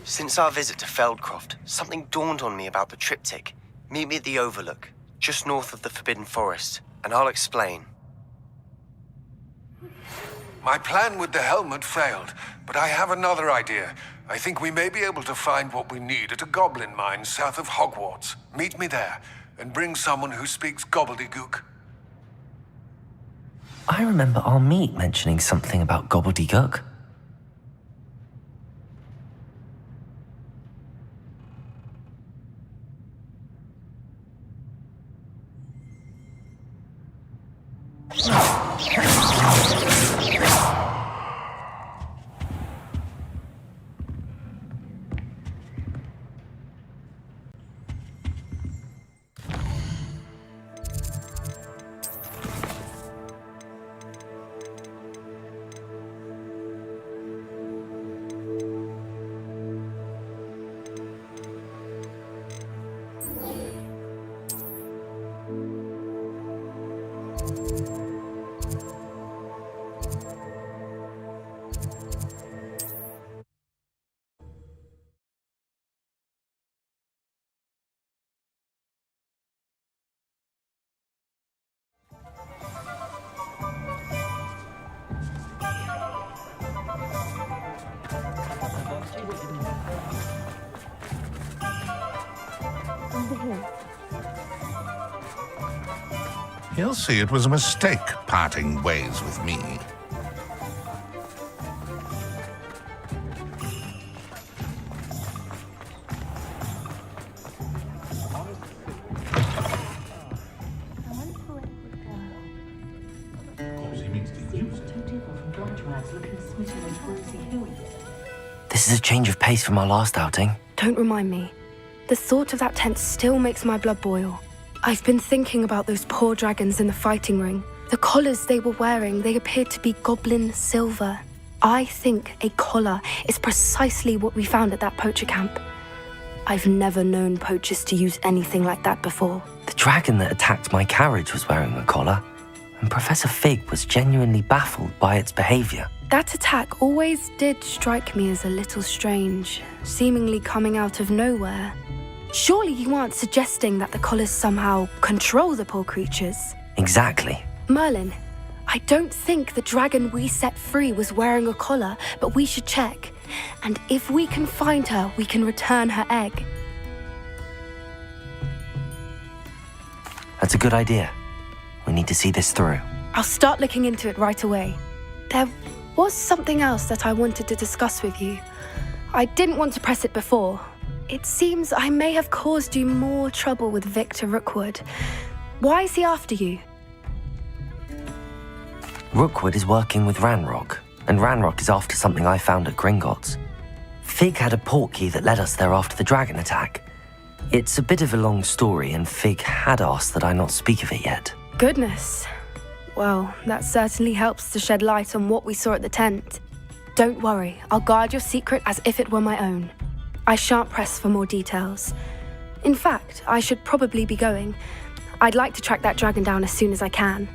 Since our visit to Feldcroft, something dawned on me about the triptych. Meet me at the Overlook, just north of the Forbidden Forest, and I'll explain. My plan with the helmet failed, but I have another idea. I think we may be able to find what we need at a goblin mine south of Hogwarts. Meet me there, and bring someone who speaks gobbledygook. I remember our meet mentioning something about gobbledygook. over here. He'll see it was a mistake parting ways with me. This is a change of pace from our last outing. Don't remind me. The thought of that tent still makes my blood boil. I've been thinking about those poor dragons in the fighting ring. The collars they were wearing, they appeared to be goblin silver. I think a collar is precisely what we found at that poacher camp. I've never known poachers to use anything like that before. The dragon that attacked my carriage was wearing a collar, and Professor Fig was genuinely baffled by its behavior. That attack always did strike me as a little strange, seemingly coming out of nowhere. Surely you aren't suggesting that the collars somehow control the poor creatures? Exactly. Merlin, I don't think the dragon we set free was wearing a collar, but we should check. And if we can find her, we can return her egg. That's a good idea. We need to see this through. I'll start looking into it right away. There was something else that I wanted to discuss with you. I didn't want to press it before. It seems I may have caused you more trouble with Victor Rookwood. Why is he after you? Rookwood is working with Ranrock, and Ranrock is after something I found at Gringotts. Fig had a portkey that led us there after the dragon attack. It's a bit of a long story, and Fig had asked that I not speak of it yet. Goodness. Well, that certainly helps to shed light on what we saw at the tent. Don't worry, I'll guard your secret as if it were my own. I shan't press for more details. In fact, I should probably be going. I'd like to track that dragon down as soon as I can.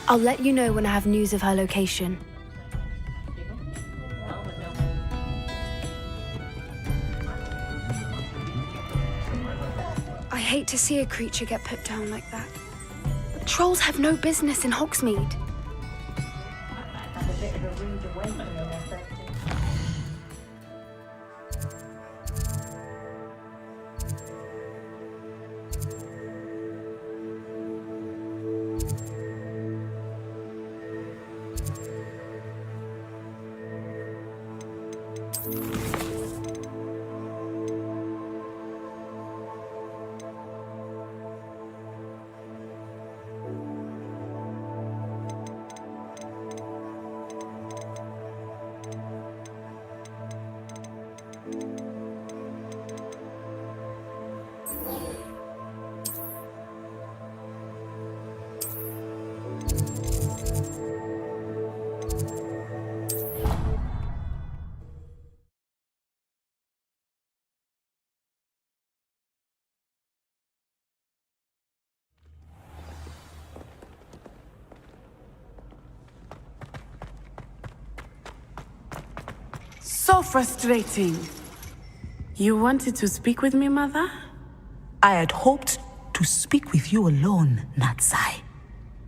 I'll let you know when I have news of her location. I hate to see a creature get put down like that. Trolls have no business in Hogsmeade. So frustrating. You wanted to speak with me, Mother? I had hoped to speak with you alone, Natsai.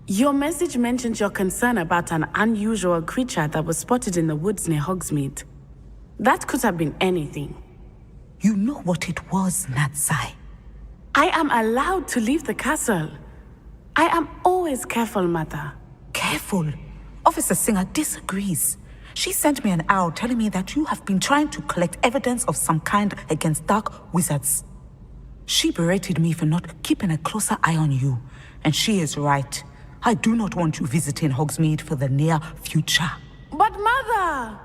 Your message mentioned your concern about an unusual creature that was spotted in the woods near Hogsmeade. That could have been anything. You know what it was, Natsai. I am allowed to leave the castle. I am always careful, Mother. Careful. Officer Singer disagrees. She sent me an owl telling me that you have been trying to collect evidence of some kind against dark wizards. She berated me for not keeping a closer eye on you, and she is right. I do not want you visiting Hogsmeade for the near future. But Mother!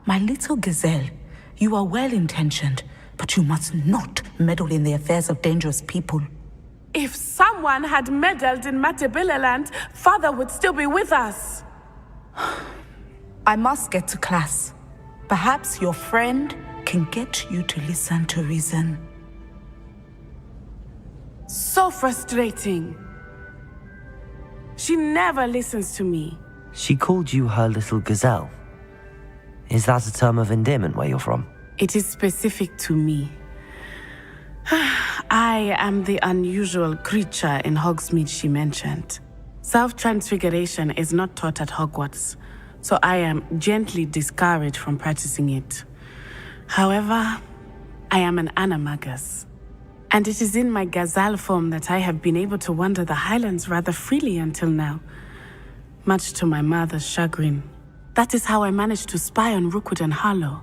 My little gazelle, you are well-intentioned, but you must not meddle in the affairs of dangerous people. If someone had meddled in Matabeleland, Father would still be with us. I must get to class. Perhaps your friend can get you to listen to reason. So frustrating. She never listens to me. She called you her little gazelle. Is that a term of endearment where you're from? It is specific to me. I am the unusual creature in Hogsmeade she mentioned. Self-transfiguration is not taught at Hogwarts, so I am gently discouraged from practicing it. However, I am an animagus. And it is in my gazelle form that I have been able to wander the highlands rather freely until now, much to my mother's chagrin. That is how I managed to spy on Rookwood and Harlow.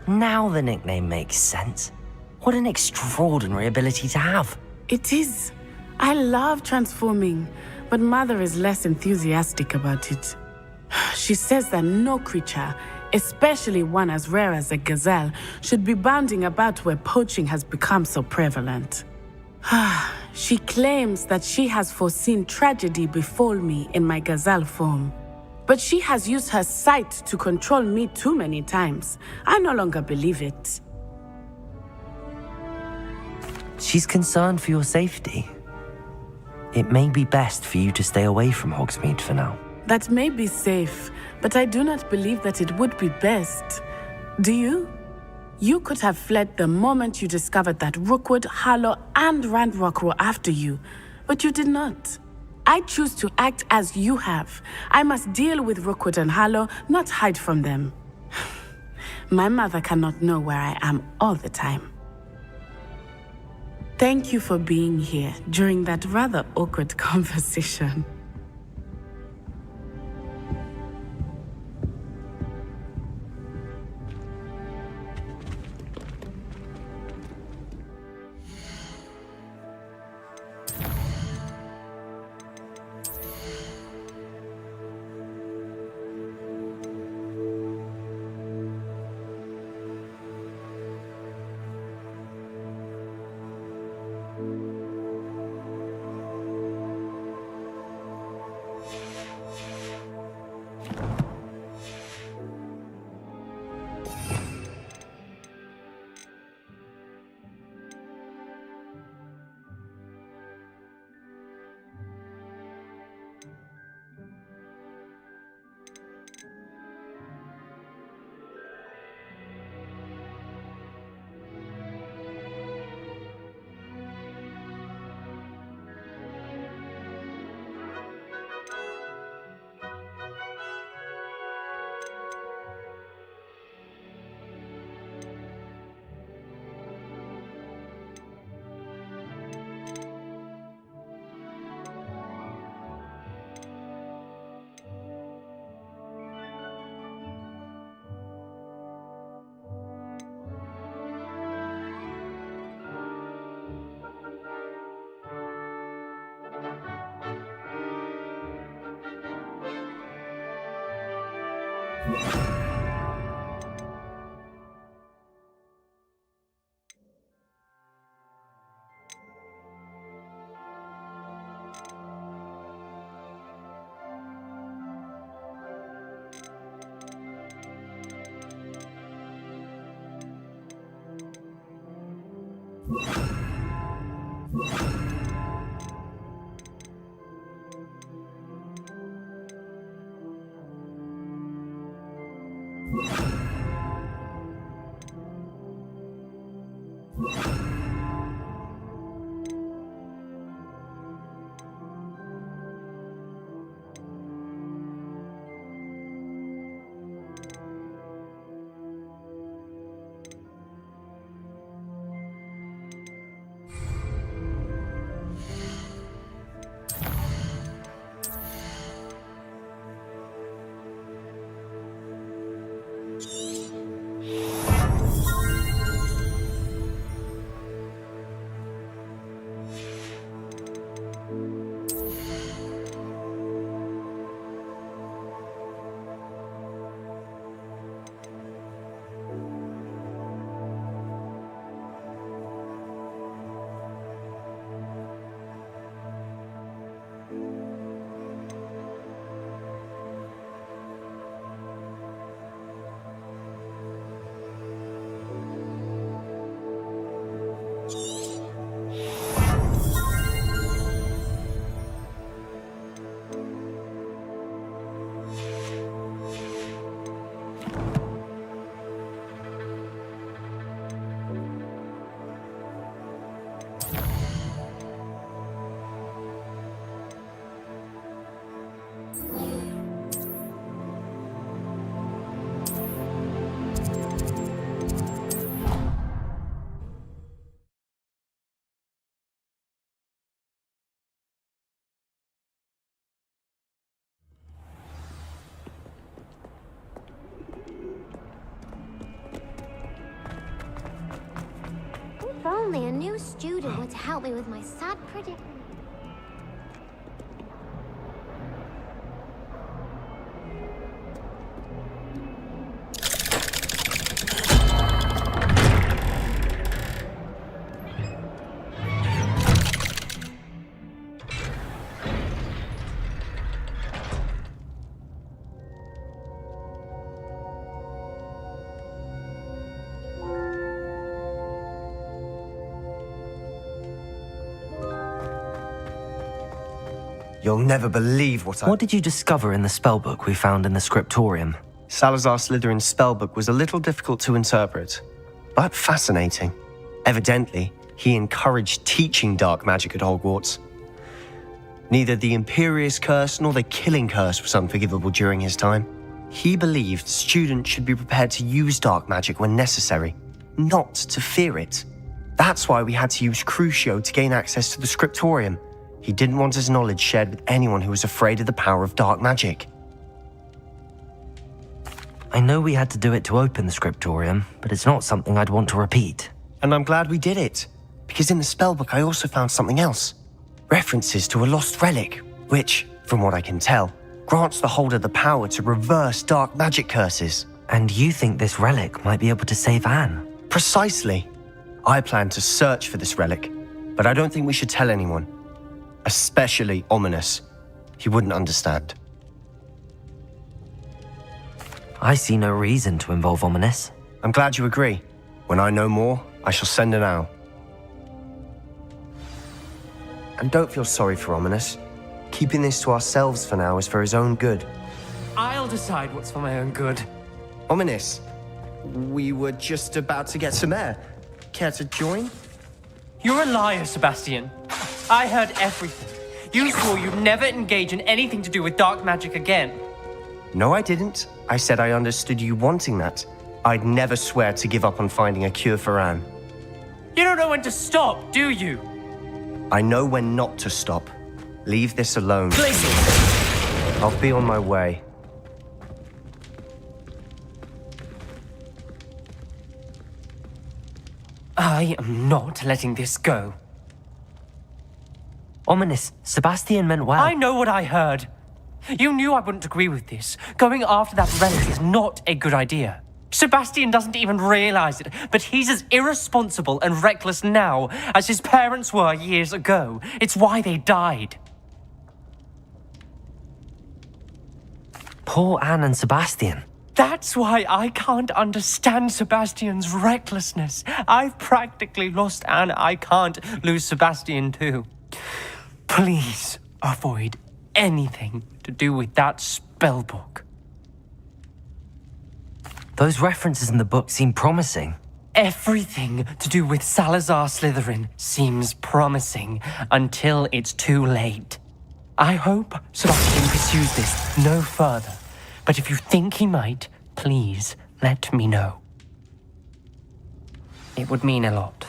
Now the nickname makes sense. What an extraordinary ability to have. It is. I love transforming, but Mother is less enthusiastic about it. She says that no creature, especially one as rare as a gazelle, should be bounding about where poaching has become so prevalent. She claims that she has foreseen tragedy befall me in my gazelle form. But she has used her sight to control me too many times. I no longer believe it. She's concerned for your safety. It may be best for you to stay away from Hogsmeade for now. That may be safe, but I do not believe that it would be best. Do you? You could have fled the moment you discovered that Rookwood, Harlow, and Ranrock were after you, but you did not. I choose to act as you have. I must deal with Rookwood and Harlow, not hide from them. My mother cannot know where I am all the time. Thank you for being here during that rather awkward conversation. only a new student would help me with my sad predicament. You'll never believe what What did you discover in the spellbook we found in the scriptorium? Salazar Slytherin's spellbook was a little difficult to interpret, but fascinating. Evidently, he encouraged teaching dark magic at Hogwarts. Neither the Imperious Curse nor the Killing Curse was unforgivable during his time. He believed students should be prepared to use dark magic when necessary, not to fear it. That's why we had to use Crucio to gain access to the scriptorium. He didn't want his knowledge shared with anyone who was afraid of the power of dark magic. I know we had to do it to open the scriptorium, but it's not something I'd want to repeat. And I'm glad we did it, because in the spellbook I also found something else. References to a lost relic, which, from what I can tell, grants the holder the power to reverse dark magic curses. And you think this relic might be able to save Anne? Precisely. I plan to search for this relic, but I don't think we should tell anyone. Especially Ominous. He wouldn't understand. I see no reason to involve Ominous. I'm glad you agree. When I know more, I shall send an owl. And don't feel sorry for Ominous. Keeping this to ourselves for now is for his own good. I'll decide what's for my own good. Ominous, we were just about to get some air. Care to join? You're a liar, Sebastian. I heard everything. You swore you'd never engage in anything to do with dark magic again. No, I didn't. I said I understood you wanting that. I'd never swear to give up on finding a cure for Anne. You don't know when to stop, do you? I know when not to stop. Leave this alone. Please. I'll be on my way. I am not letting this go. Ominous, Sebastian meant well. I know what I heard. You knew I wouldn't agree with this. Going after that relic is not a good idea. Sebastian doesn't even realize it, but he's as irresponsible and reckless now as his parents were years ago. It's why they died. Poor Anne and Sebastian. That's why I can't understand Sebastian's recklessness. I've practically lost Anne. I can't lose Sebastian too. Please avoid anything to do with that spellbook. Those references in the book seem promising. Everything to do with Salazar Slytherin seems promising until it's too late. I hope Sebastian pursues this no further, but if you think he might, please let me know. It would mean a lot.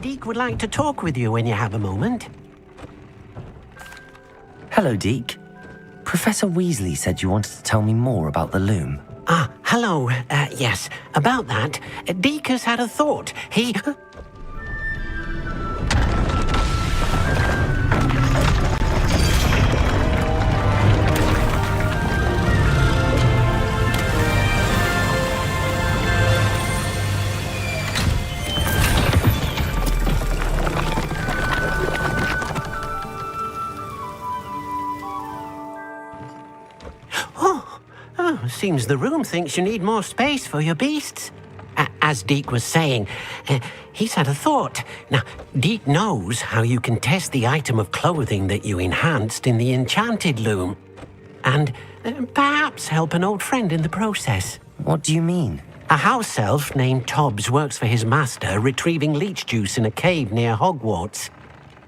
Deke would like to talk with you when you have a moment. Hello, Deke. Professor Weasley said you wanted to tell me more about the loom. Ah, hello. Yes, about that. Deke has had a thought. He... Oh, seems the room thinks you need more space for your beasts. As Deke was saying, he's had a thought. Now, Deke knows how you can test the item of clothing that you enhanced in the enchanted loom. And perhaps help an old friend in the process. What do you mean? A house elf named Tobbs works for his master retrieving leech juice in a cave near Hogwarts.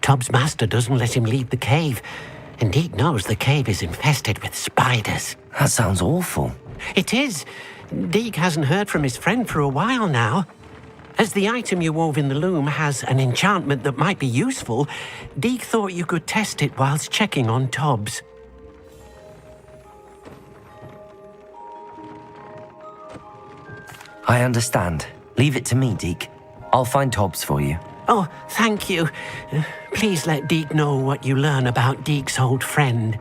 Tobbs' master doesn't let him leave the cave, and Deke knows the cave is infested with spiders. That sounds awful. It is. Deke hasn't heard from his friend for a while now. As the item you wove in the loom has an enchantment that might be useful, Deke thought you could test it whilst checking on Tobbs. I understand. Leave it to me, Deke. I'll find Tobbs for you. Oh, thank you. Please let Deke know what you learn about Deke's old friend.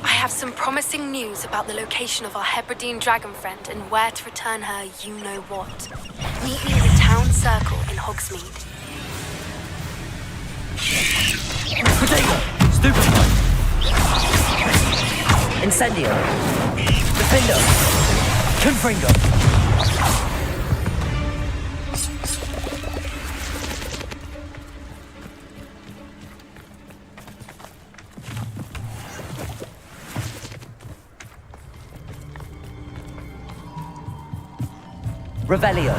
I have some promising news about the location of our Hebridean dragon friend and where to return her you-know-what. Meet me in the town circle in Hogsmeade. Potato! Stupefy! Incendio! Defender! Confringo! Revelio.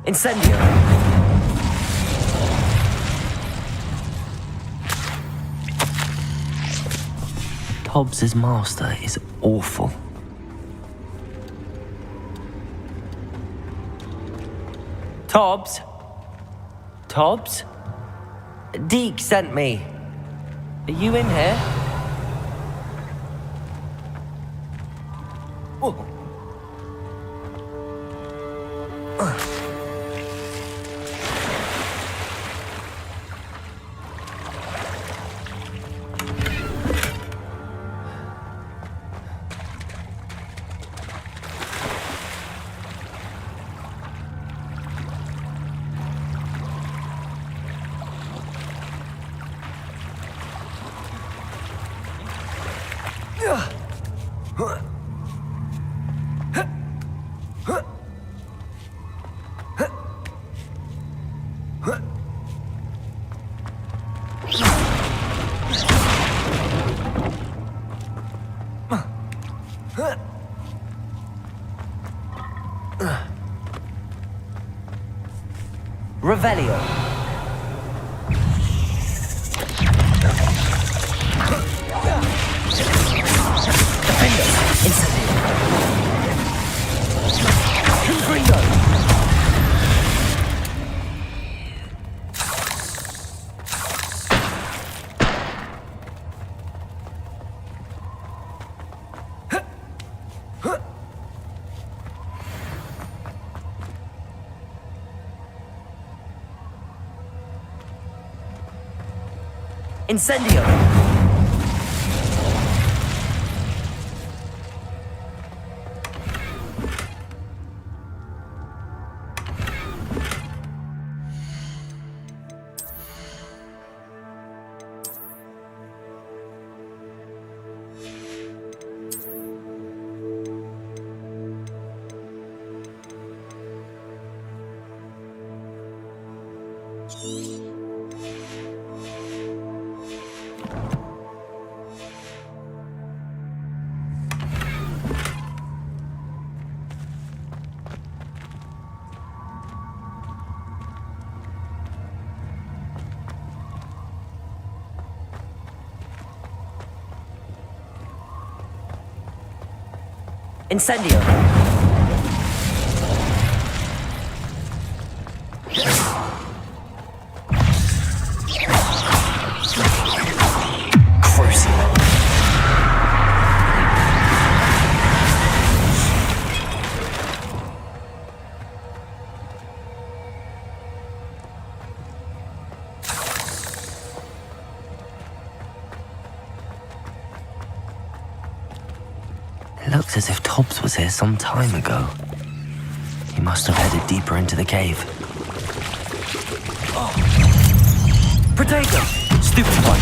Incendio. Tobbs' master is awful. Tobbs? Tobbs? Deke sent me. Are you in here? Oh. Revelio. Incendio! Incendio! Crucial. It looks as if Tobbs was here some time ago. He must have headed deeper into the cave. Oh. Protego! Stupid one!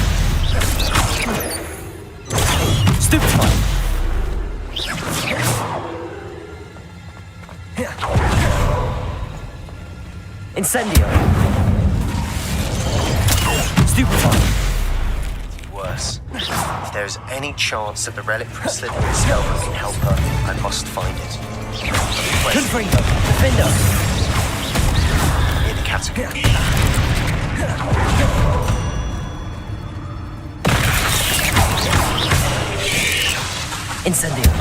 Stupid one! Incendio! Stupid one! Worse. If there is any chance that the relic from Slytherin's spellbook can help her, I must find it. Confringo! Defender! Near the catacomb. Incendio!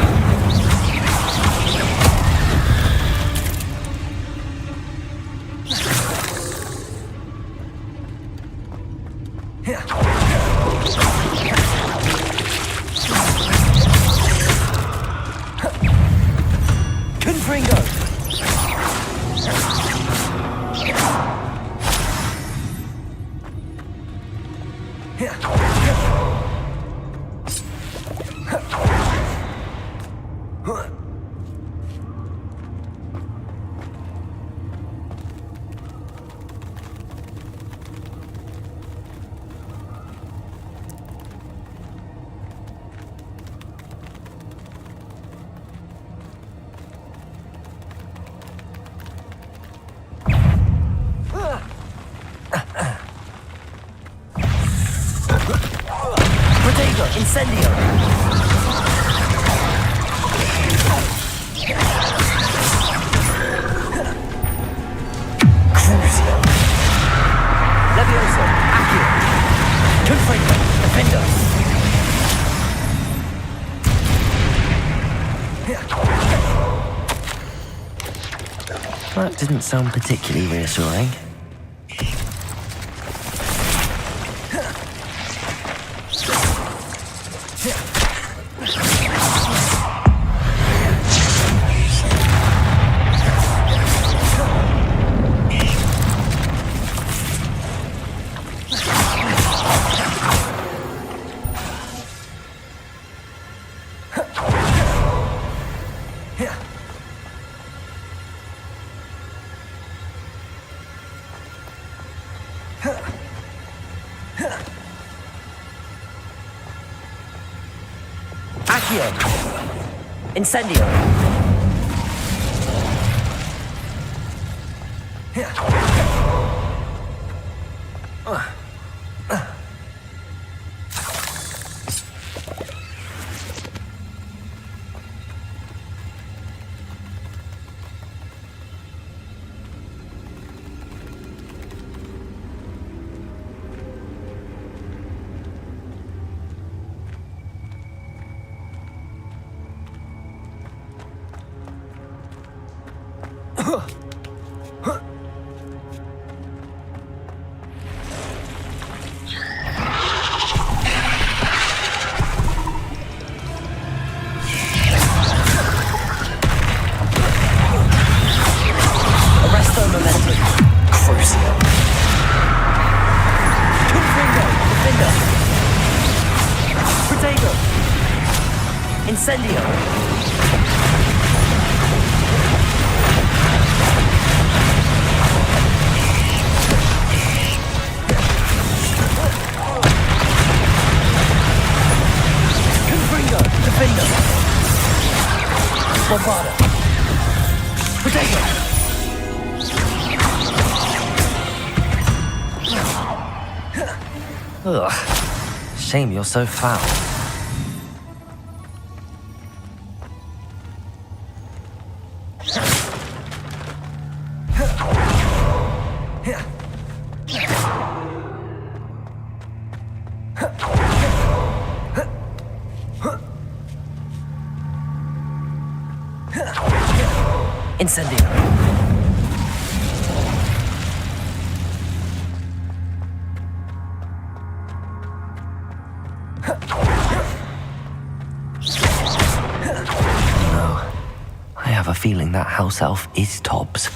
Incendio! Crucial! Levioso! Accio! Confringo! Defender! That didn't sound particularly reassuring. Accio! Incendio! Incendio! Defender! Bombarda! Potato! Ugh. Shame you're so foul. Incendio. No, I have a feeling that house elf is Tobbs.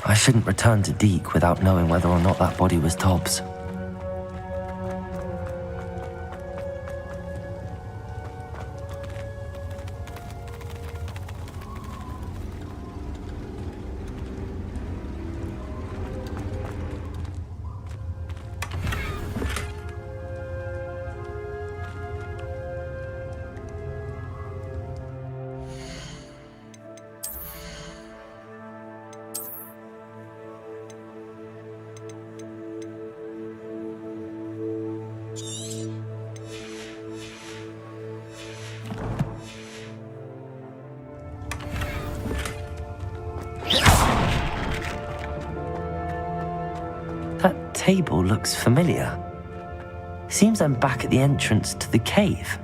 I shouldn't return to Deke without knowing whether or not that body was Tobbs. That table looks familiar. Seems I'm back at the entrance to the cave.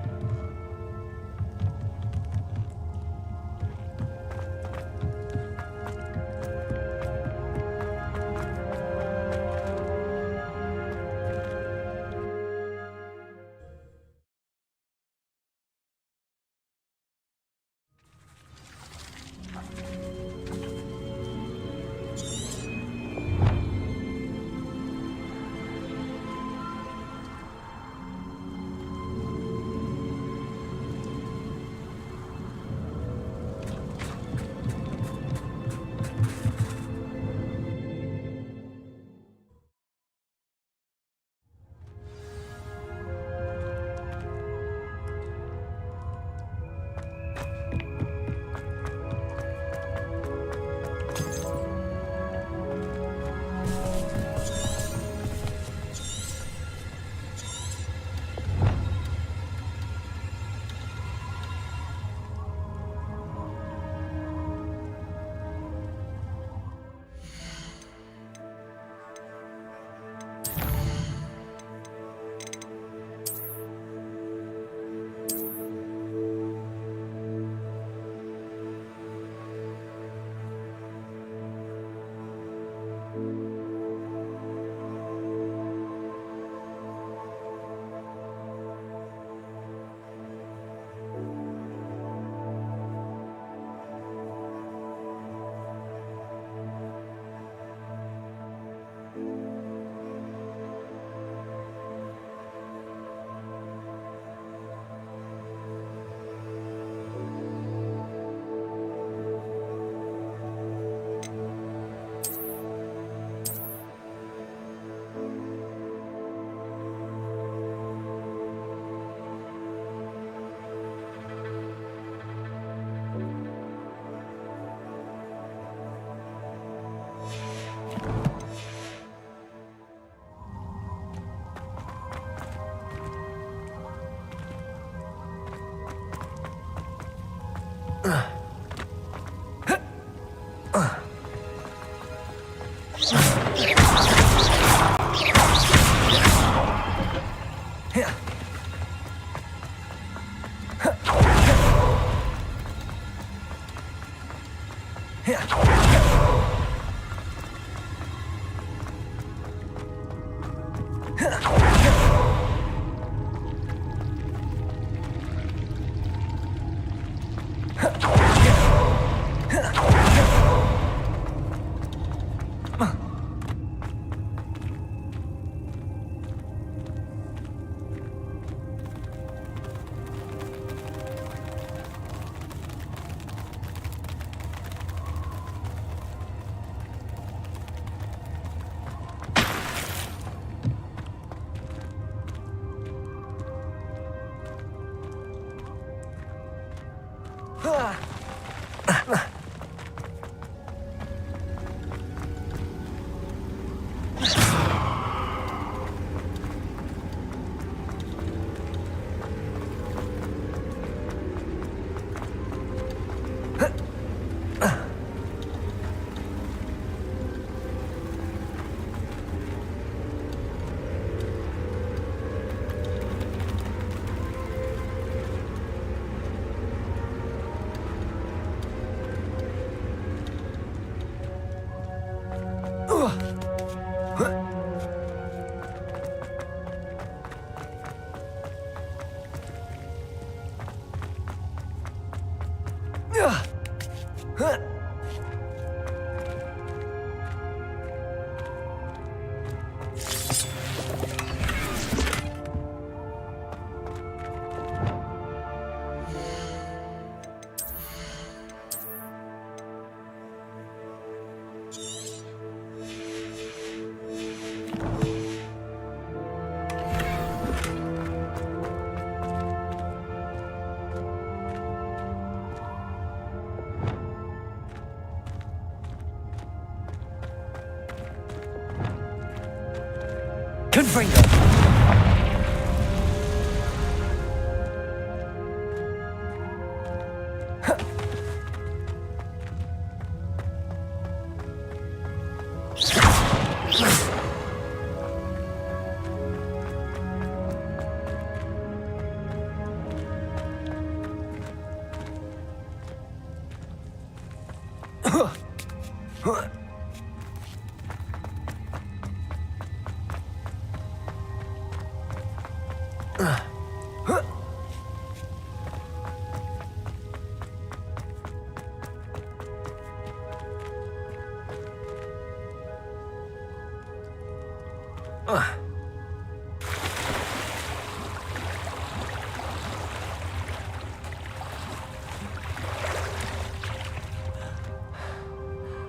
Confringo!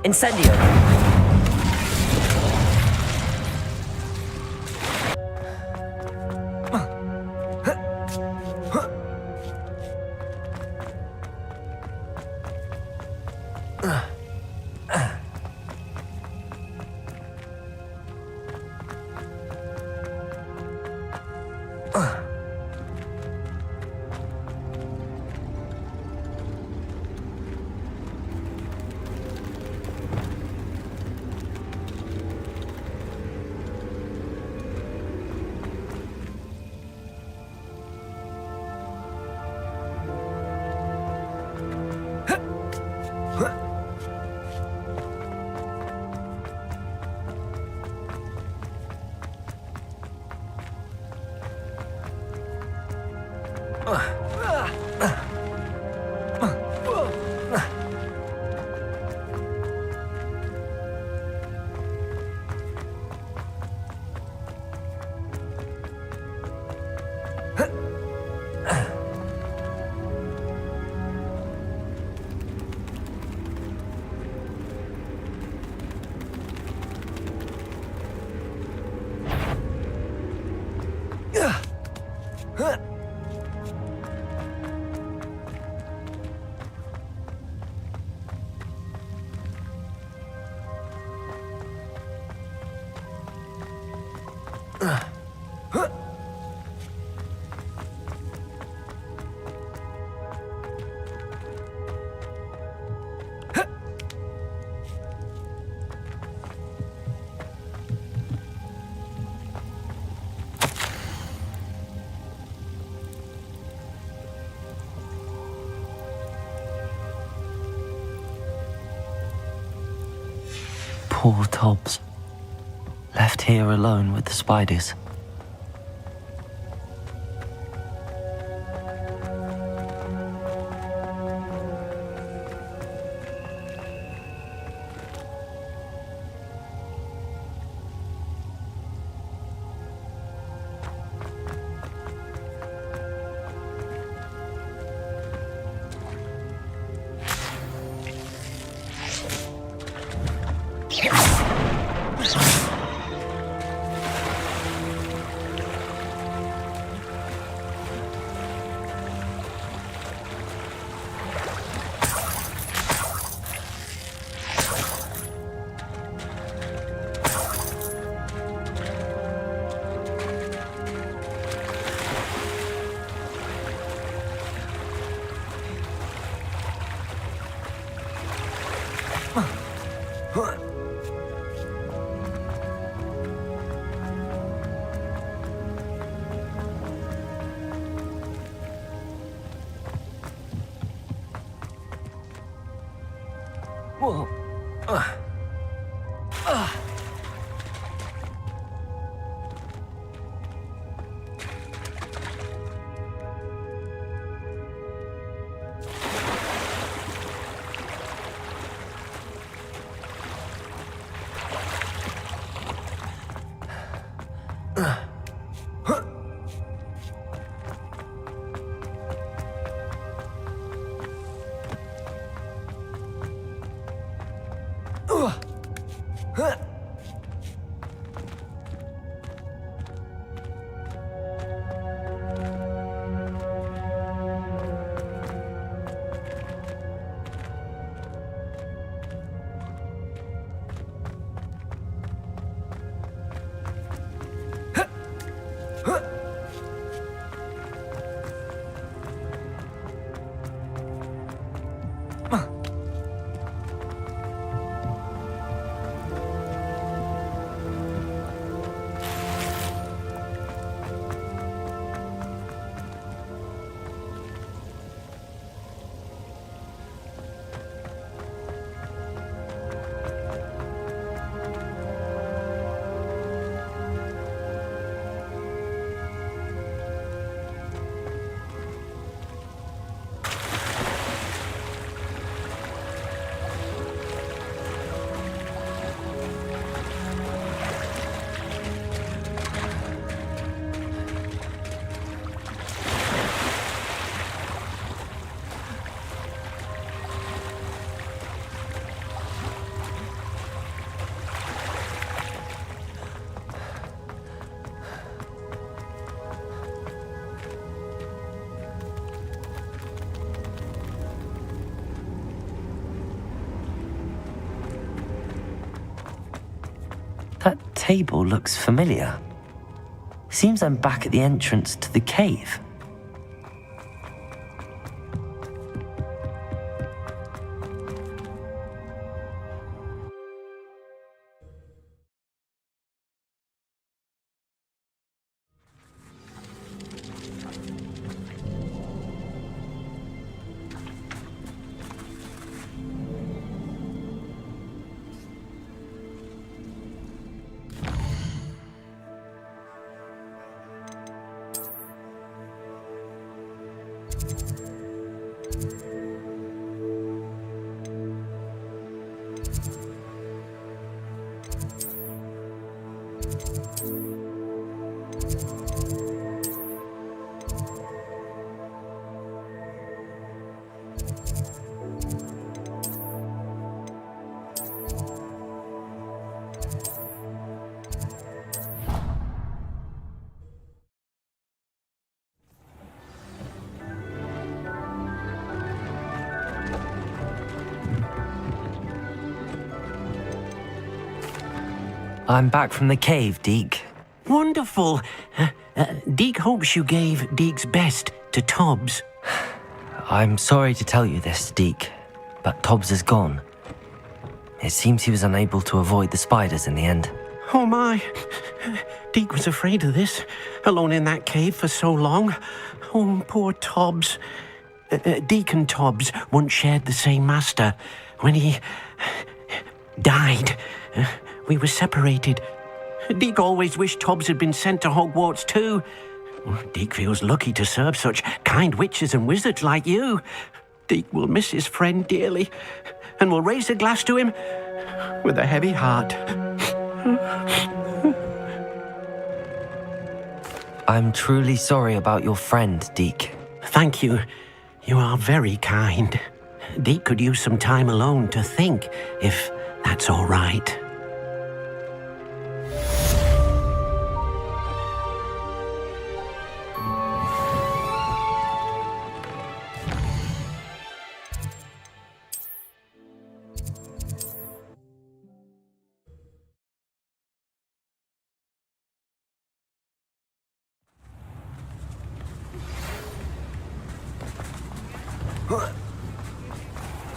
Incendio! Poor Tobbs. Left here alone with the spiders. Whoa. That table looks familiar. Seems I'm back at the entrance to the cave. I'm back from the cave, Deke. Wonderful. Deke hopes you gave Deke's best to Tobbs. I'm sorry to tell you this, Deke, but Tobbs is gone. It seems he was unable to avoid the spiders in the end. Oh my. Deke was afraid of this, alone in that cave for so long. Oh, poor Tobbs. Deke and Tobbs once shared the same master. When he died. We were separated. Deke always wished Tobbs had been sent to Hogwarts too. Deke feels lucky to serve such kind witches and wizards like you. Deke will miss his friend dearly, and will raise a glass to him with a heavy heart. I'm truly sorry about your friend, Deke. Thank you. You are very kind. Deke could use some time alone to think, if that's all right.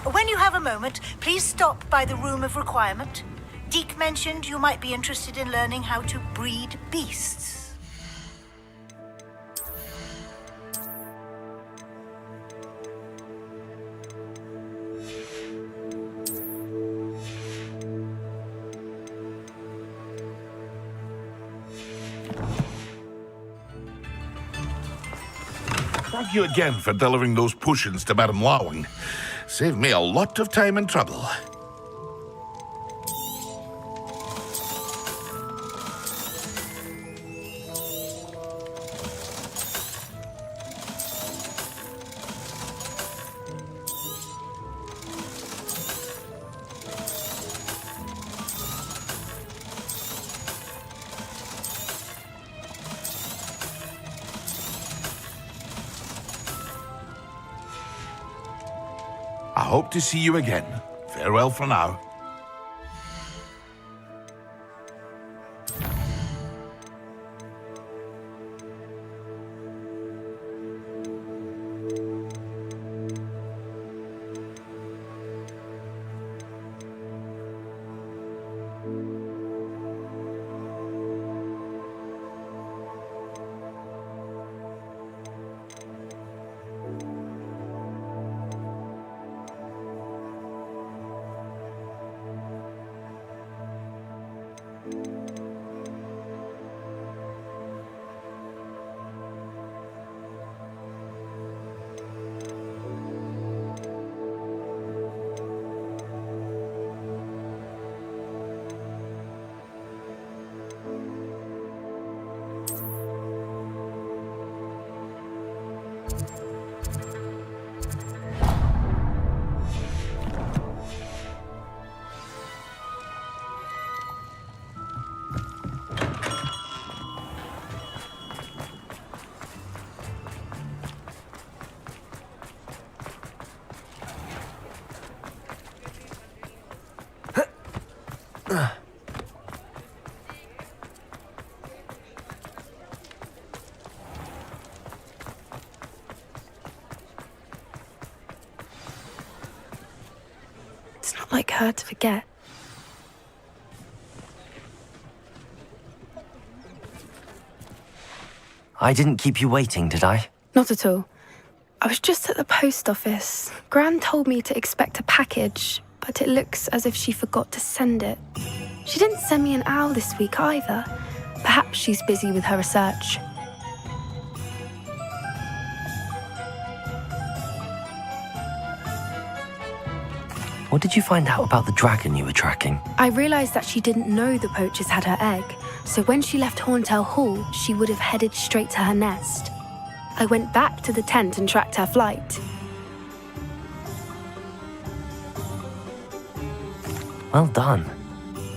When you have a moment, please stop by the Room of Requirement. Deke mentioned you might be interested in learning how to breed beasts. Thank you again for delivering those potions to Madame Lawing. Saved me a lot of time and trouble. I hope to see you again. Farewell for now. It's not like her to forget. I didn't keep you waiting, did I? Not at all. I was just at the post office. Gran told me to expect a package, but it looks as if she forgot to send it. She didn't send me an owl this week either. Perhaps she's busy with her research. What did you find out about the dragon you were tracking? I realised that she didn't know the poachers had her egg, so when she left Horntail Hall, she would have headed straight to her nest. I went back to the tent and tracked her flight. Well done.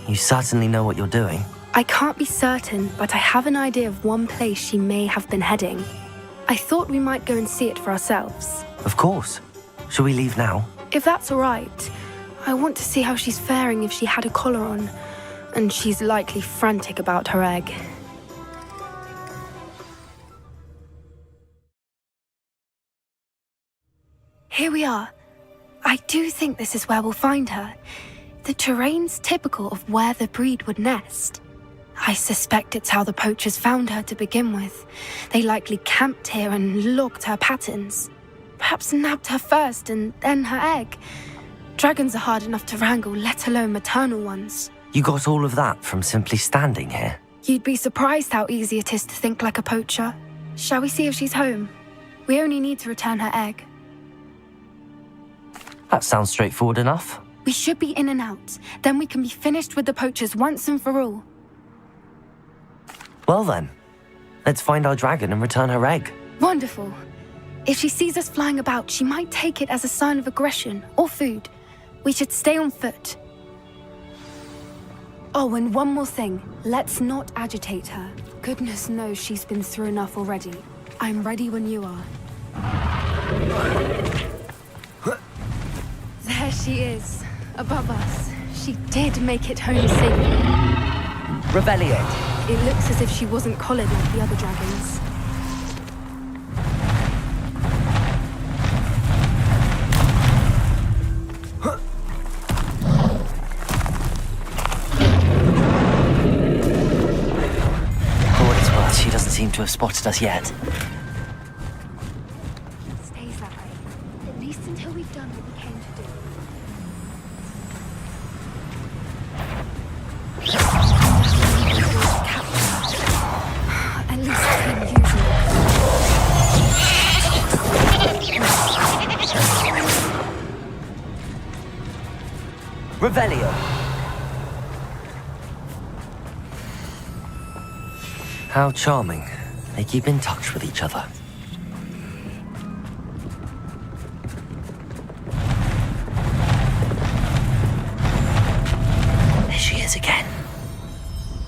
You certainly know what you're doing. I can't be certain, but I have an idea of one place she may have been heading. I thought we might go and see it for ourselves. Of course. Shall we leave now? If that's all right. I want to see how she's faring if she had a collar on, and she's likely frantic about her egg. Here we are. I do think this is where we'll find her. The terrain's typical of where the breed would nest. I suspect it's how the poachers found her to begin with. They likely camped here and logged her patterns. Perhaps nabbed her first and then her egg. Dragons are hard enough to wrangle, let alone maternal ones. You got all of that from simply standing here? You'd be surprised how easy it is to think like a poacher. Shall we see if she's home? We only need to return her egg. That sounds straightforward enough. We should be in and out. Then we can be finished with the poachers once and for all. Well then, let's find our dragon and return her egg. Wonderful. If she sees us flying about, she might take it as a sign of aggression or food. We should stay on foot. Oh, and one more thing. Let's not agitate her. Goodness knows she's been through enough already. I'm ready when you are. There she is, above us. She did make it home safely. Revelio. It looks as if she wasn't collared like the other dragons. She doesn't seem to have spotted us yet. Stays that way. At least until we've done what we came to do. At least it's unusual. Revelio. How charming. They keep in touch with each other. There she is again.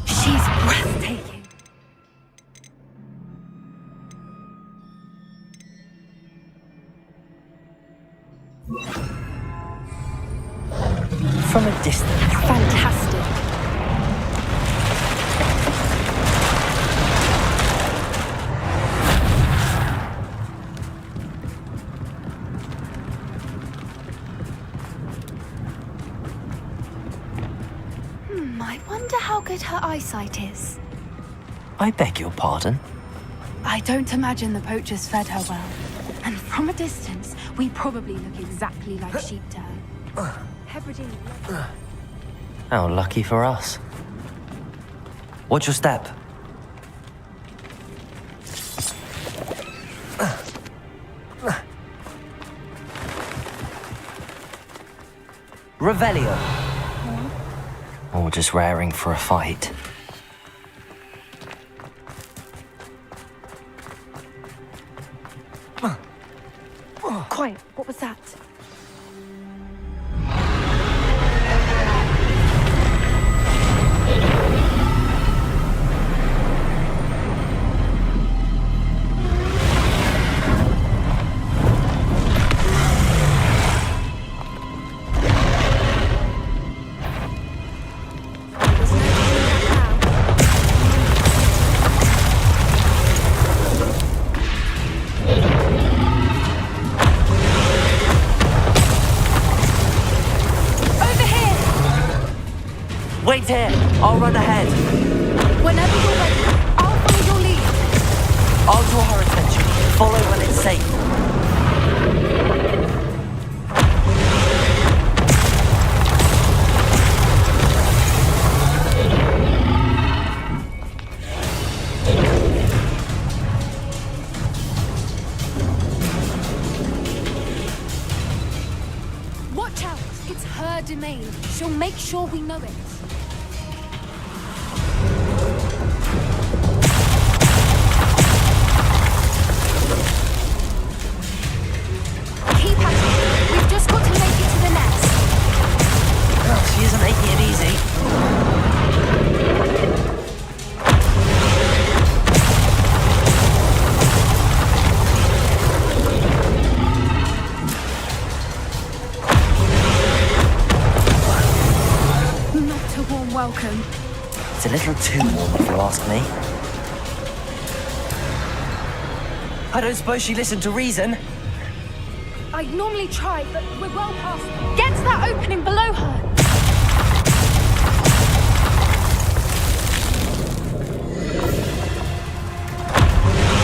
She's breathtaking. From a distance. Fantastic. I wonder how good her eyesight is. I beg your pardon? I don't imagine the poachers fed her well. And from a distance, we probably look exactly like sheep to her. Hebridean. How lucky for us. Watch your step. Revelio. Or just raring for a fight. Quiet, what was that? Wait here. I'll run ahead. Whenever you're ready, I'll follow your lead. I'll draw her attention. Follow when it's safe. Watch out! It's her domain. She'll make sure we know it. Keep at it. We've just got to make it to the nest. She isn't making it easy. Not a warm welcome. It's a little too warm if you ask me. I don't suppose she listened to reason. I'd normally try, but we're well past. Get to that opening below her.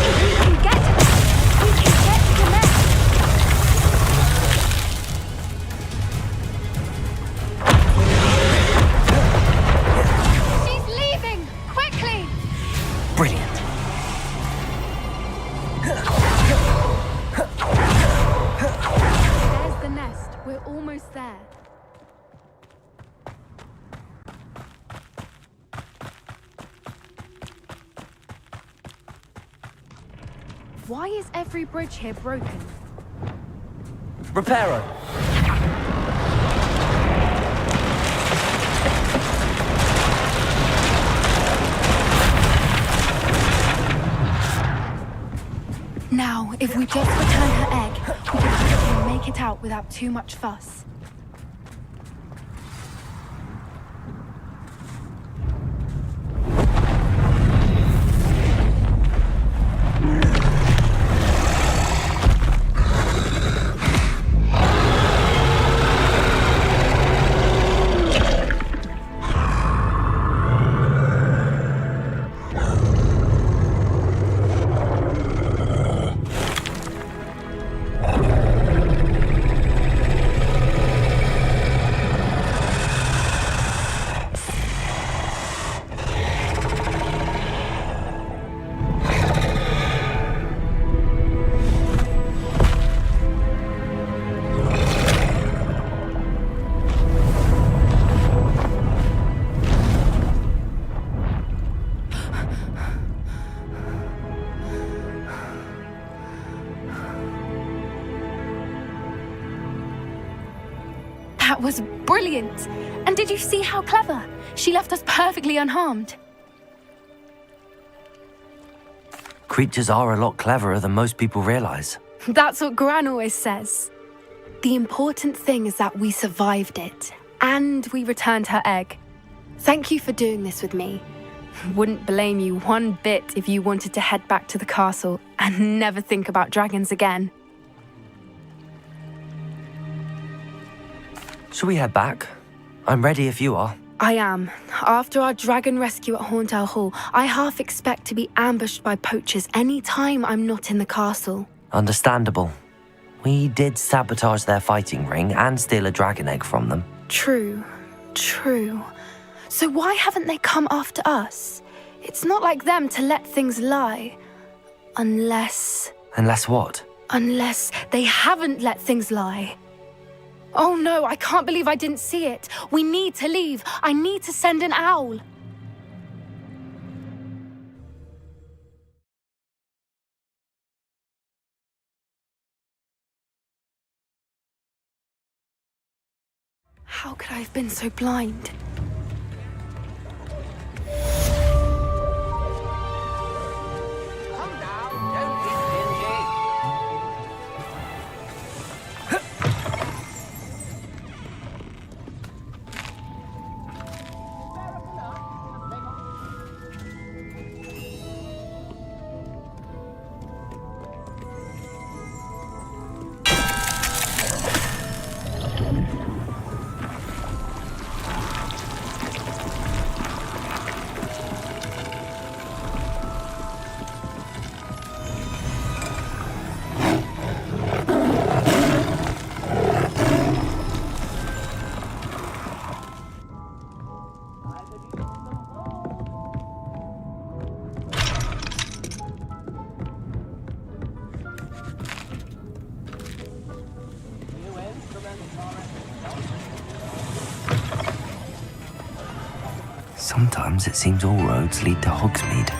If we can get to that, we can get to the nest. Why is every bridge here broken? Reparo! Now, if we just return her egg, we can hopefully make it out without too much fuss. That was brilliant! And did you see how clever? She left us perfectly unharmed. Creatures are a lot cleverer than most people realize. That's what Gran always says. The important thing is that we survived it, and we returned her egg. Thank you for doing this with me. Wouldn't blame you one bit if you wanted to head back to the castle and never think about dragons again. Shall we head back? I'm ready if you are. I am. After our dragon rescue at Horndale Hall, I half expect to be ambushed by poachers any time I'm not in the castle. Understandable. We did sabotage their fighting ring and steal a dragon egg from them. True. So why haven't they come after us? It's not like them to let things lie. Unless what? Unless they haven't let things lie. Oh no, I can't believe I didn't see it. We need to leave. I need to send an owl. How could I have been so blind? Sometimes it seems all roads lead to Hogsmeade.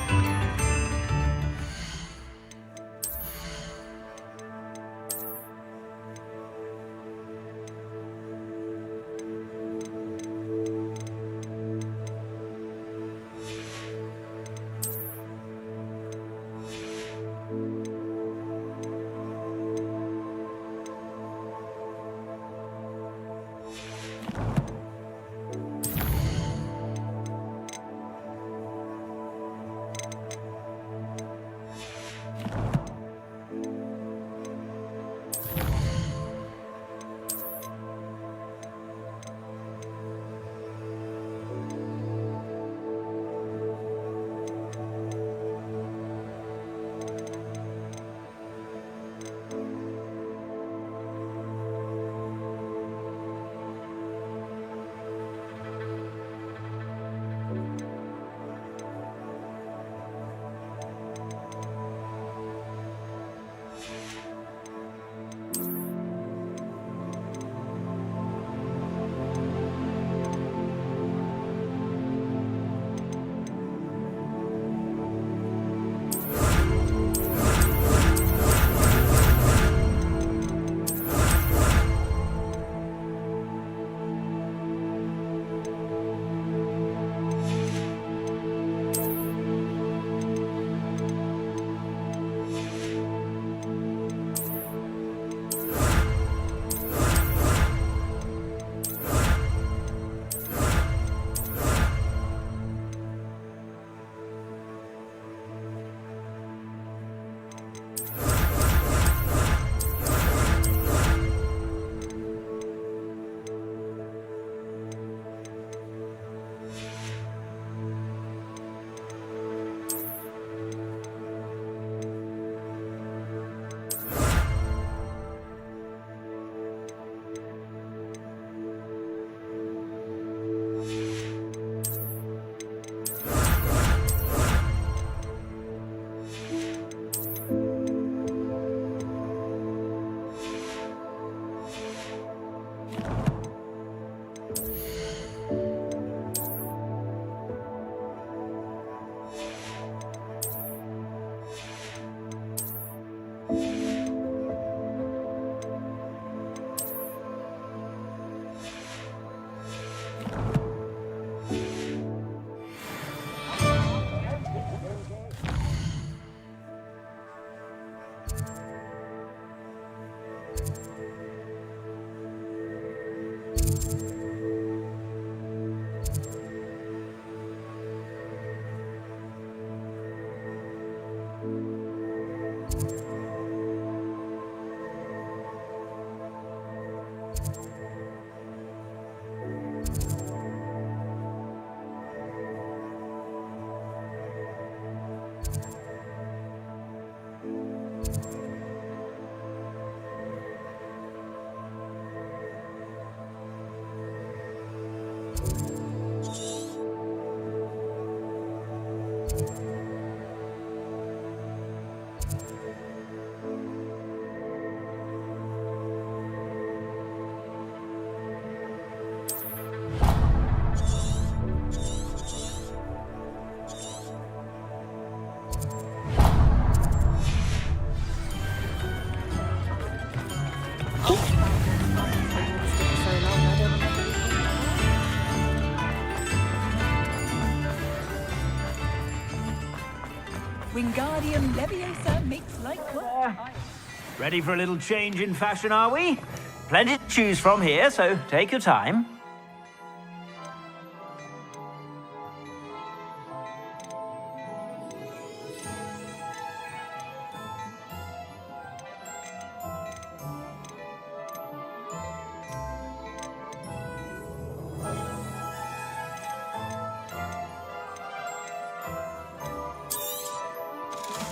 Wingardium Leviosa makes light work. Ready for a little change in fashion, are we? Plenty to choose from here, so take your time.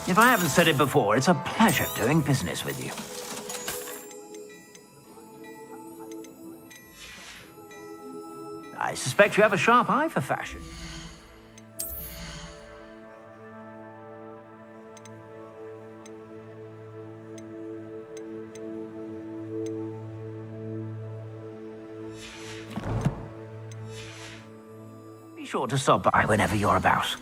If I haven't said it before, it's a pleasure doing business with you. I suspect you have a sharp eye for fashion. Be sure to stop by whenever you're about.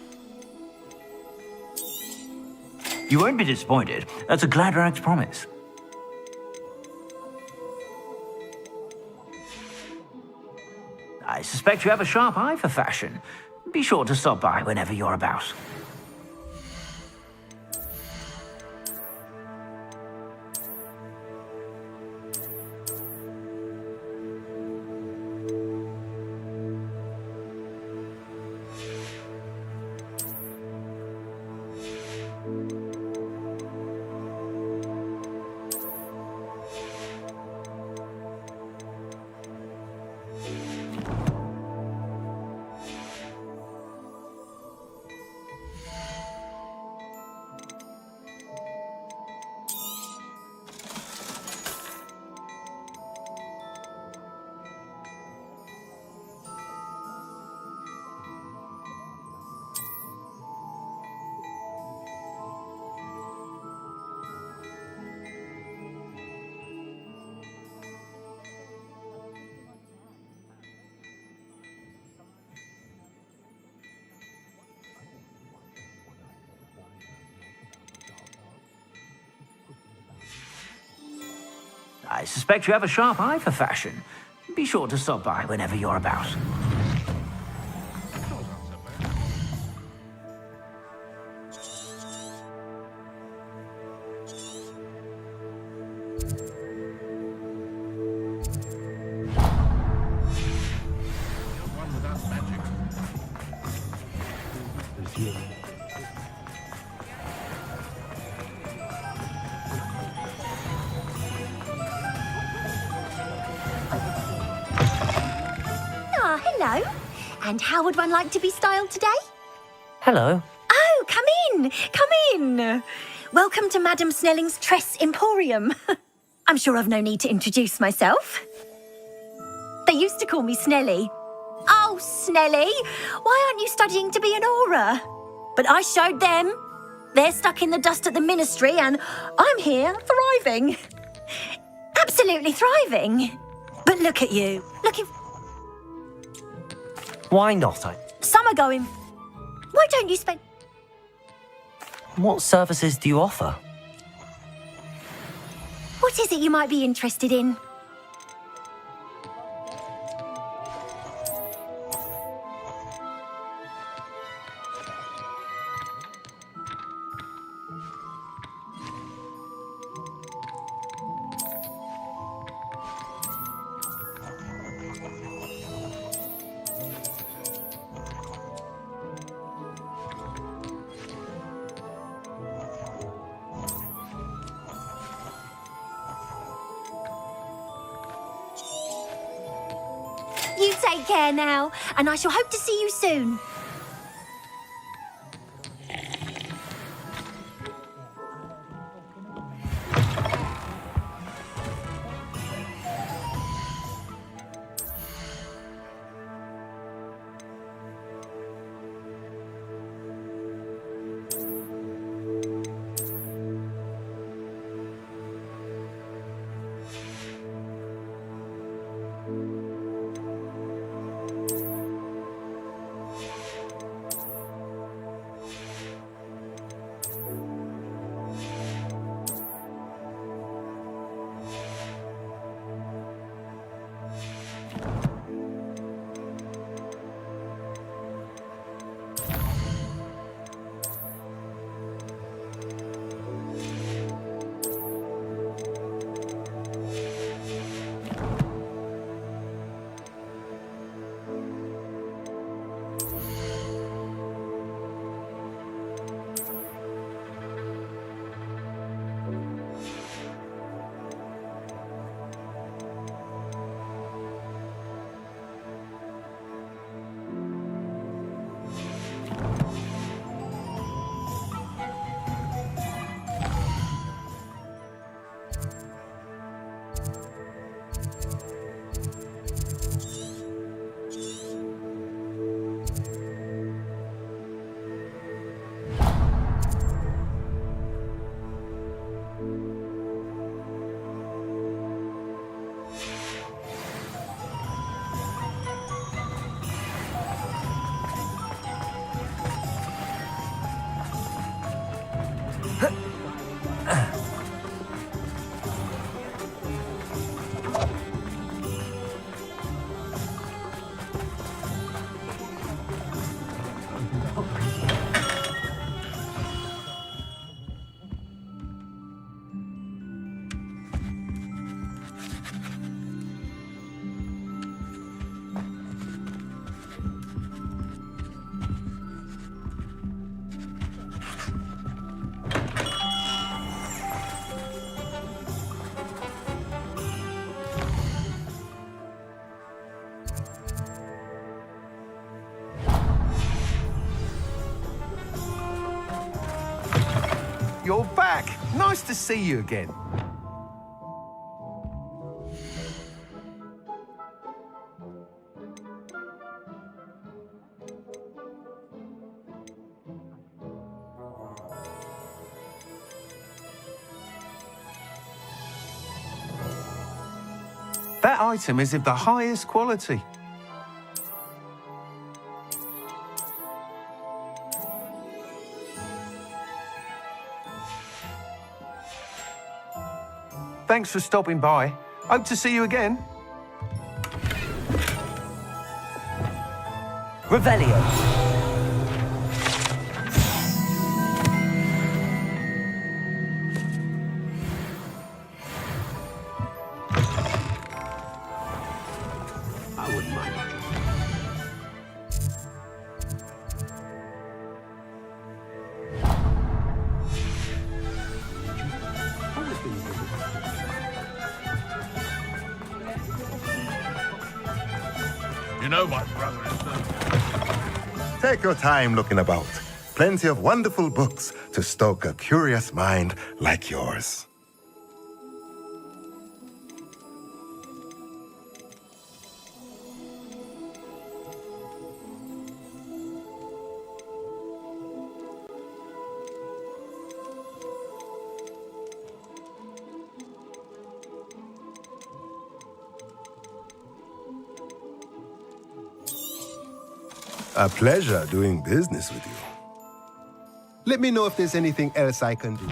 You won't be disappointed. That's a Gladrax promise. I suspect you have a sharp eye for fashion. Be sure to stop by whenever you're about. I suspect you have a sharp eye for fashion. Be sure to stop by whenever you're about. Hello. And how would one like to be styled today? Hello. Oh, come in. Come in. Welcome to Madame Snelling's Tress Emporium. I'm sure I've no need to introduce myself. They used to call me Snelly. Oh, Snelly, why aren't you studying to be an aura? But I showed them. They're stuck in the dust at the ministry and I'm here thriving. Absolutely thriving. But look at you. Looking... Why not? Some are going... Why don't you spend... What services do you offer? What is it you might be interested in? You take care now, and I shall hope to see you soon. you're back. Nice to see you again. That item is of the highest quality. Thanks for stopping by. Hope to see you again. Revelio. I wouldn't mind. You know my brother is Take your time looking about. Plenty of wonderful books to stoke a curious mind like yours. A pleasure doing business with you. Let me know if there's anything else I can do.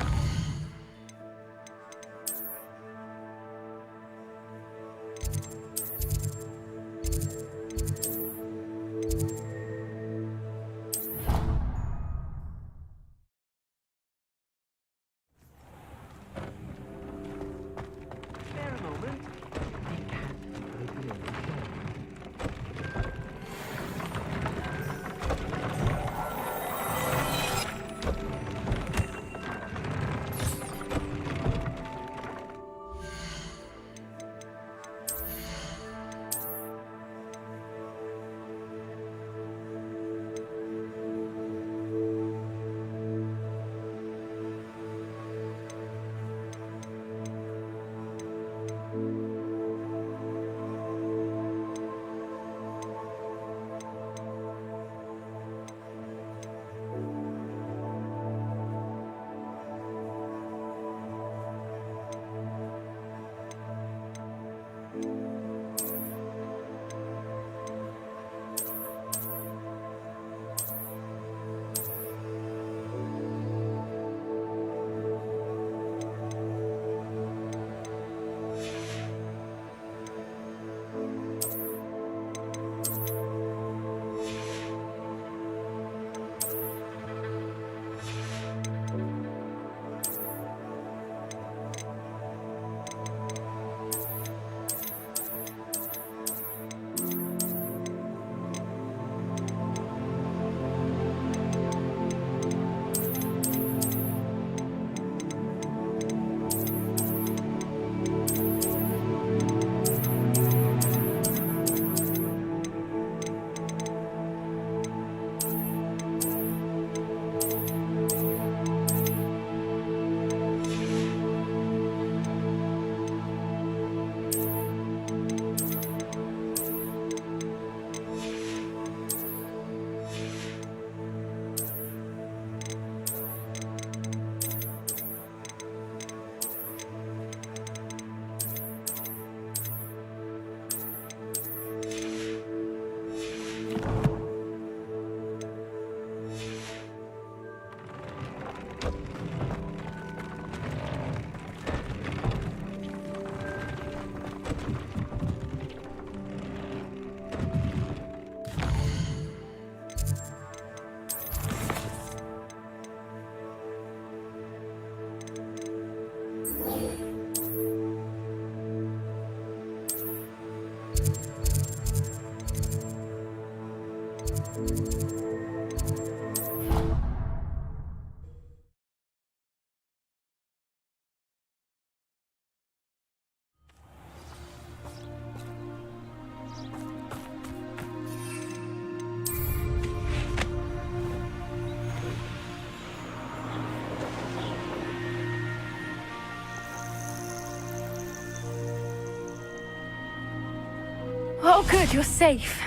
Oh, good, you're safe.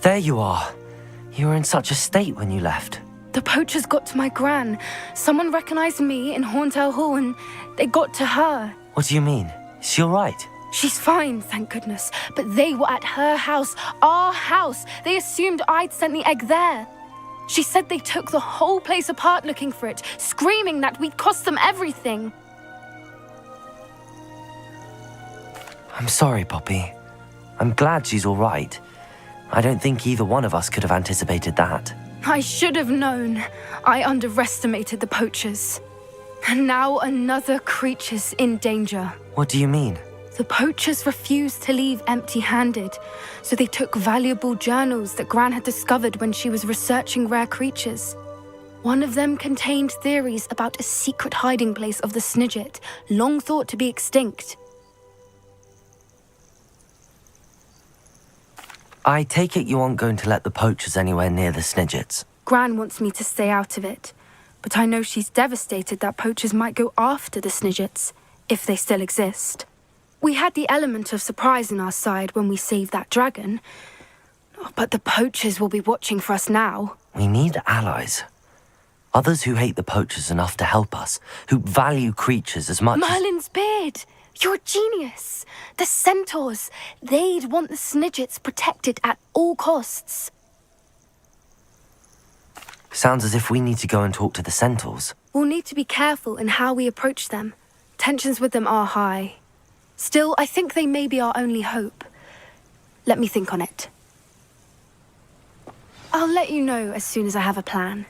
There you are. You were in such a state when you left. The poachers got to my gran. Someone recognized me in Horntail Hall and they got to her. What do you mean? Is she all right? She's fine, thank goodness. But they were at her house, our house. They assumed I'd sent the egg there. She said they took the whole place apart looking for it, screaming that we'd cost them everything. I'm sorry, Poppy. I'm glad she's all right. I don't think either one of us could have anticipated that. I should have known. I underestimated the poachers. And now another creature's in danger. What do you mean? The poachers refused to leave empty-handed, so they took valuable journals that Gran had discovered when she was researching rare creatures. One of them contained theories about a secret hiding place of the Snidget, long thought to be extinct. I take it you aren't going to let the poachers anywhere near the Snidgets. Gran wants me to stay out of it, but I know she's devastated that poachers might go after the Snidgets, if they still exist. We had the element of surprise on our side when we saved that dragon, but the poachers will be watching for us now. We need allies. Others who hate the poachers enough to help us, who value creatures as much Merlin's beard! You're a genius! The centaurs! They'd want the Snidgets protected at all costs. Sounds as if we need to go and talk to the centaurs. We'll need to be careful in how we approach them. Tensions with them are high. Still, I think they may be our only hope. Let me think on it. I'll let you know as soon as I have a plan.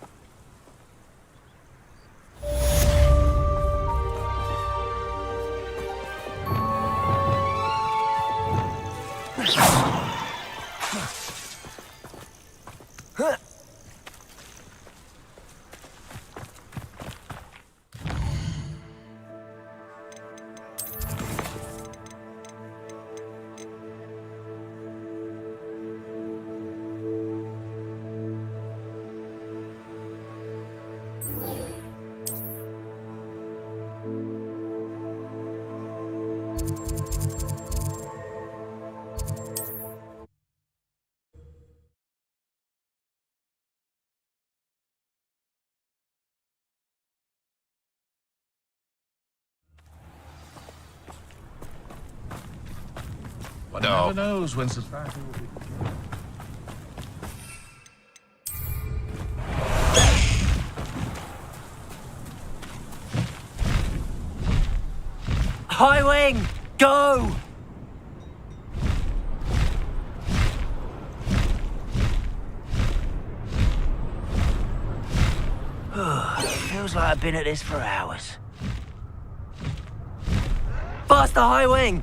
One never knows when society will be. High wing, go! Feels like I've been at this for hours. Faster, high wing!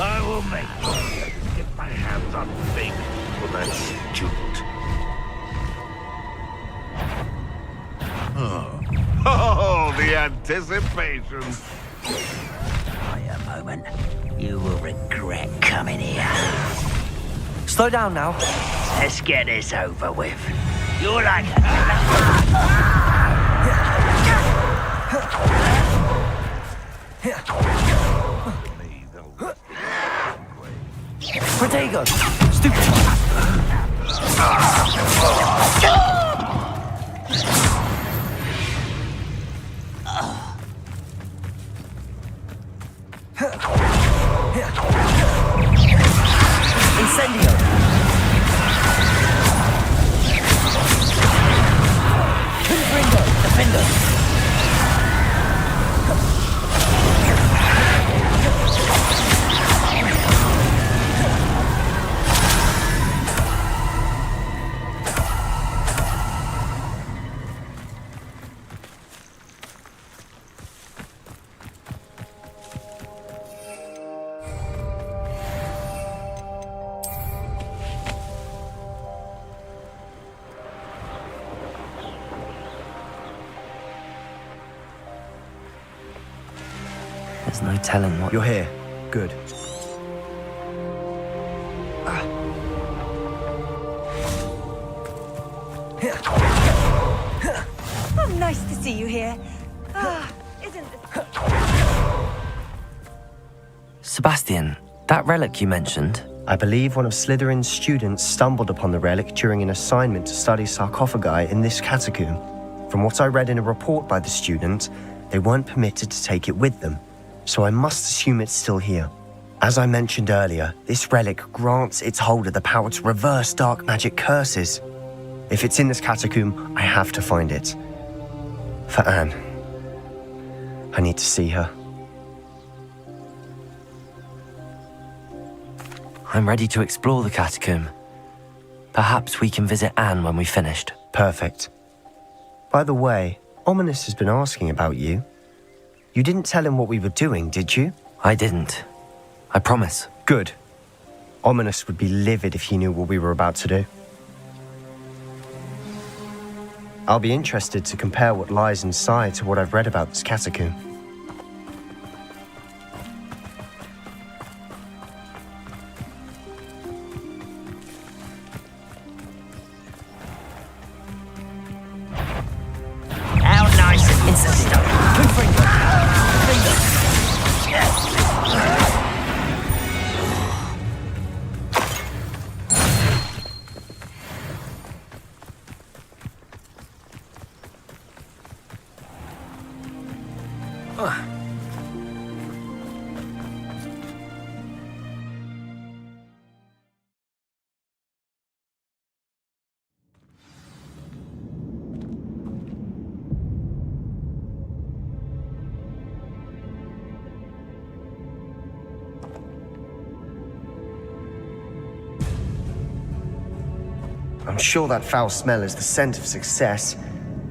I will make sure to get my hands on Fig for that student. Oh, the anticipation. Wait a moment. You will regret coming here. Slow down now. Let's get this over with. You're like Protego! Stupid! Incendio! Confringo! Defender! There's no telling what... You're here. Good. Oh, nice to see you here. Isn't this... Sebastian, that relic you mentioned, I believe one of Slytherin's students stumbled upon the relic during an assignment to study sarcophagi in this catacomb. From what I read in a report by the student, they weren't permitted to take it with them, so I must assume it's still here. As I mentioned earlier, this relic grants its holder the power to reverse dark magic curses. If it's in this catacomb, I have to find it. For Anne. I need to see her. I'm ready to explore the catacomb. Perhaps we can visit Anne when we've finished. Perfect. By the way, Ominous has been asking about you. You didn't tell him what we were doing, did you? I didn't. I promise. Good. Ominous would be livid if he knew what we were about to do. I'll be interested to compare what lies inside to what I've read about this catacomb. How nice and instant. Good finger. I'm sure that foul smell is the scent of success.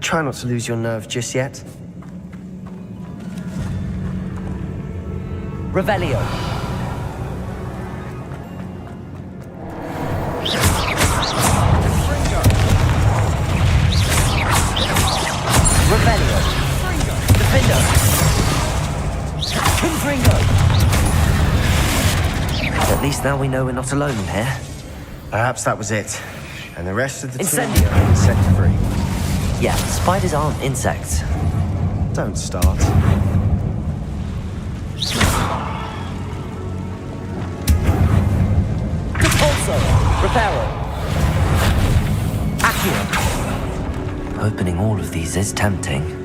Try not to lose your nerve just yet. Revelio. Revelio. Defender. Confringo. At least now we know we're not alone in here. Perhaps that was it. And the rest of the Incendio. team are insect-free. Yeah, spiders aren't insects. Don't start. Repulso. Reparo. Accio. Opening all of these is tempting.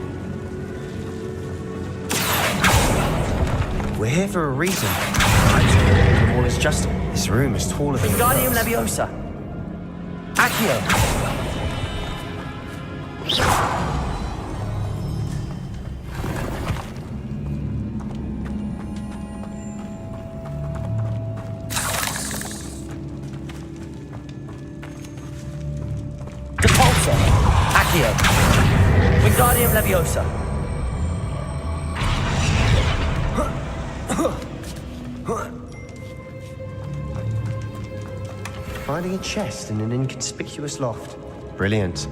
We're here for a reason. The wall is just... This room is taller than... Wingardium Leviosa. Accio. Depulso. Accio. Wingardium Leviosa. Finding a chest in an inconspicuous loft. Brilliant.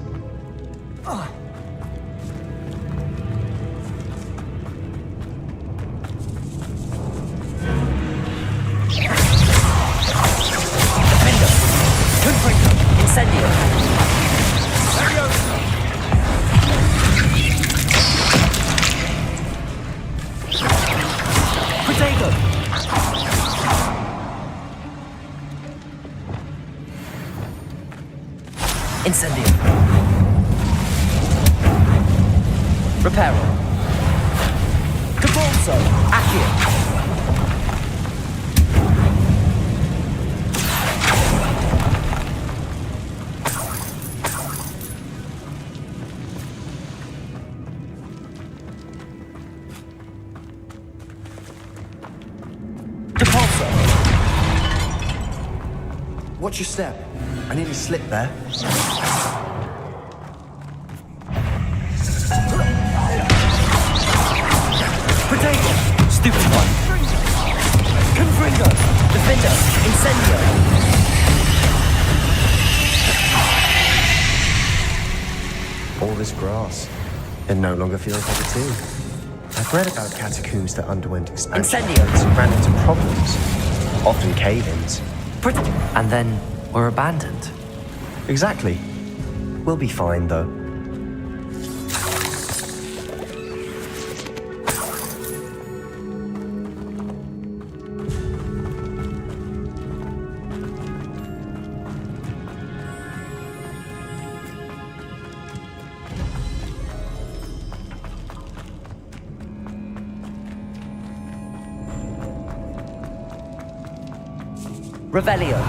Defender. Confringo. Incendio. Protego. Incendio. Reparo. Capulso. Accio. Depulso. Watch your step. I need a slip there. Protego. Stupid one. Confringo. Defender. Incendio. All this grass. It no longer feels like a tomb. I've read about catacombs that underwent expansion Incendio. and ran into problems. Often cave-ins. And then we're abandoned. Exactly. We'll be fine, though. Revelio.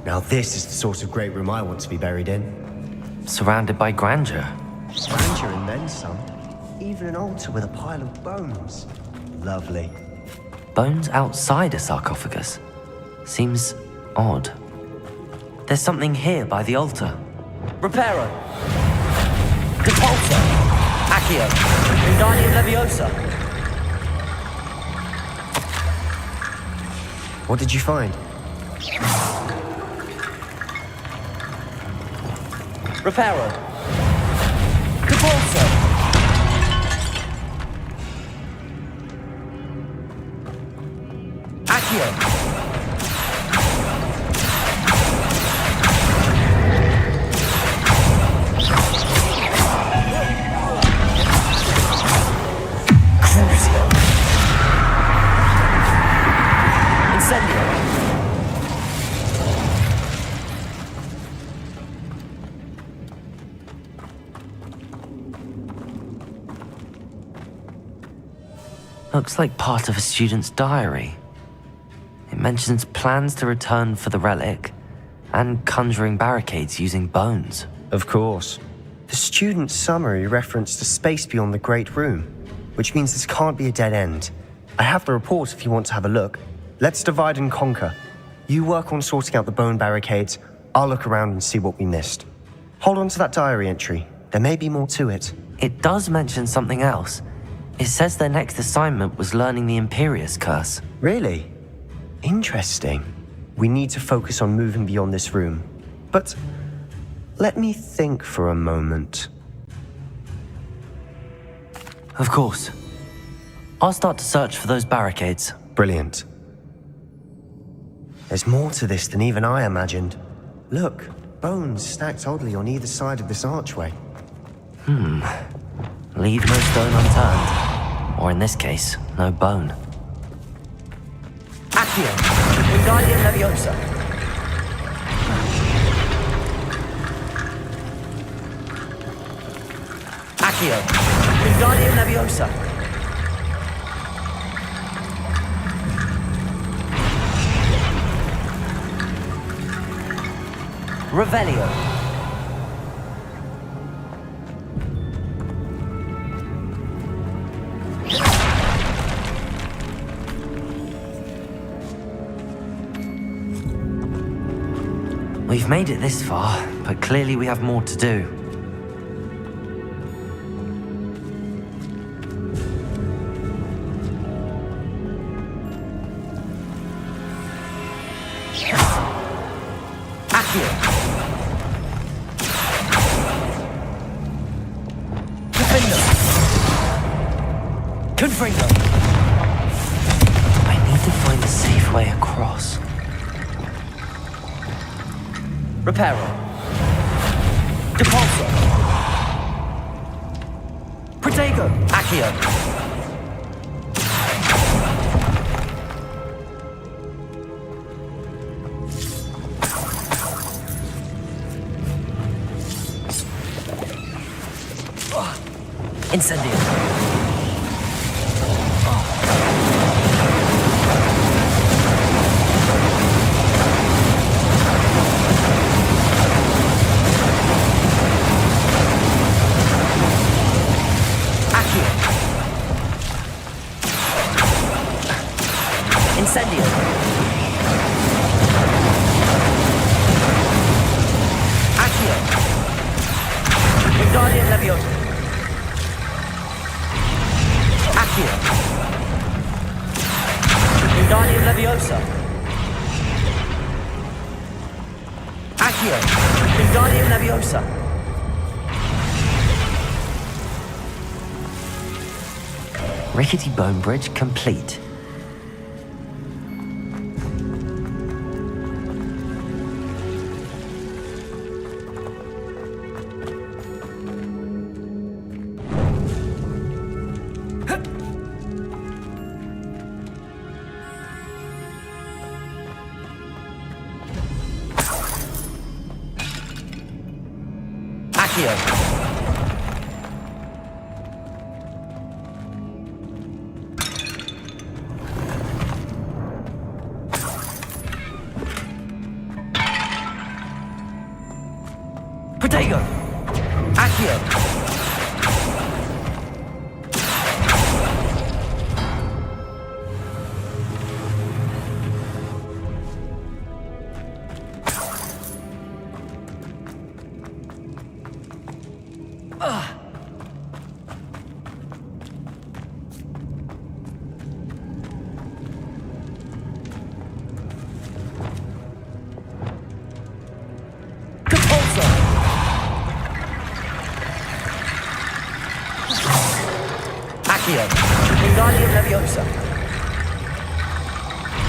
Now this is the sort of great room I want to be buried in. Surrounded by grandeur. Grandeur and then some. Even an altar with a pile of bones. Lovely. Bones outside a sarcophagus. Seems odd. There's something here by the altar. Reparo. Depulso. Accio. Wingardium Leviosa. What did you find? Reparo. Depulso. Accio. Looks like part of a student's diary. It mentions plans to return for the relic and conjuring barricades using bones. Of course. The student's summary referenced a space beyond the Great Room, which means this can't be a dead end. I have the report if you want to have a look. Let's divide and conquer. You work on sorting out the bone barricades. I'll look around and see what we missed. Hold on to that diary entry. There may be more to it. It does mention something else. It says their next assignment was learning the Imperius Curse. Really? Interesting. We need to focus on moving beyond this room. But let me think for a moment. Of course. I'll start to search for those barricades. Brilliant. There's more to this than even I imagined. Look, bones stacked oddly on either side of this archway. Leave no stone unturned. Or in this case, no bone. Accio. Wingardium Leviosa. Accio. Wingardium Leviosa. Revelio. We've made it this far, but clearly we have more to do. Accio. Defendo. Confringo. I need to find a safe way across. Reparo. Depulso. Protego. Accio. Incendio. Incendio. Accio. Wingardium Leviosa. Accio. Wingardium Leviosa. Accio. Wingardium Leviosa. Rickety bone bridge complete. Accio. Protego. Accio.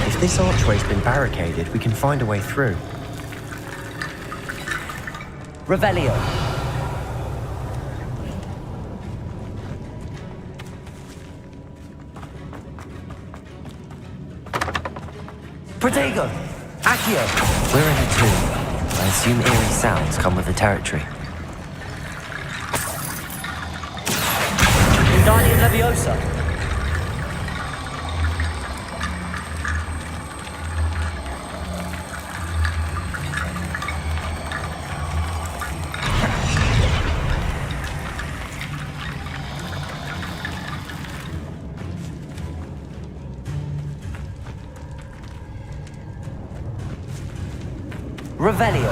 If this archway's been barricaded, we can find a way through. Revelio. Protego. Accio. We're in a tomb. I assume eerie sounds come with the territory. Wingardium Leviosa. Revelio.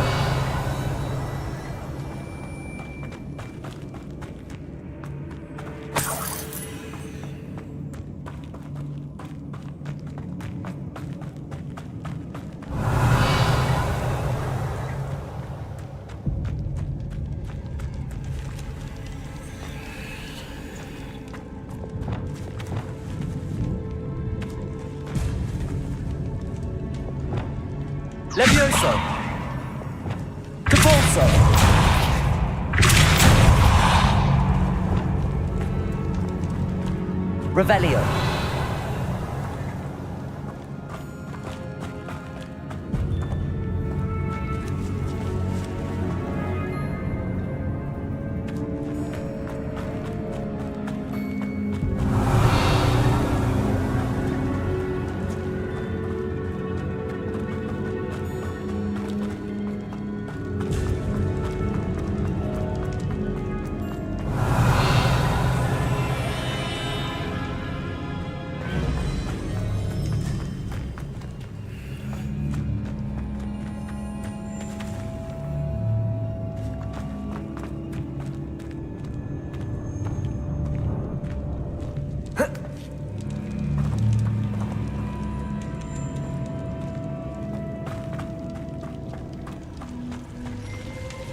Levioso. Revelio.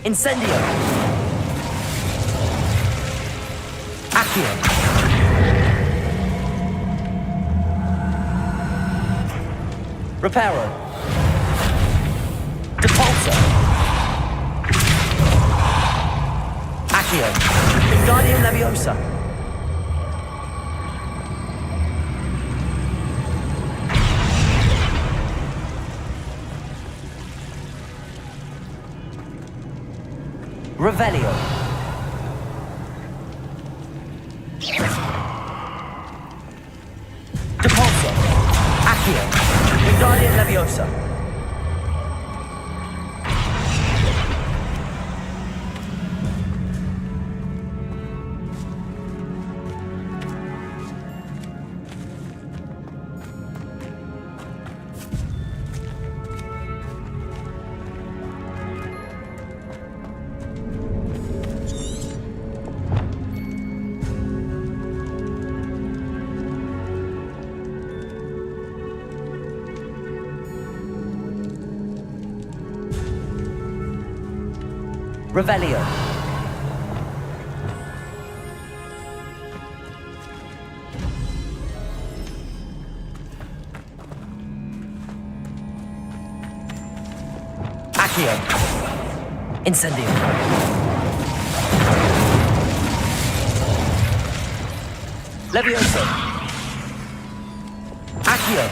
Incendio. Accio. Reparo. Depulso. Accio. Wingardium Leviosa. Revelio. Depulso. Accio. Wingardium Leviosa. Revelio. Accio. Incendio. Levioso. Accio.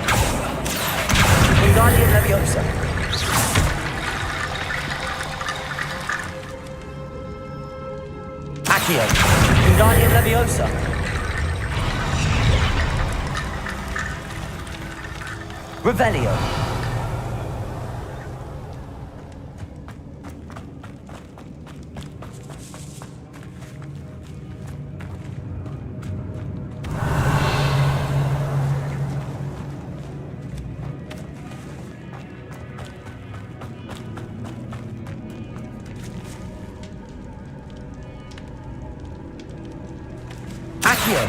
Wingardium Leviosa. Accio. Wingardium Leviosa. Revelio. Accio.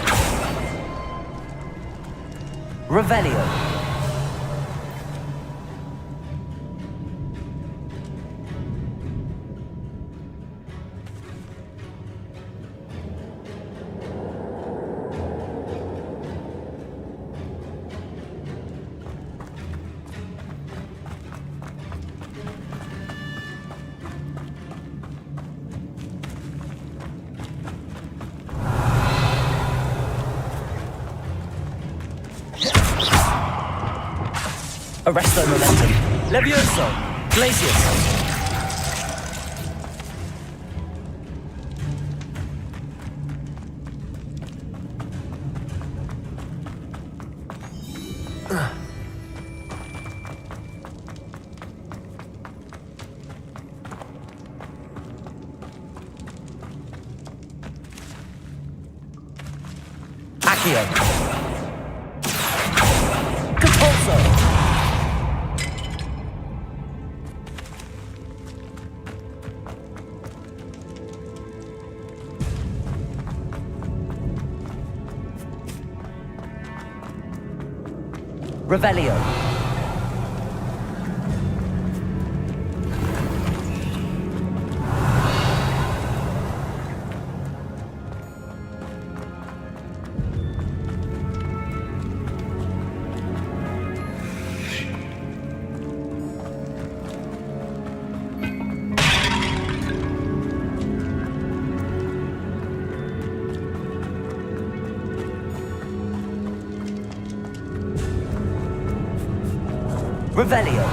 Revelio. Arresto Momentum. Levioso. Glacius. Accio. Compulso. Revelio. Revelio.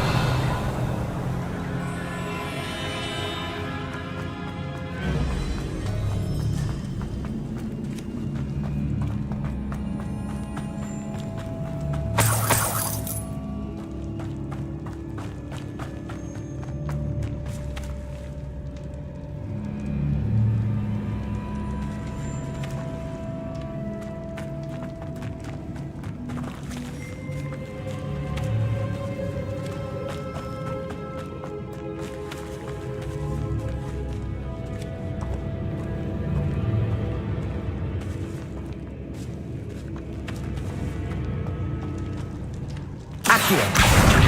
Accio.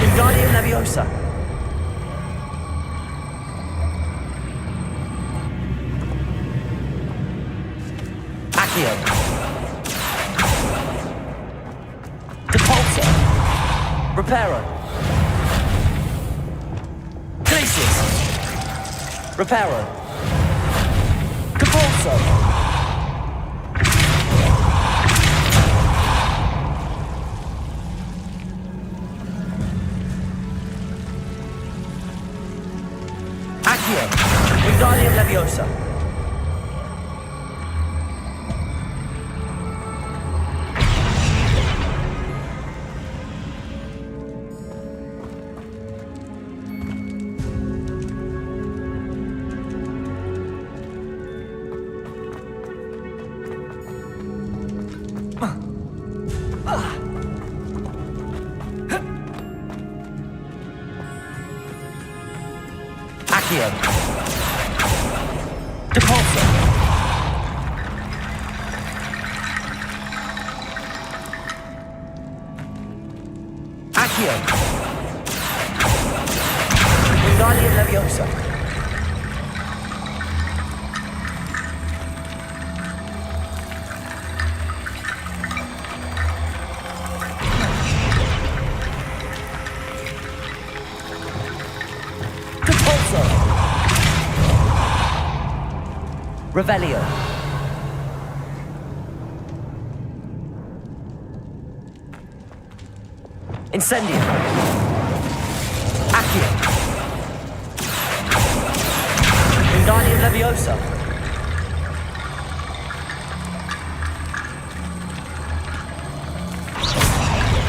Wingardium Leviosa. Accio. Depulso. Reparo. Glacius. Reparo. Depulso. Wingardium Leviosa. Accio. Depulso. Accio. Wingardium Leviosa. Depulso. Revelio. Incendio. Accio. Wingardium Leviosa.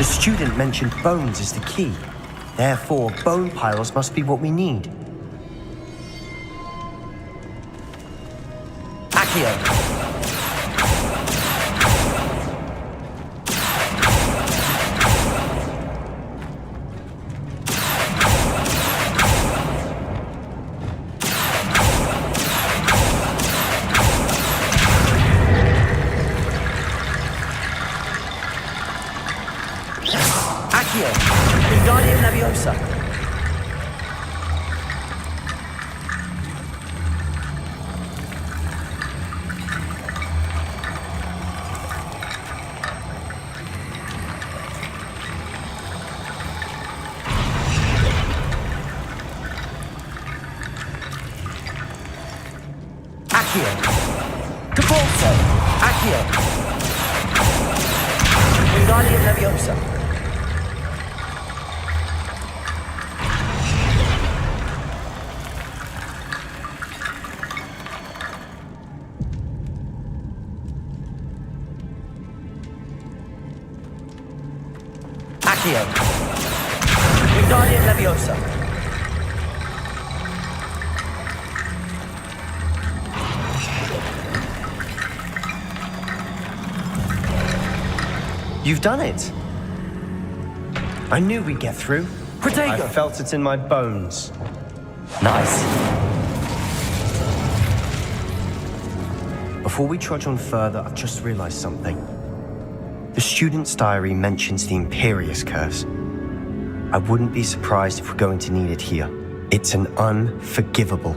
student mentioned bones as the key. Therefore, bone piles must be what we need. Accio. You've done it. I knew we'd get through. I felt it in my bones. Nice. Before we trudge on further, I've just realized something. The student's diary mentions the Imperious Curse. I wouldn't be surprised if we're going to need it here. It's an unforgivable,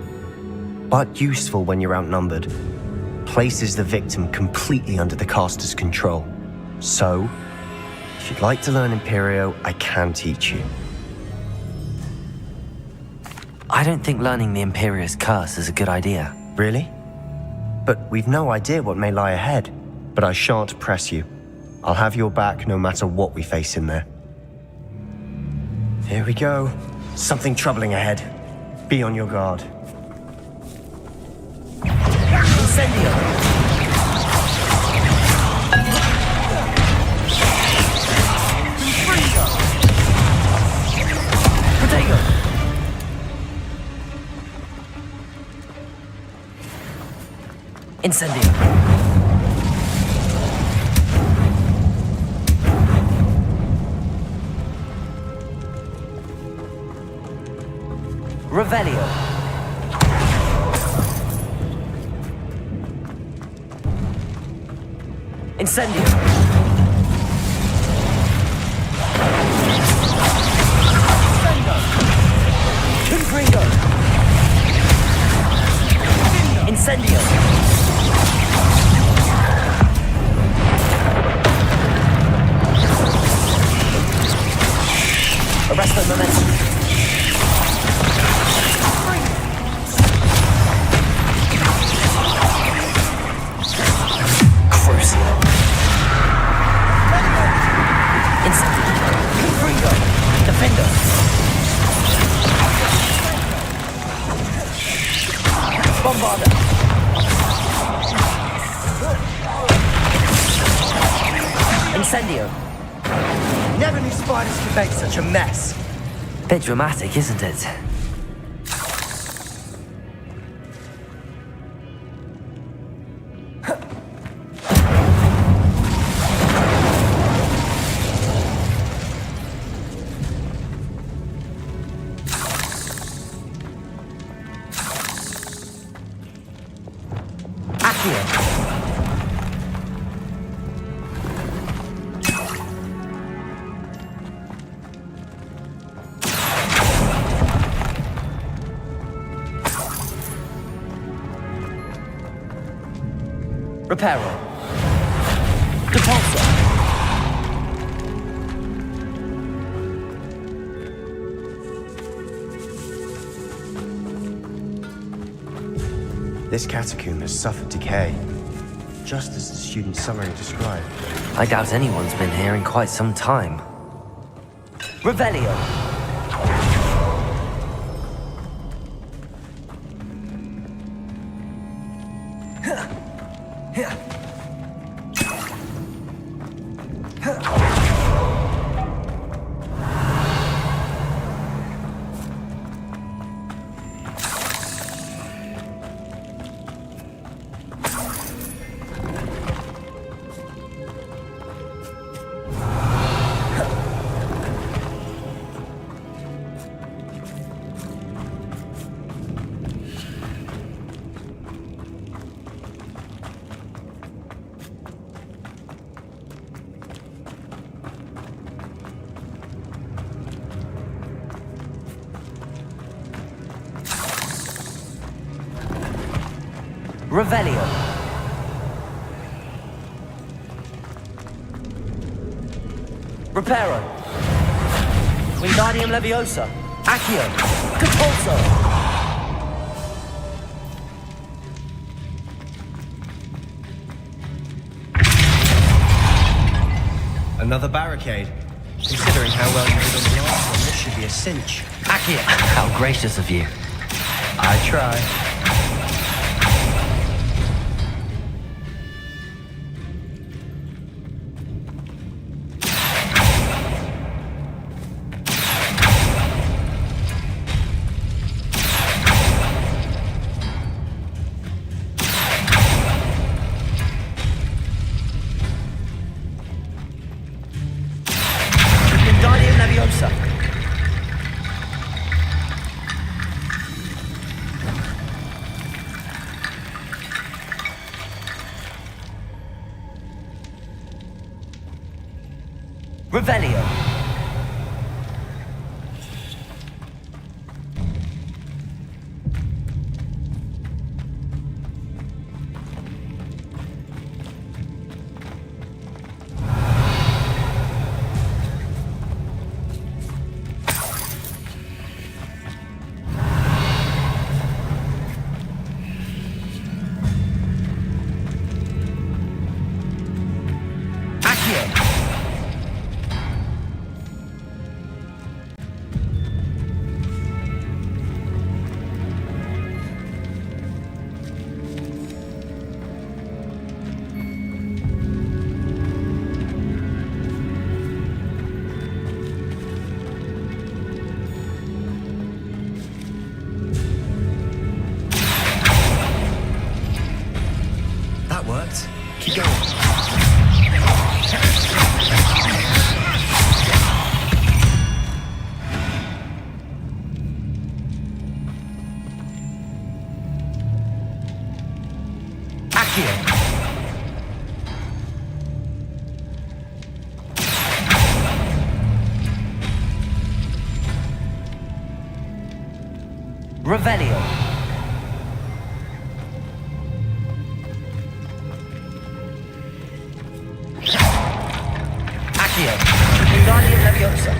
but useful when you're outnumbered. Places the victim completely under the caster's control. So, if you'd like to learn Imperio, I can teach you. I don't think learning the Imperious Curse is a good idea. Really? But we've no idea what may lie ahead. But I shan't press you. I'll have your back no matter what we face in there. Here we go. Something troubling ahead. Be on your guard. Incendio! Incendio. Revelio. Incendio. Confringo. Incendio. Arrest the momentum. Crucial. Incendio. Confringo. Defender. Bombarda. Incendio. Never knew spiders could make such a mess. Bit dramatic, isn't it? Reparo. Depulso. This catacomb has suffered decay, just as the student's summary described. I doubt anyone's been here in quite some time. Revelio. Revelio. Reparo. Wingardium Leviosa. Accio. Compulso. Another barricade. Considering how well you did on the last one, this should be a cinch. Accio. How gracious of you. I try. Wingardium Leviosa. Revelio. Accio. That worked. Keep going. Accio. Revelio. Accio. Wingardium Leviosa.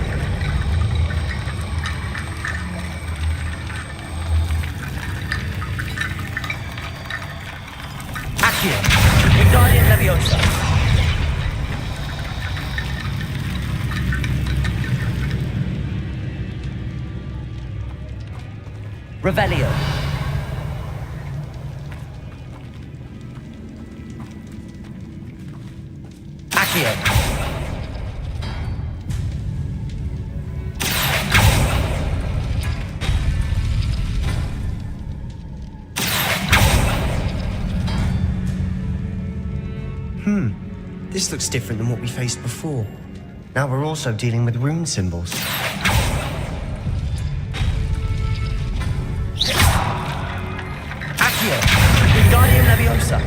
Accio. Wingardium Leviosa. Revelio. Accio. This looks different than what we faced before. Now we're also dealing with rune symbols. Accio. Wingardium Leviosa.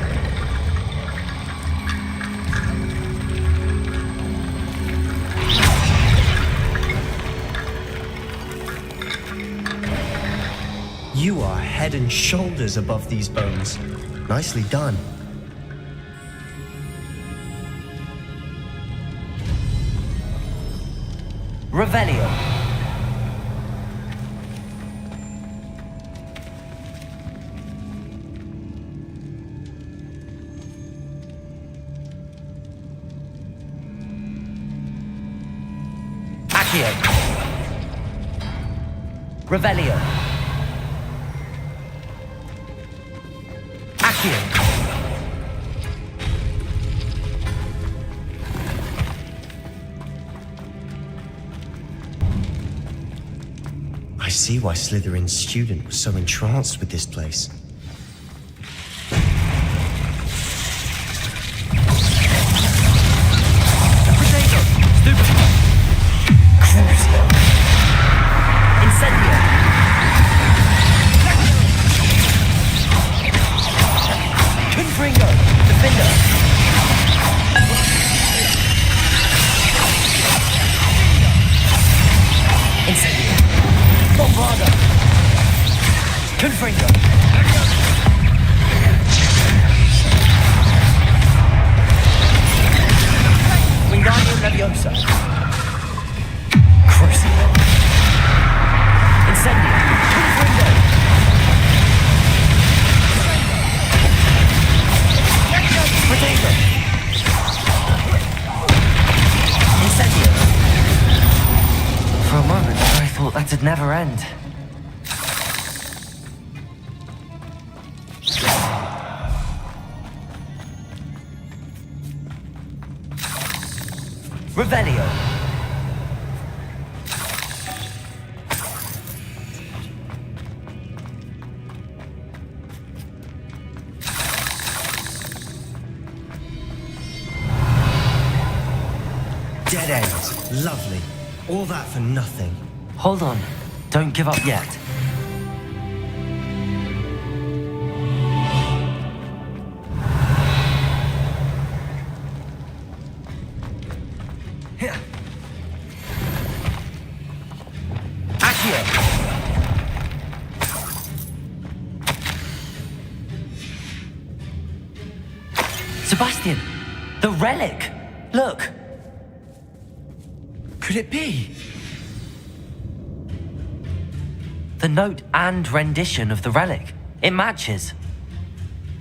You are head and shoulders above these bones. Nicely done. Revelio. Accio. Revelio. Accio. I see why Slytherin's student was so entranced with this place. Confringo. Wingardium Leviosa. Crucible. Incendio. Twin window. Potato. Incendio. For a moment, I thought that'd never end. Revelio. Dead end. Lovely. All that for nothing. Hold on. Don't give up yet. Here. Accio. Sebastian, the relic. Look. Could it be? The note and rendition of the relic. It matches.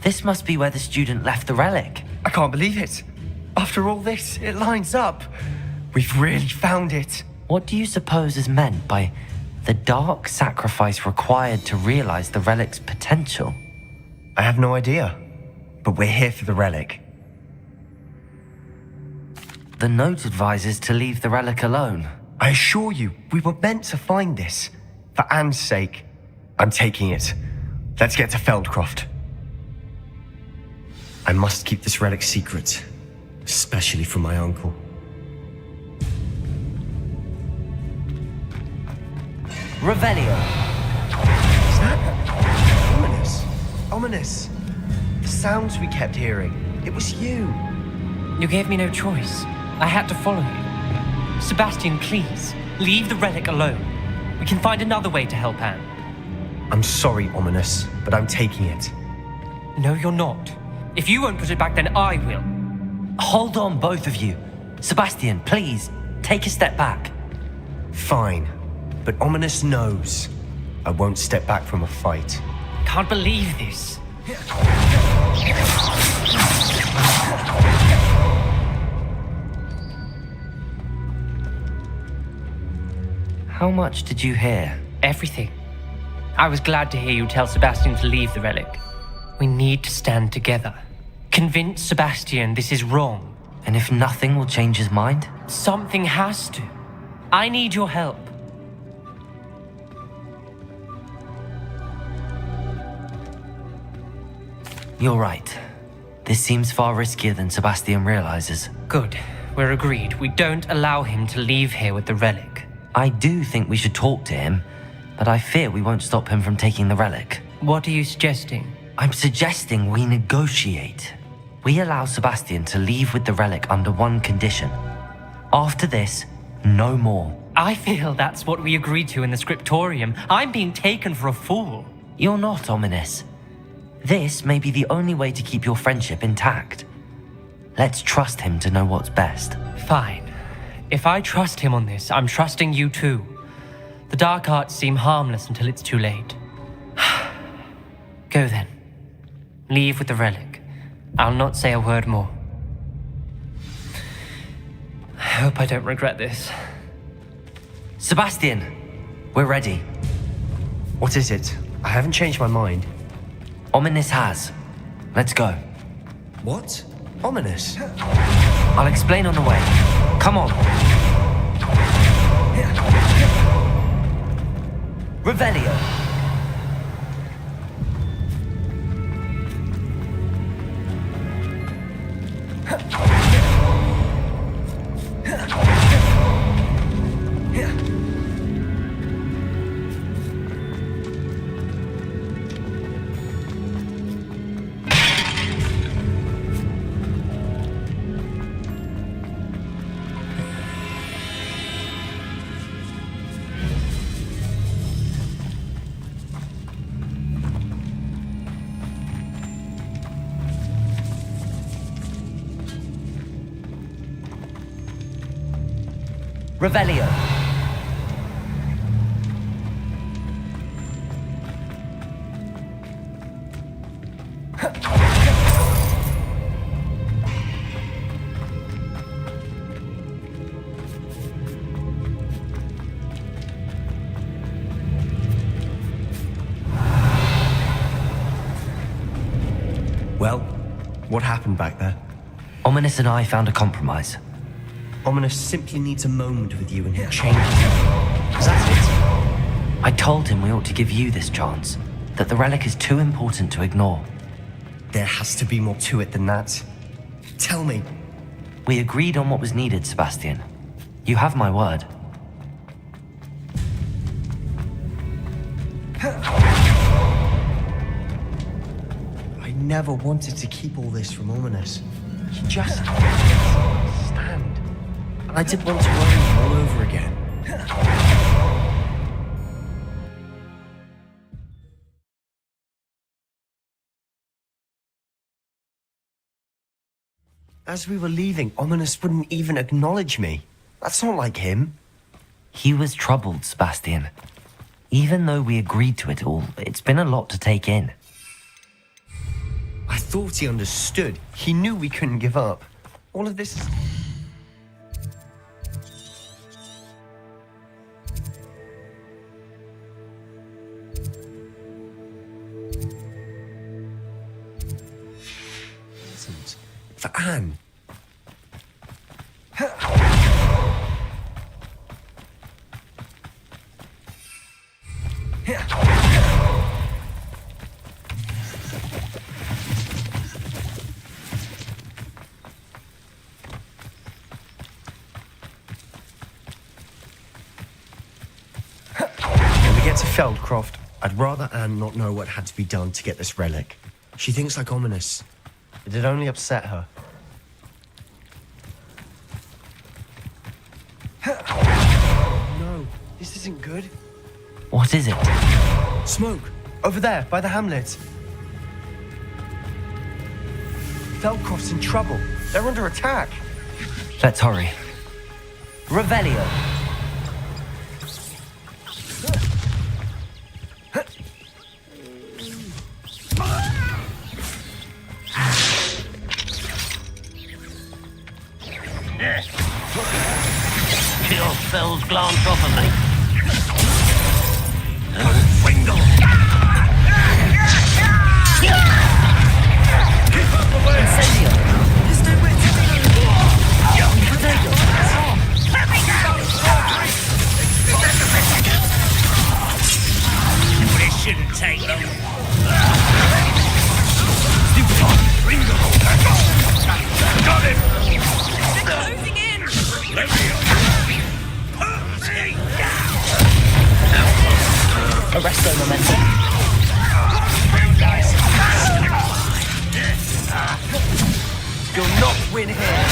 This must be where the student left the relic. I can't believe it. After all this, it lines up. We've really found it. What do you suppose is meant by the dark sacrifice required to realize the relic's potential? I have no idea. But we're here for the relic. The note advises to leave the relic alone. I assure you, we were meant to find this. For Anne's sake. I'm taking it. Let's get to Feldcroft. I must keep this relic secret. Especially from my uncle. Revelio. Is that ominous? Ominous. The sounds we kept hearing. It was you. You gave me no choice. I had to follow you. Sebastian, please, leave the relic alone. We can find another way to help Anne. I'm sorry, Ominous, but I'm taking it. No, you're not. If you won't put it back, then I will. Hold on, both of you. Sebastian, please, take a step back. Fine, but Ominous knows. I won't step back from a fight. Can't believe this. How much did you hear? Everything. I was glad to hear you tell Sebastian to leave the relic. We need to stand together. Convince Sebastian this is wrong. And if nothing will change his mind? Something has to. I need your help. You're right. This seems far riskier than Sebastian realizes. Good. We're agreed. We don't allow him to leave here with the relic. I do think we should talk to him, but I fear we won't stop him from taking the relic. What are you suggesting? I'm suggesting we negotiate. We allow Sebastian to leave with the relic under one condition. After this, no more. I feel that's what we agreed to in the scriptorium. I'm being taken for a fool. You're not, Ominous. This may be the only way to keep your friendship intact. Let's trust him to know what's best. Fine. If I trust him on this, I'm trusting you too. The dark arts seem harmless until it's too late. Go then. Leave with the relic. I'll not say a word more. I hope I don't regret this. Sebastian, we're ready. What is it? I haven't changed my mind. Ominous has. Let's go. What? Ominous? I'll explain on the way. Come on. Revelio. Revelio. Well, what happened back there? Ominous and I found a compromise. Ominous simply needs a moment with you and he'll change it. Is that it? I told him we ought to give you this chance, that the relic is too important to ignore. There has to be more to it than that. Tell me. We agreed on what was needed, Sebastian. You have my word. I never wanted to keep all this from Ominous. He just doesn't understand. And I didn't want to worry him all over again. As we were leaving, Ominous wouldn't even acknowledge me. That's not like him. He was troubled, Sebastian. Even though we agreed to it all, it's been a lot to take in. I thought he understood. He knew we couldn't give up. All of this... isn't for Anne. When we get to Feldcroft, I'd rather Anne not know what had to be done to get this relic. She thinks like Ominous. It'd only upset her. No, this isn't good. What is it? Smoke! Over there, by the hamlet. Feldcroft's in trouble. They're under attack. Let's hurry. Revelio. Kill Fell's glance off of me. Wingle! Keep up the way! Incendio. This shouldn't take long. Ringo! Got him! They're closing in! Let me Arresto momentum. You'll not win here.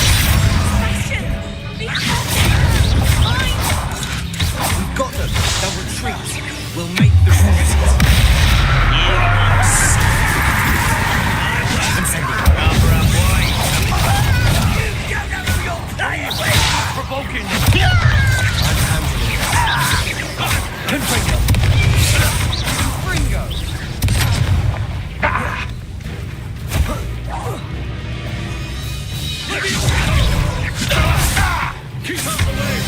We've got them. They'll retreat. We'll make the rules. provoking! I'm handling it. Confringo! Keep out the way!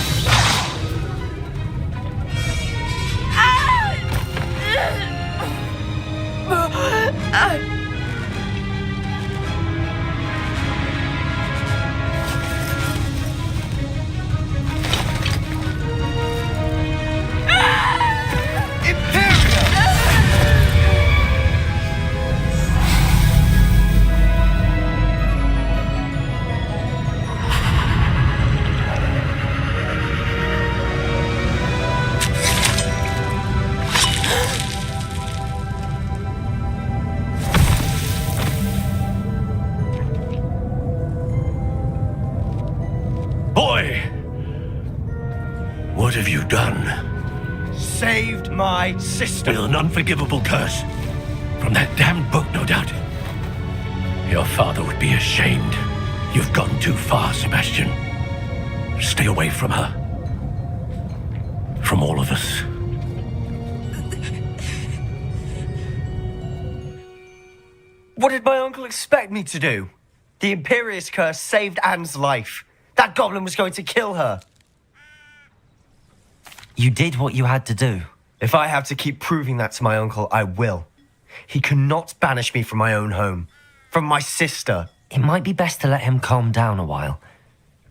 What have you done? Saved my sister. With an unforgivable curse. From that damned book, no doubt. Your father would be ashamed. You've gone too far, Sebastian. Stay away from her. from all of us. What did my uncle expect me to do? The Imperious Curse saved Anne's life. That goblin was going to kill her. You did what you had to do. If I have to keep proving that to my uncle, I will. He cannot banish me from my own home. From my sister. It might be best to let him calm down a while.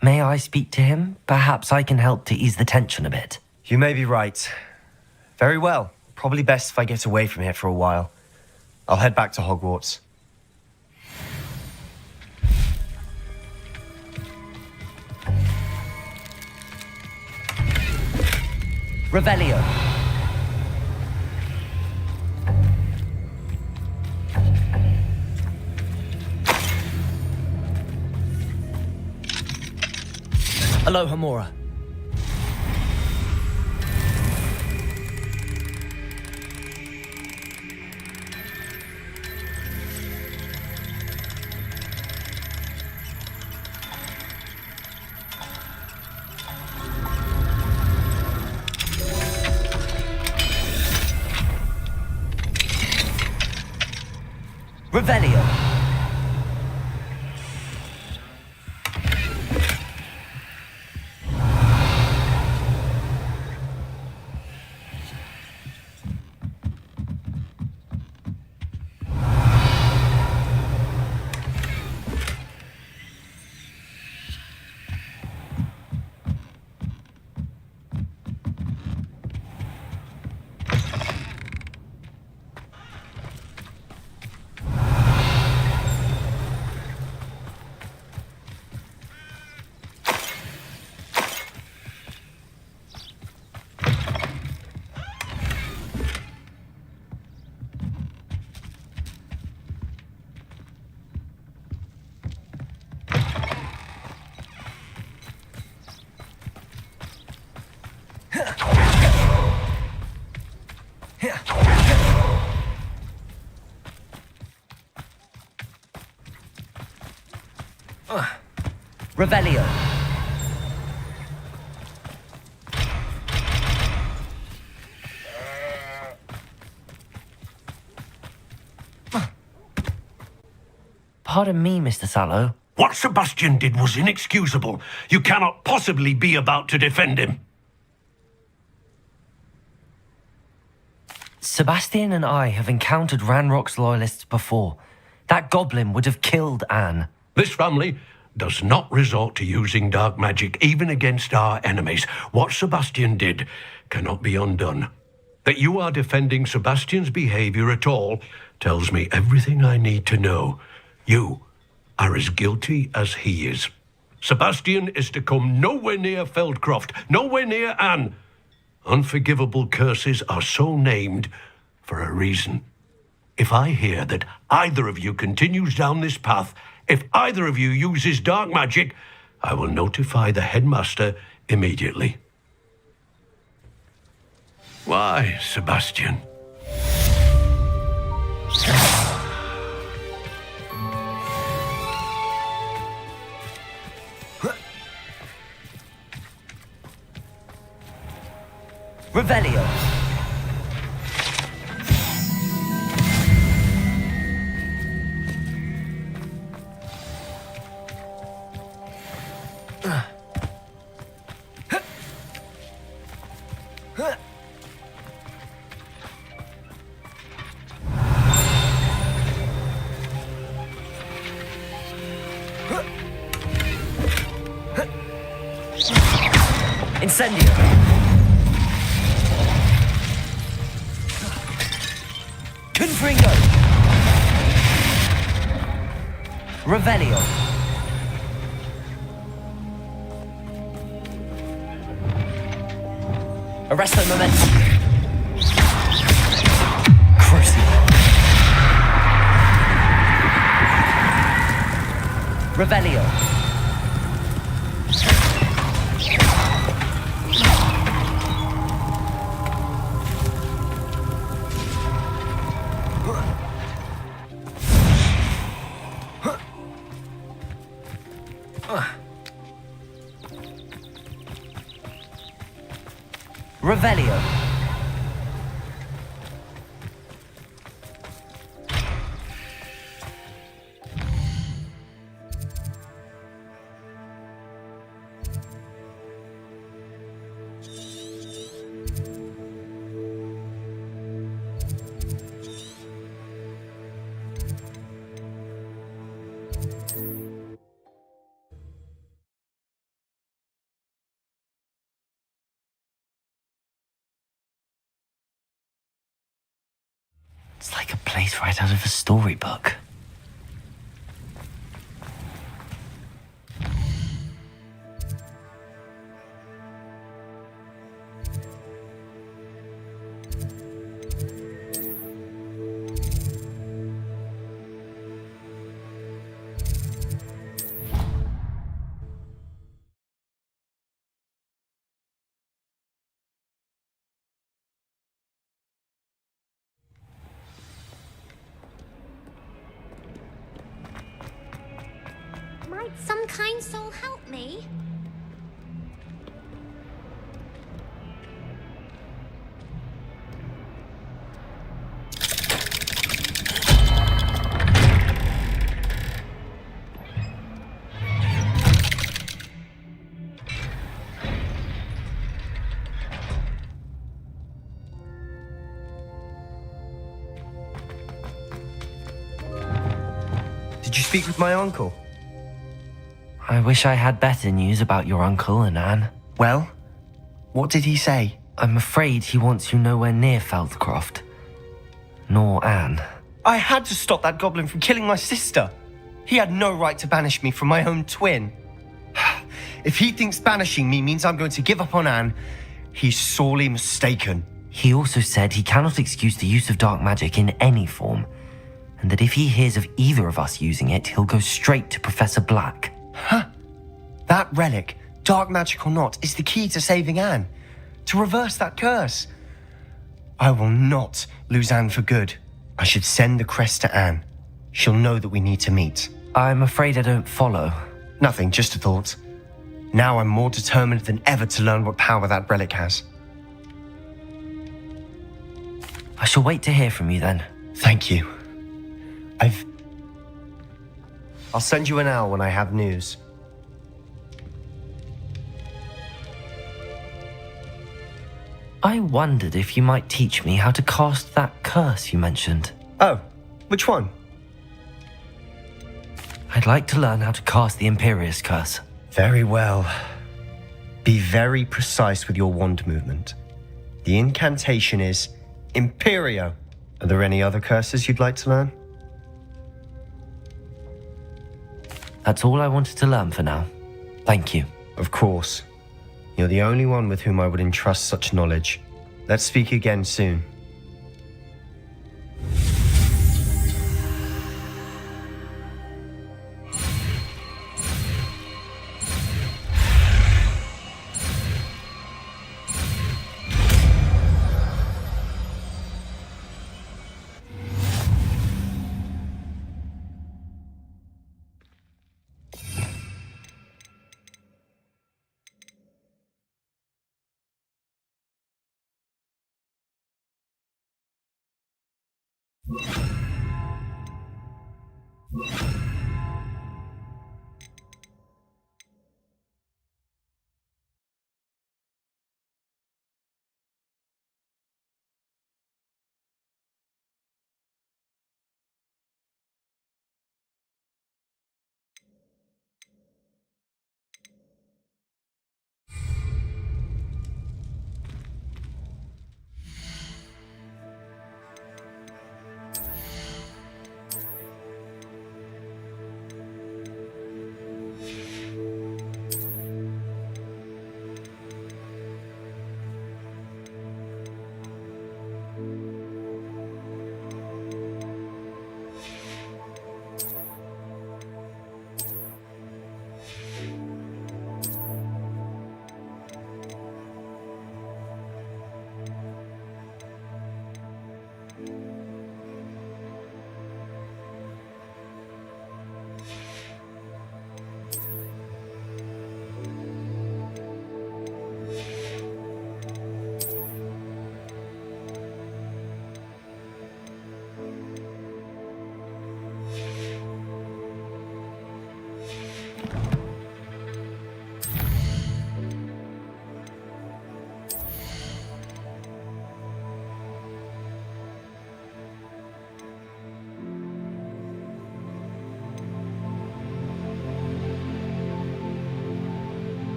May I speak to him? Perhaps I can help to ease the tension a bit. You may be right. Very well. Probably best if I get away from here for a while. I'll head back to Hogwarts. Revelio. Aloha Mora. Revelio. Revelio. Pardon me, Mr. Sallow. What Sebastian did was inexcusable. You cannot possibly be about to defend him. Sebastian and I have encountered Ranrock's loyalists before. That goblin would have killed Anne. This family does not resort to using dark magic even against our enemies. What Sebastian did cannot be undone. That you are defending Sebastian's behavior at all tells me everything I need to know. You are as guilty as he is. Sebastian is to come nowhere near Feldcroft, nowhere near Anne. Unforgivable curses are so named for a reason. If I hear that either of you continues down this path, if either of you uses dark magic, I will notify the headmaster immediately. Why, Sebastian? Revelio. Incendio. Confringo. Revelio. Arresto momentum. Crucible. Revelio. Revelio. It's like a place right out of a storybook. Might some kind soul help me? Did you speak with my uncle? I wish I had better news about your uncle and Anne. Well, what did he say? I'm afraid he wants you nowhere near Feldcroft. Nor Anne. I had to stop that goblin from killing my sister. He had no right to banish me from my own twin. If he thinks banishing me means I'm going to give up on Anne, he's sorely mistaken. He also said he cannot excuse the use of dark magic in any form, and that if he hears of either of us using it, he'll go straight to Professor Black. Huh? That relic, dark magic or not, is the key to saving Anne. To reverse that curse. I will not lose Anne for good. I should send the crest to Anne. She'll know that we need to meet. I'm afraid I don't follow. Nothing, just a thought. Now I'm more determined than ever to learn what power that relic has. I shall wait to hear from you then. Thank you. I'll send you an hour when I have news. I wondered if you might teach me how to cast that curse you mentioned. Oh, which one? I'd like to learn how to cast the Imperious Curse. Very well. Be very precise with your wand movement. The incantation is Imperio. Are there any other curses you'd like to learn? That's all I wanted to learn for now. Thank you. Of course. You're the only one with whom I would entrust such knowledge. Let's speak again soon.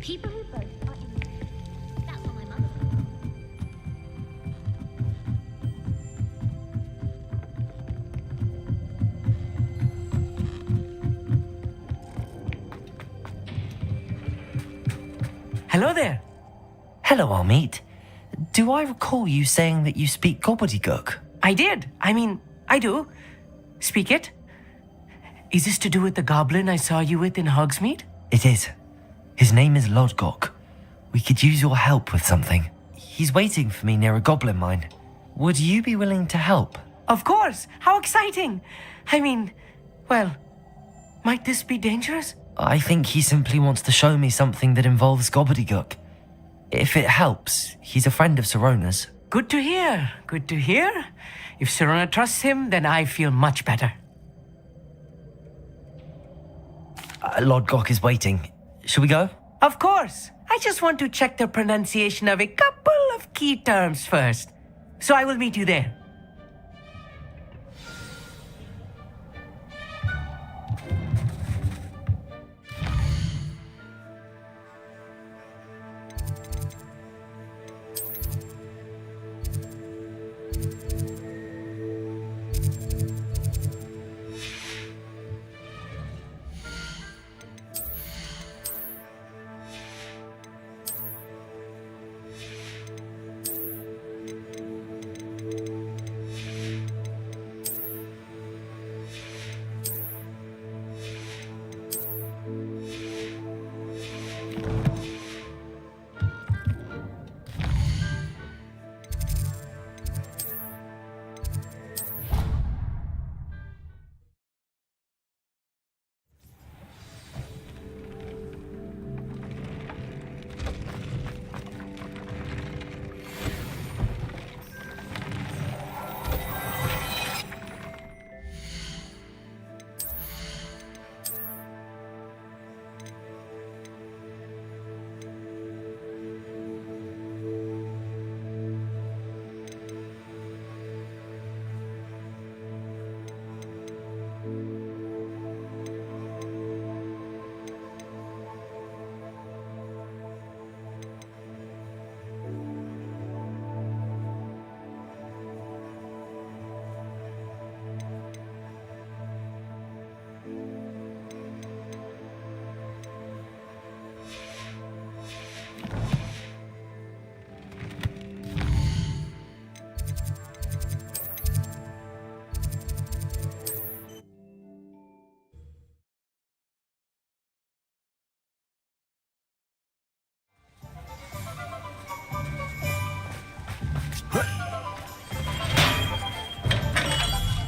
People who both are innocent. That's what my mother said. Hello there. Hello, Amit. Do I recall you saying that you speak gobbledygook? I did. I do. Speak it. Is this to do with the goblin I saw you with in Hogsmeade? It is. His name is Lodgok. We could use your help with something. He's waiting for me near a goblin mine. Would you be willing to help? Of course. How exciting. Well, might this be dangerous? I think he simply wants to show me something that involves gobbledygook. If it helps, he's a friend of Sirona's. Good to hear. Good to hear. If Sirona trusts him, then I feel much better. Lodgok is waiting. Shall we go? Of course. I just want to check the pronunciation of a couple of key terms first. So I will meet you there.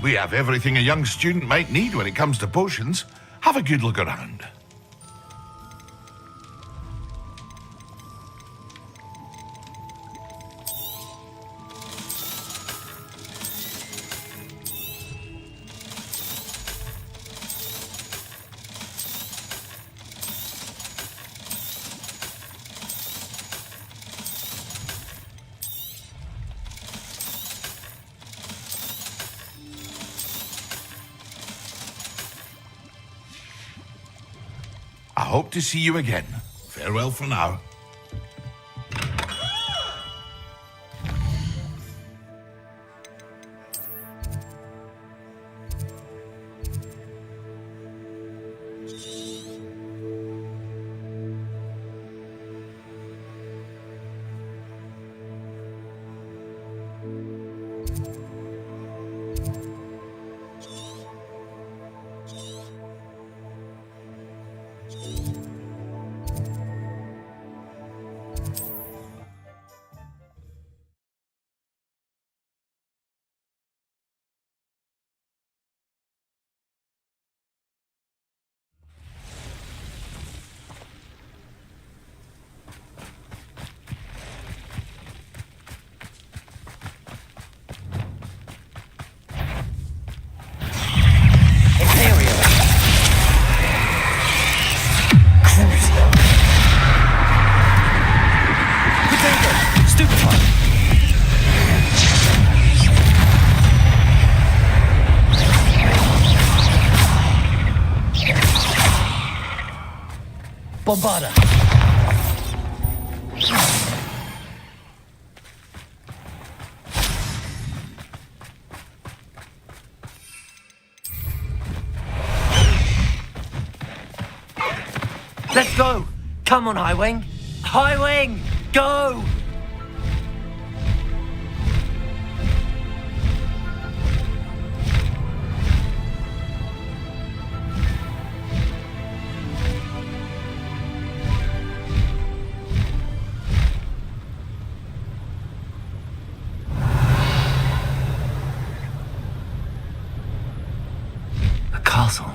We have everything a young student might need when it comes to potions. Have a good look around. I hope to see you again. Farewell for now. Bombarda. Let's go! Come on, Highwing! Highwing! Go! The castle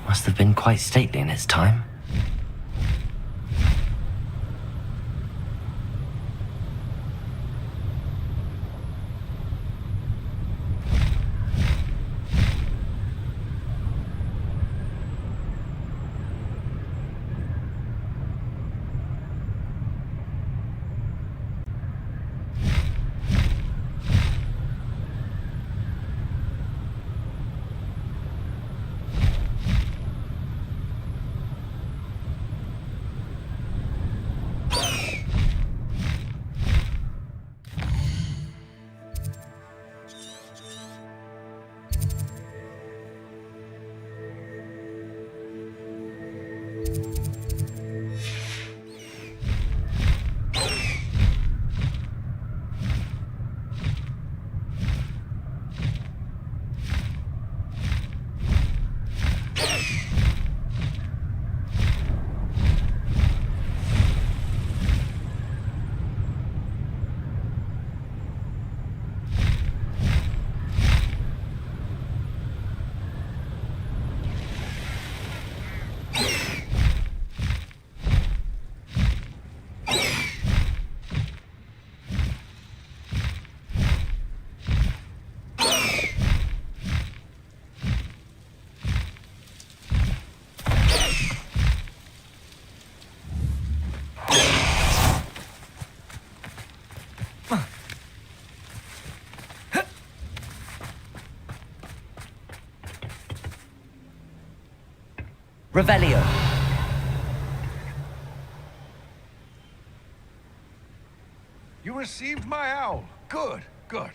must have been quite stately in its time. Revelio. You received my owl. Good, good.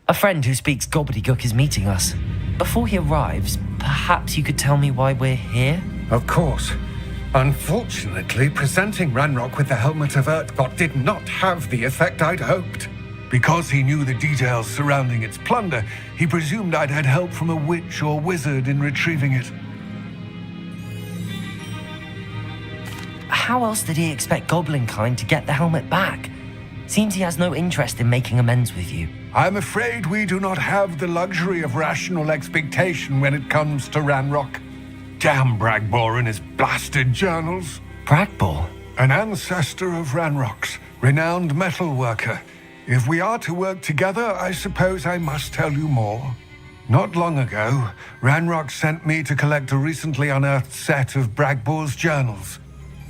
A friend who speaks gobbledygook is meeting us. Before he arrives, perhaps you could tell me why we're here? Of course. Unfortunately, presenting Ranrock with the Helmet of Urtkot did not have the effect I'd hoped. Because he knew the details surrounding its plunder, he presumed I'd had help from a witch or wizard in retrieving it. How else did he expect Goblinkind to get the helmet back? Seems he has no interest in making amends with you. I'm afraid we do not have the luxury of rational expectation when it comes to Ranrock. Damn Bragbor and his blasted journals. Bragbor? An ancestor of Ranrock's, renowned metalworker. If we are to work together, I suppose I must tell you more. Not long ago, Ranrock sent me to collect a recently unearthed set of Bragbor's journals.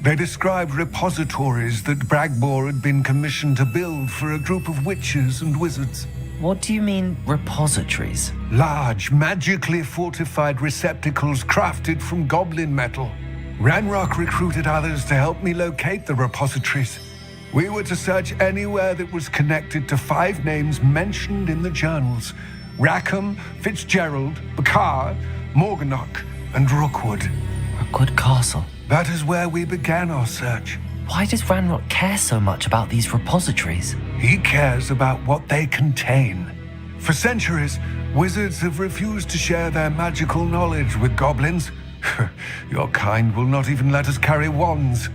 They described repositories that Bragbor had been commissioned to build for a group of witches and wizards. What do you mean, repositories? Large, magically fortified receptacles crafted from goblin metal. Ranrock recruited others to help me locate the repositories. We were to search anywhere that was connected to 5 names mentioned in the journals: Rackham, Fitzgerald, Bakar, Morganach, and Rookwood. Rookwood Castle. That is where we began our search. Why does Ranrock care so much about these repositories? He cares about what they contain. For centuries, wizards have refused to share their magical knowledge with goblins. Your kind will not even let us carry wands.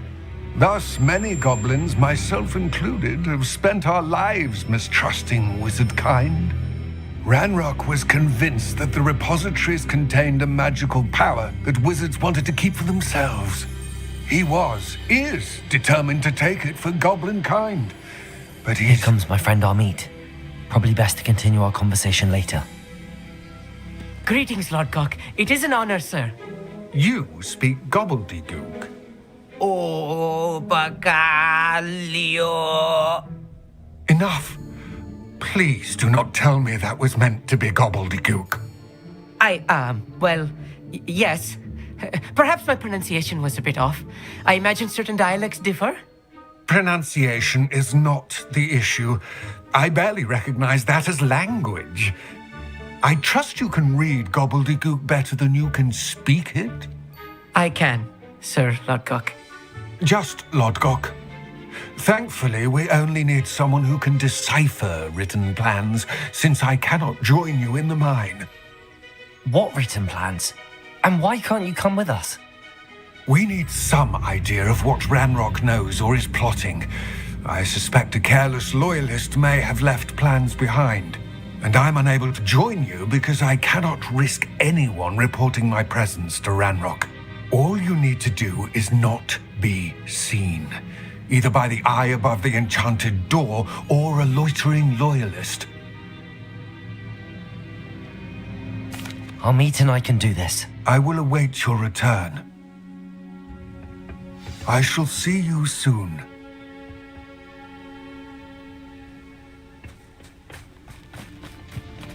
Thus, many goblins, myself included, have spent our lives mistrusting wizard kind. Ranrock was convinced that the repositories contained a magical power that wizards wanted to keep for themselves. He is determined to take it for goblin kind. But Here comes my friend Amit. Probably best to continue our conversation later. Greetings, Lodgok. It is an honor, sir. You speak gobbledygook. Oh, Bacalio. Enough. Please do not tell me that was meant to be gobbledygook. Yes. Perhaps my pronunciation was a bit off. I imagine certain dialects differ. Pronunciation is not the issue. I barely recognize that as language. I trust you can read gobbledygook better than you can speak it? I can, Sir Lodgok. Just Lodgok. Thankfully, we only need someone who can decipher written plans, since I cannot join you in the mine. What written plans? And why can't you come with us? We need some idea of what Ranrock knows or is plotting. I suspect a careless loyalist may have left plans behind. And I'm unable to join you because I cannot risk anyone reporting my presence to Ranrock. All you need to do is not be seen, either by the eye above the enchanted door or a loitering loyalist. Amit and I can do this. I will await your return. I shall see you soon.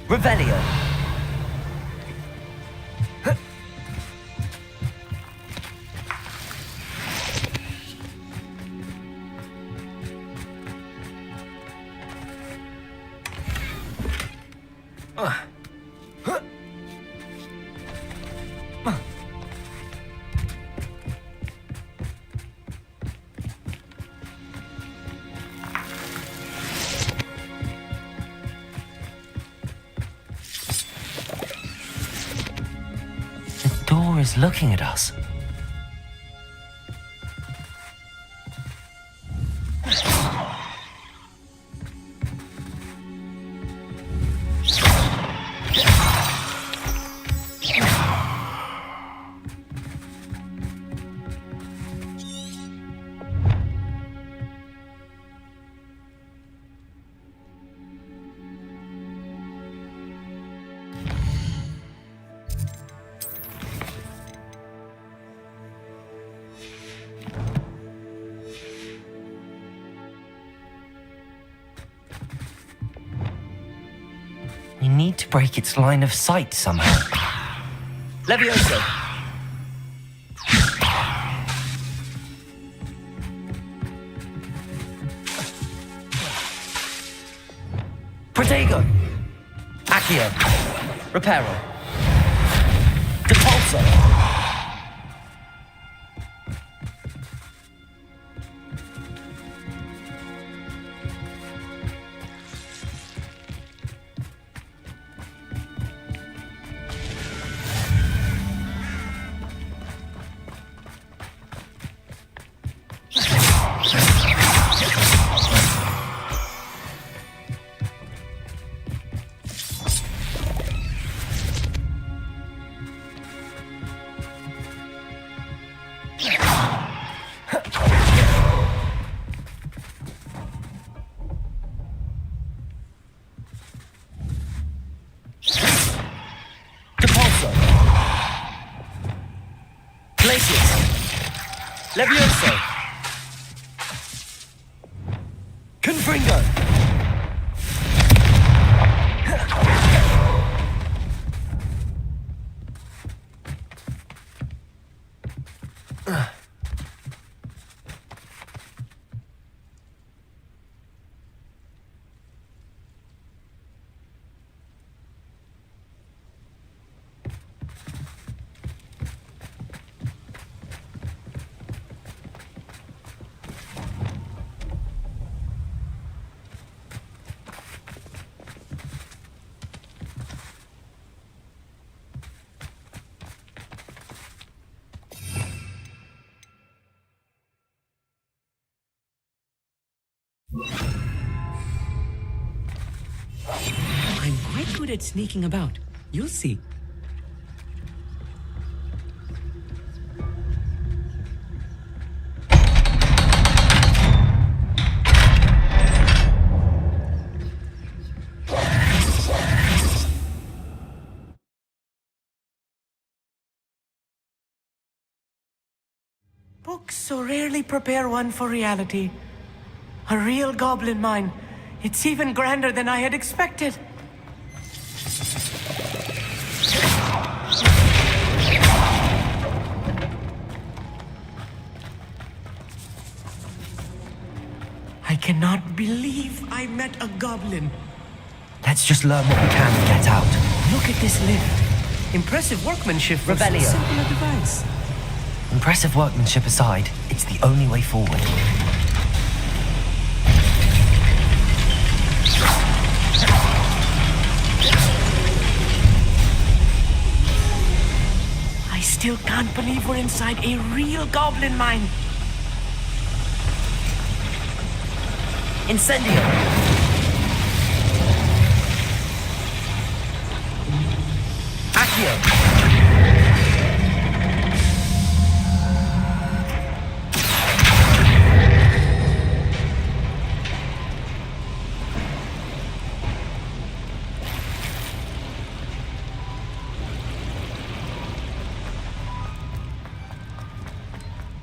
Revelio. Is looking at us. We need to break its line of sight somehow. Levioso. Protego. Accio. Reparo. Depulso. Levioso. Confringo. I'm quite good at sneaking about. You'll see. Books so rarely prepare one for reality. A real goblin mine. It's even grander than I had expected. I cannot believe I met a goblin. Let's just learn what we can and get out. Look at this lift. Impressive workmanship for so Revelio. simple a device. Impressive workmanship aside, it's the only way forward. I still can't believe we're inside a real goblin mine. Incendio! Accio!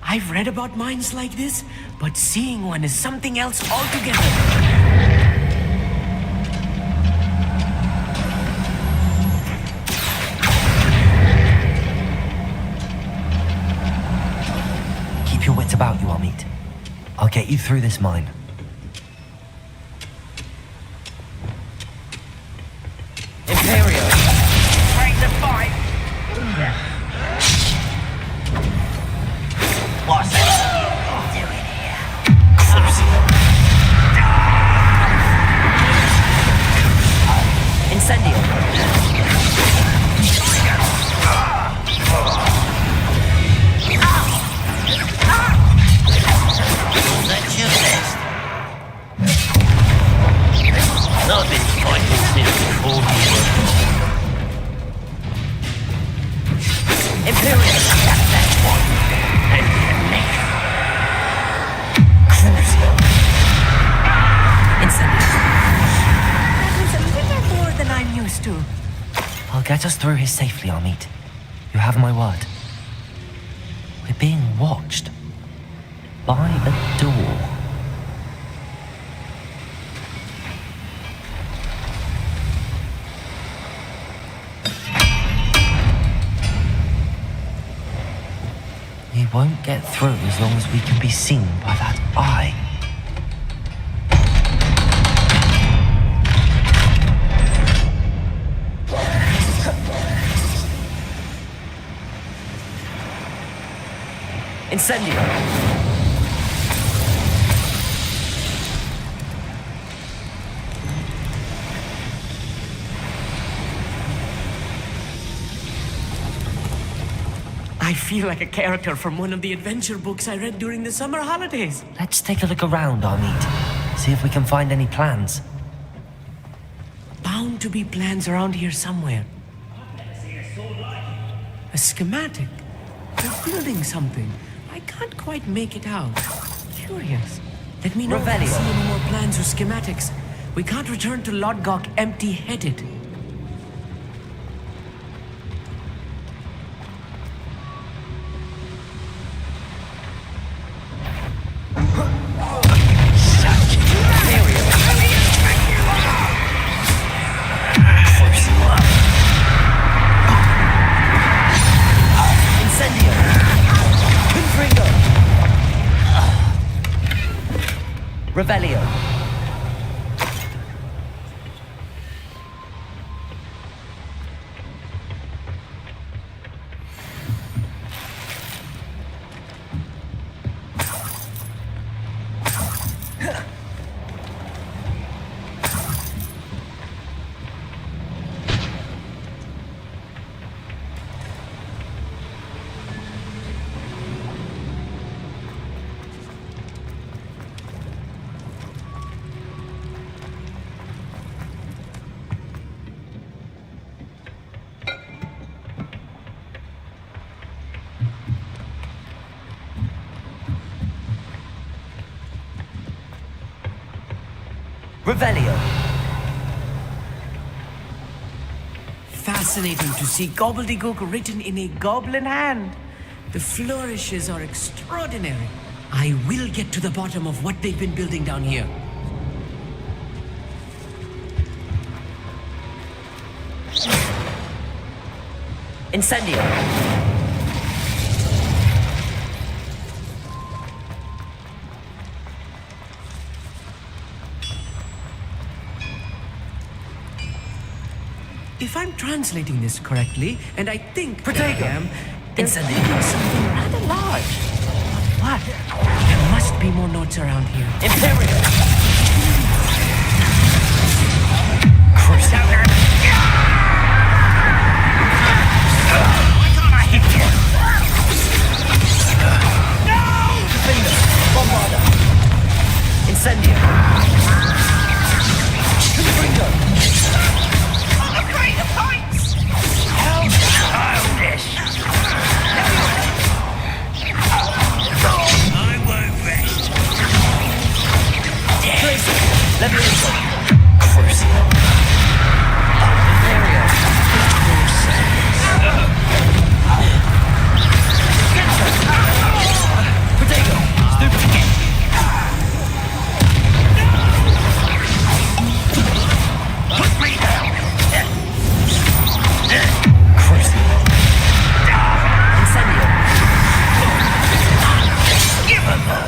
I've read about mines like this, but seeing one is something else altogether. Keep your wits about you, Amit. I'll get you through this mine. Imperio! Break the fight! What's that? Incendio! That's your best. Not been fighting since before you were born. Imperial! That's one. And your neck. Incendio! That was a little more than I'm used to. I'll get us through here safely, Amit. You have my word. We're being watched. By a door. We won't get through as long as we can be seen by that eye. Incendio! I feel like a character from one of the adventure books I read during the summer holidays. Let's take a look around, Amit. See if we can find any plans. Bound to be plans around here somewhere. A schematic. They're building something. I can't quite make it out. Curious. Let me know if I see any more plans or schematics. We can't return to Lodgok empty-headed. Revelio. Revelio. Fascinating to see gobbledygook written in a goblin hand. The flourishes are extraordinary. I will get to the bottom of what they've been building down here. Incendio! If I'm translating this correctly, and I think I am, there's Incendio! something rather large. What? There must be more notes around here. Imperial! Crusader! Why can't I hit you? Defender! Bombarder! Incendio! Confringo! Upgrade the points! How childish! I won't rest. Tracer! Leviato! Crucial! Imperial! Protego! Stupid! Put me down! Crucial! Incendio! Give him a...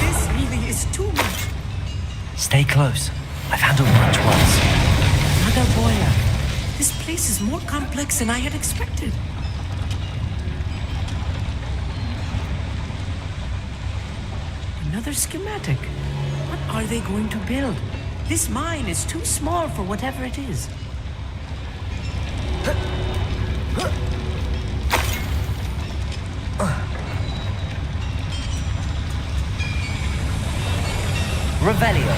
This really is too much. Stay close. I've handled much worse. Another boiler. This place is more complex than I had expected. Another schematic. What are they going to build? This mine is too small for whatever it is. Revelio.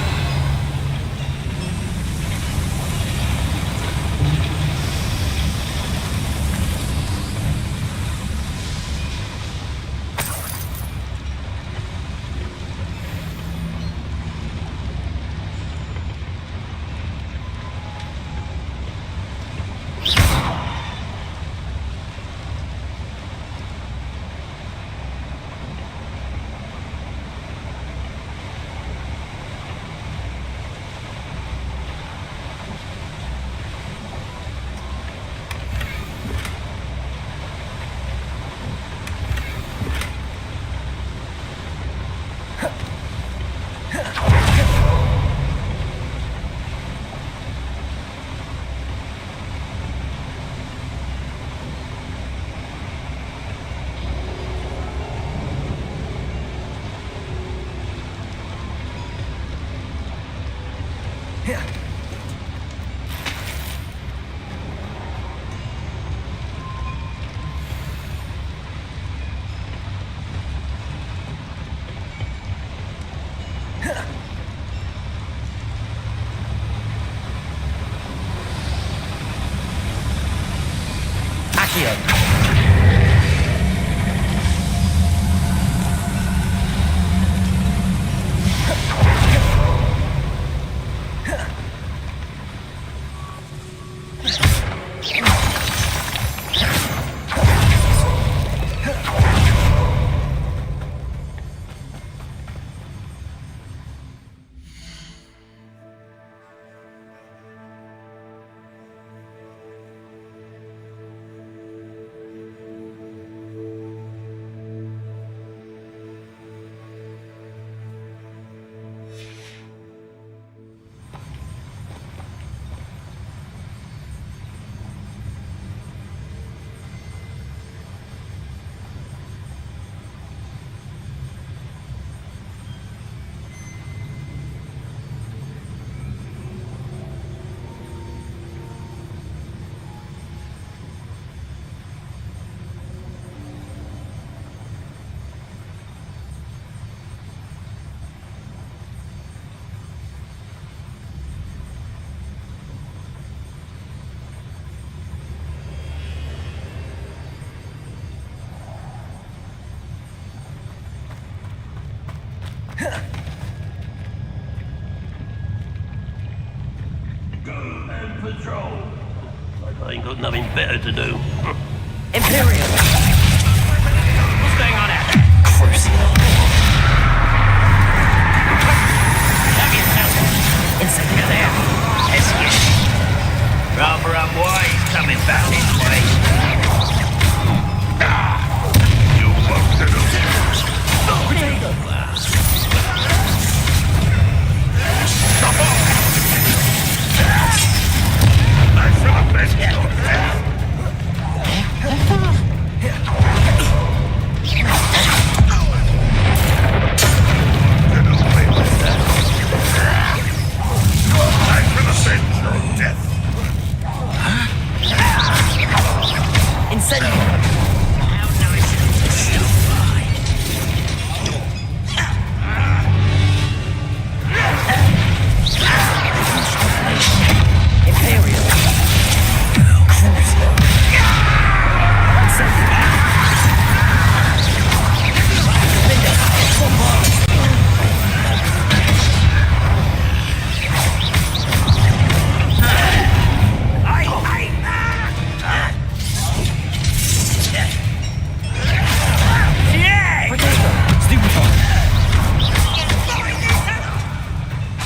got nothing better to do. Imperium! What's going on out there? Crucial. Have yourself. Incendio. There. Escape. Rather unwise coming back this way. You want to know? Stop off! I shall avenge your death! I shall avenge your death! Incendio. How nice of you to shoot by. Imperium. Crucial.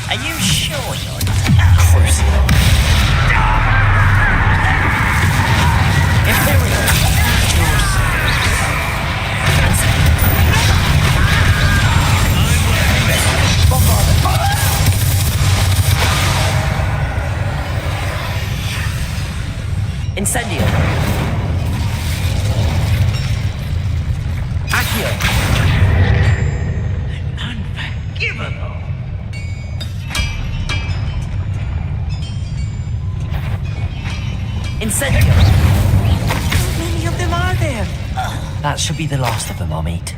Are you sure you're Crucial. Imperium. Incendio. Accio. unforgivable? Incendio. How many of them are there? That should be the last of them, I'll meet.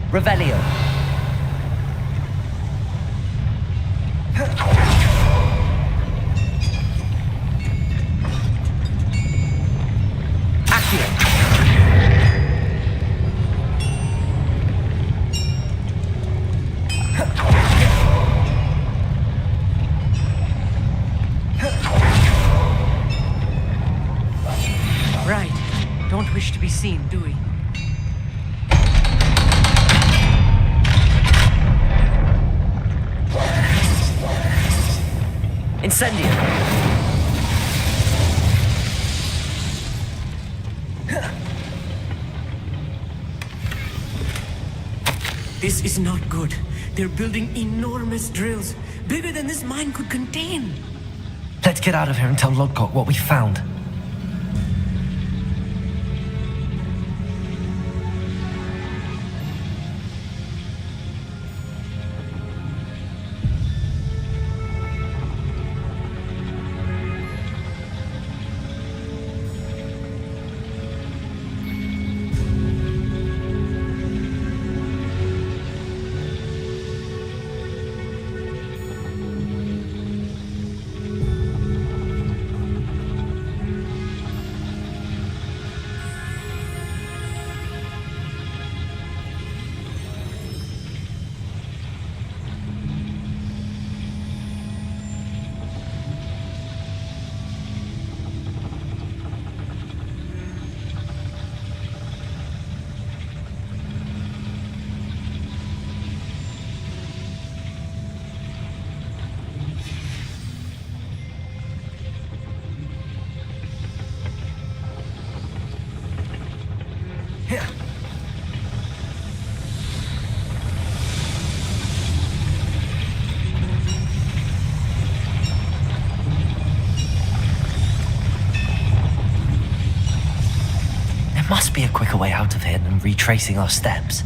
Revelio. Accio. Right. Don't wish to be seen, do we? Incendio. This is not good. They're building enormous drills, bigger than this mine could contain. Let's get out of here and tell Lodgok what we found. must be a quicker way out of here than retracing our steps.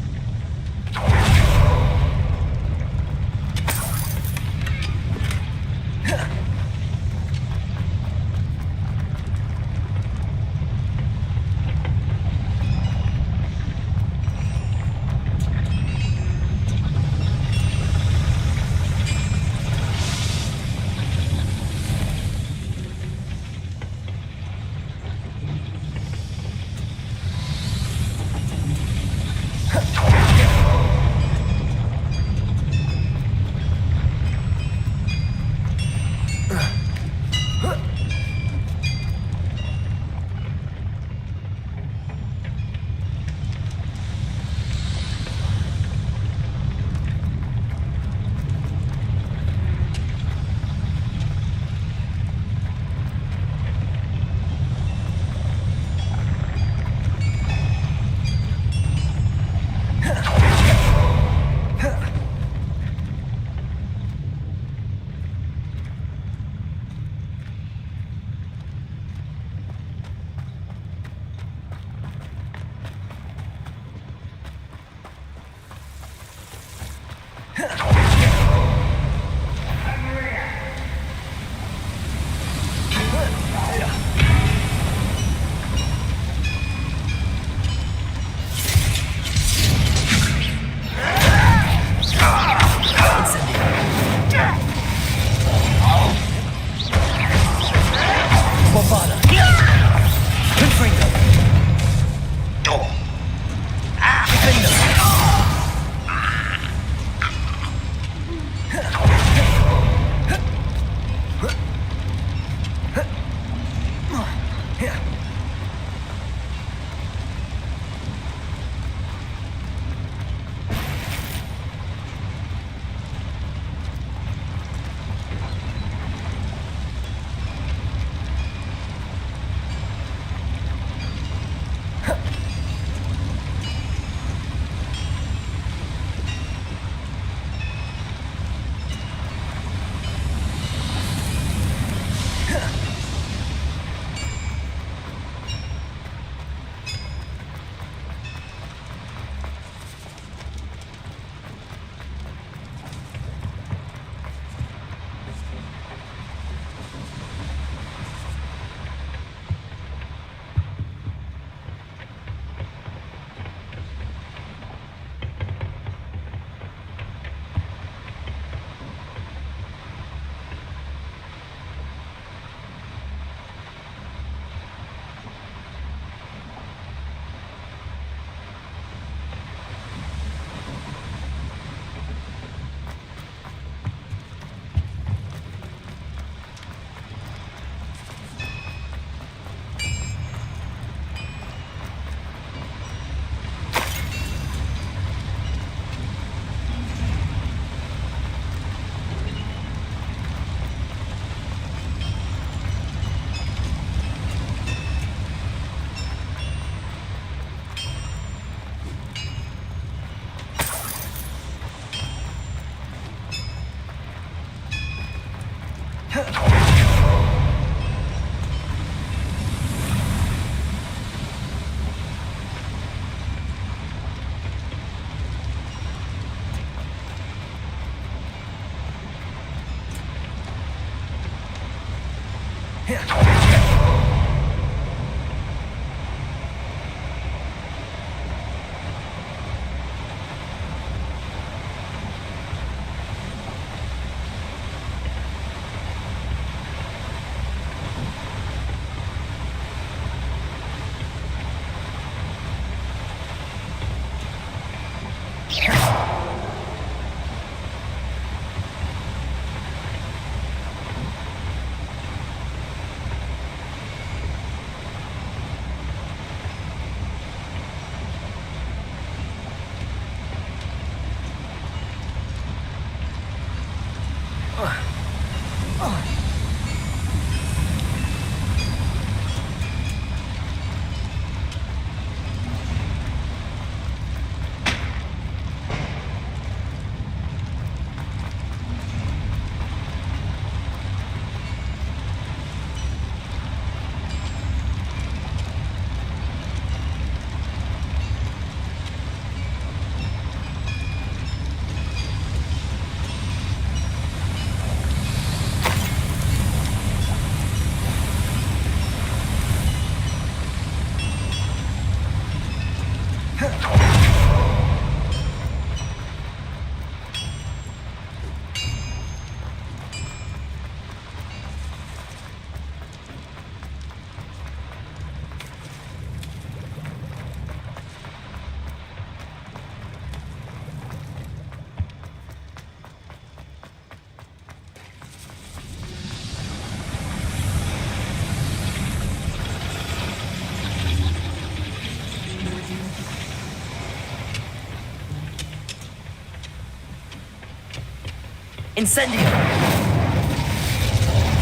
Incendio!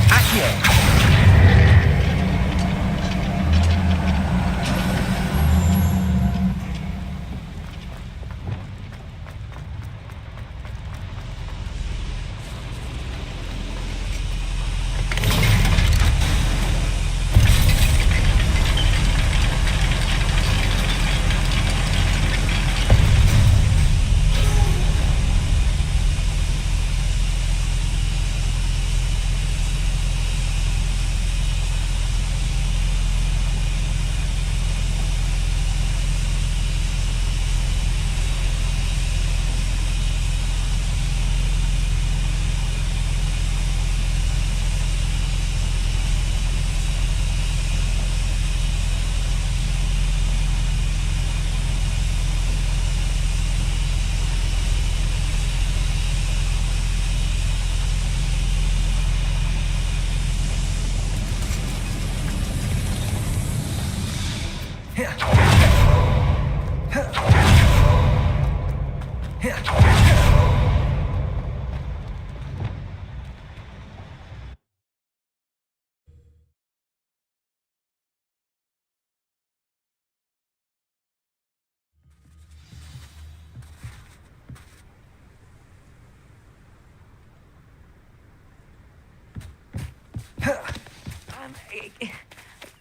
Accio!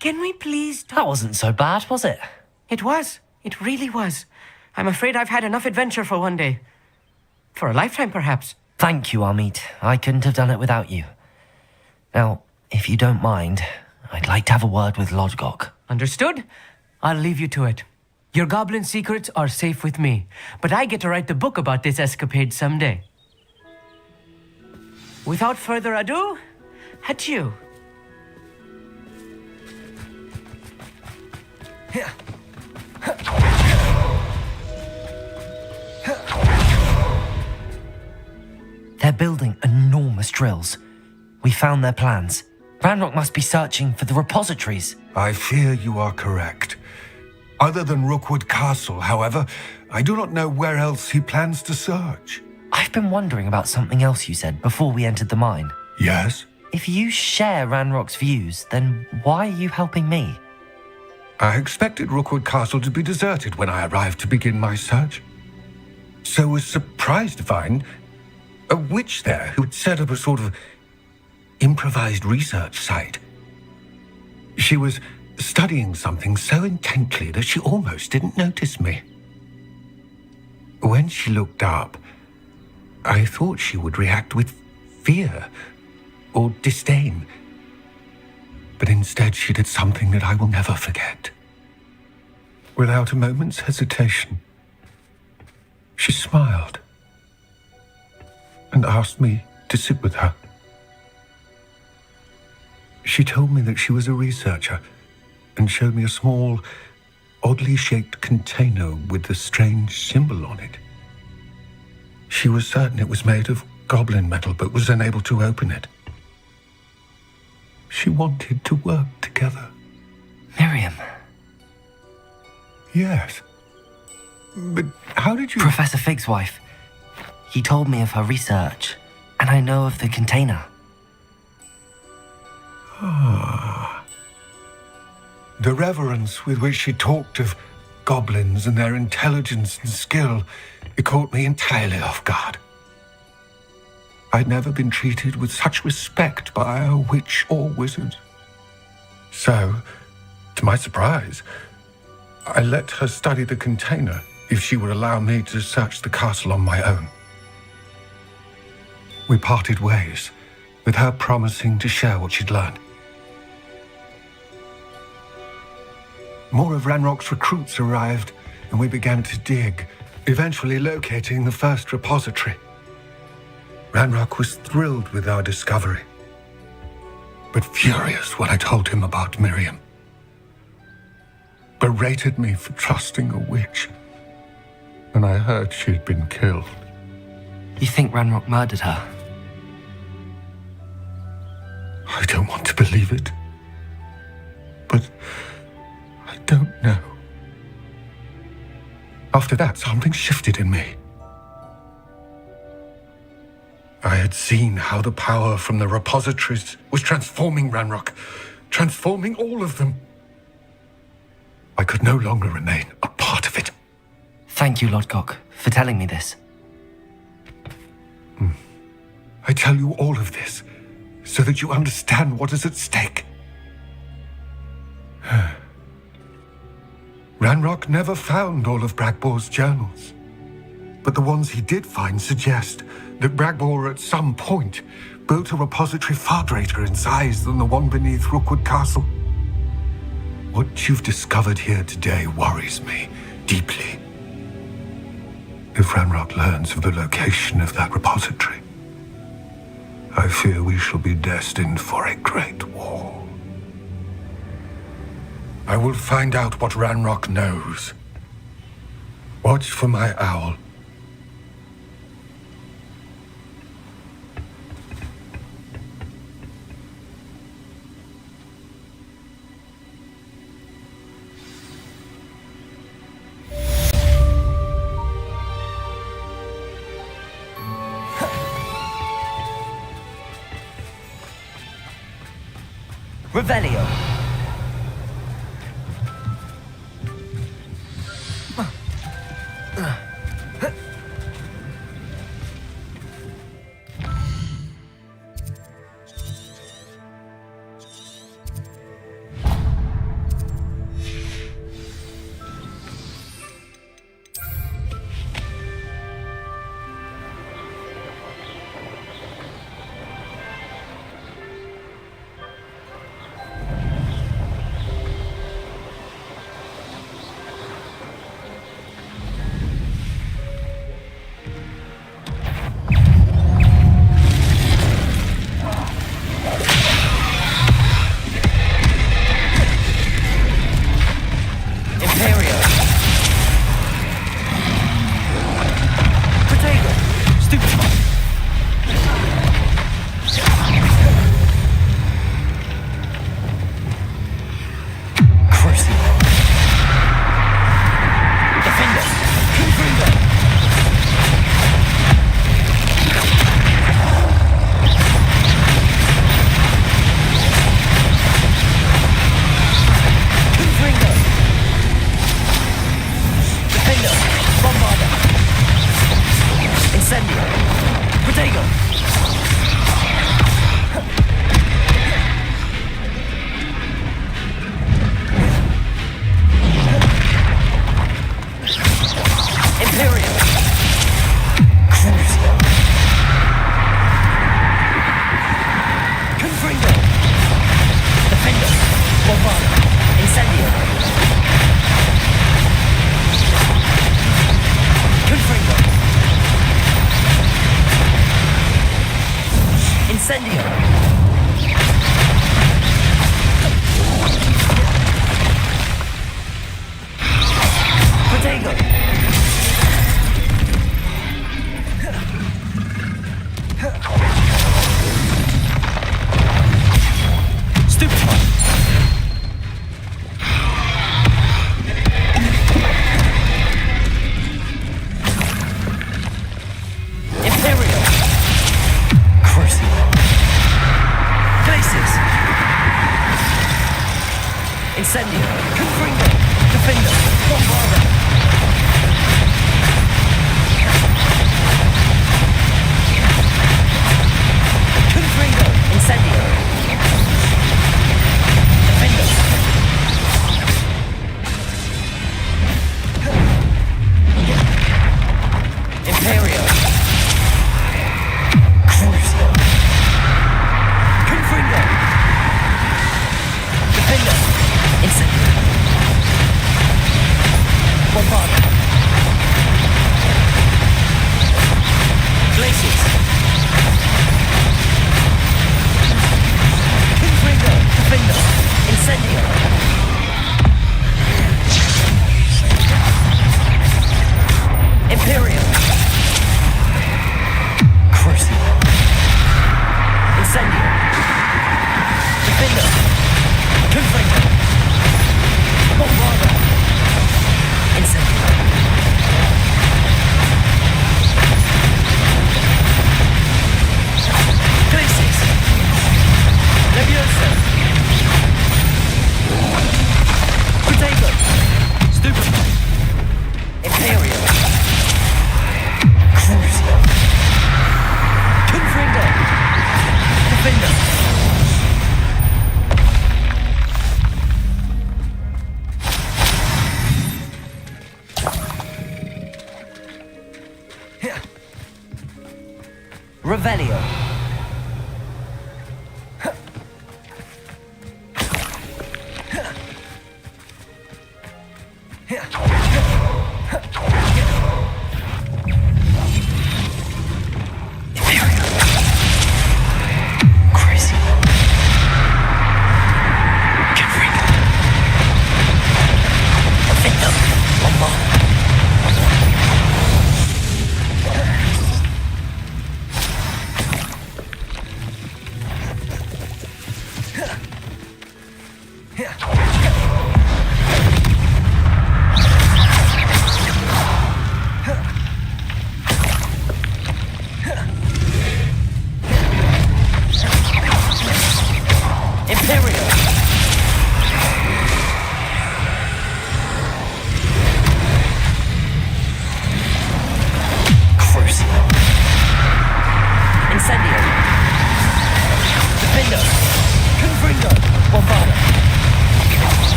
Can we please talk? That wasn't so bad, was it? It was. It really was. I'm afraid I've had enough adventure for one day. For a lifetime, perhaps. Thank you, Amit. I couldn't have done it without you. Now, if you don't mind, I'd like to have a word with Lodgok. Understood? I'll leave you to it. Your goblin secrets are safe with me, but I get to write the book about this escapade someday. Without further ado, adieu. They're building enormous drills. We found their plans. Ranrock must be searching for the repositories. I fear you are correct. Other than Rookwood Castle, however, I do not know where else he plans to search. I've been wondering about something else you said before we entered the mine. Yes? If you share Ranrock's views, then why are you helping me? I expected Rookwood Castle to be deserted when I arrived to begin my search. So was surprised to find a witch there who had set up a sort of improvised research site. She was studying something so intently that she almost didn't notice me. When she looked up, I thought she would react with fear or disdain. But instead she did something that I will never forget. Without a moment's hesitation, she smiled and asked me to sit with her. She told me that she was a researcher and showed me a small, oddly shaped container with a strange symbol on it. She was certain it was made of goblin metal, but was unable to open it. She wanted to work together. Miriam. Yes. But how did you... Professor Fig's wife. He told me of her research, and I know of the container. Ah. The reverence with which she talked of goblins and their intelligence and skill, it caught me entirely off guard. I'd never been treated with such respect by a witch or wizard. So, to my surprise, I let her study the container if she would allow me to search the castle on my own. We parted ways, with her promising to share what she'd learned. More of Ranrock's recruits arrived, and we began to dig, eventually locating the first repository. Ranrock was thrilled with our discovery, but furious when I told him about Miriam. Berated me for trusting a witch, and I heard she'd been killed. You think Ranrock murdered her? I don't want to believe it, but I don't know. After that, something shifted in me. I I had seen how the power from the repositories was transforming Ranrock, transforming all of them. I could no longer remain a part of it. Thank you, Lodgok, for telling me this. I tell you all of this so that you understand what is at stake. Ranrock never found all of Bragbor's journals, but the ones he did find suggest that Bragbor at some point built a repository far greater in size than the one beneath Rookwood Castle. What you've discovered here today worries me deeply. If Ranrock learns of the location of that repository, I fear we shall be destined for a great war. I will find out what Ranrock knows. Watch for my owl. Revelio. Revelio.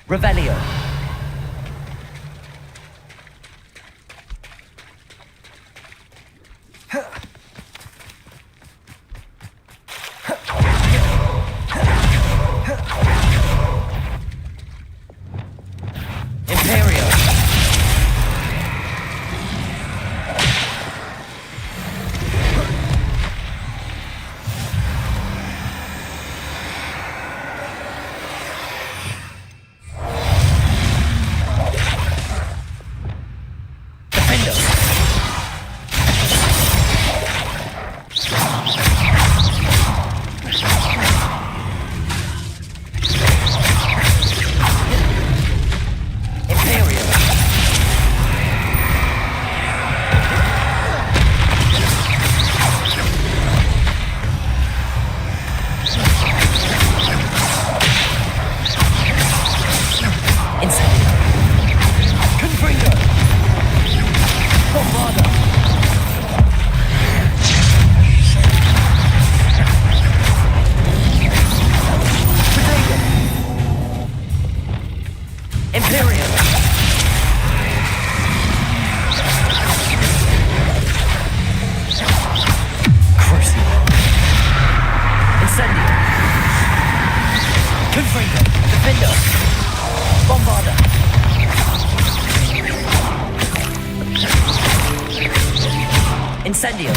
Revelio. Incendio.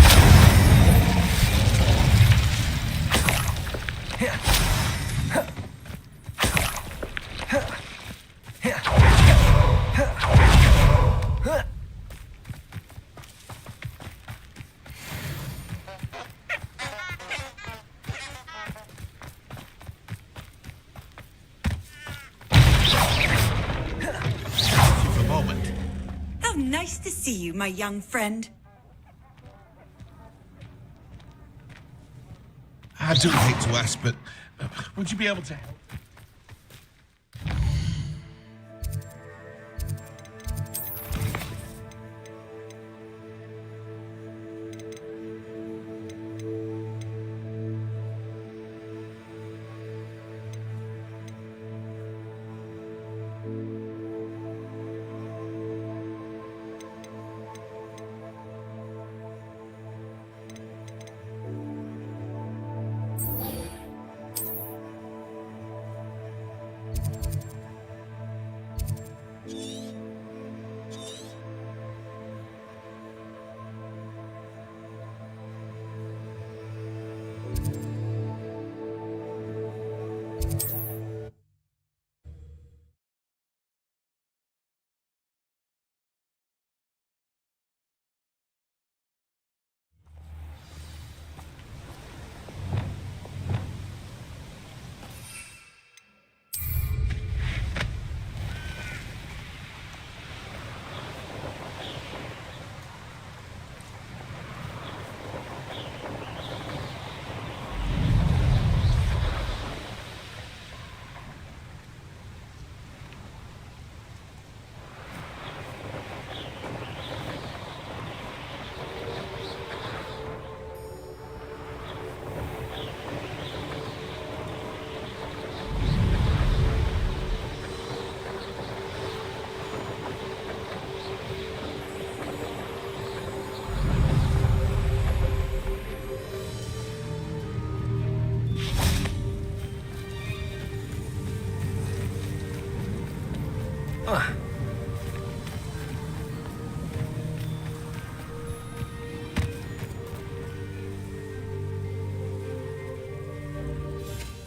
How nice to see you, my young friend. I do hate to ask, but would you be able to help?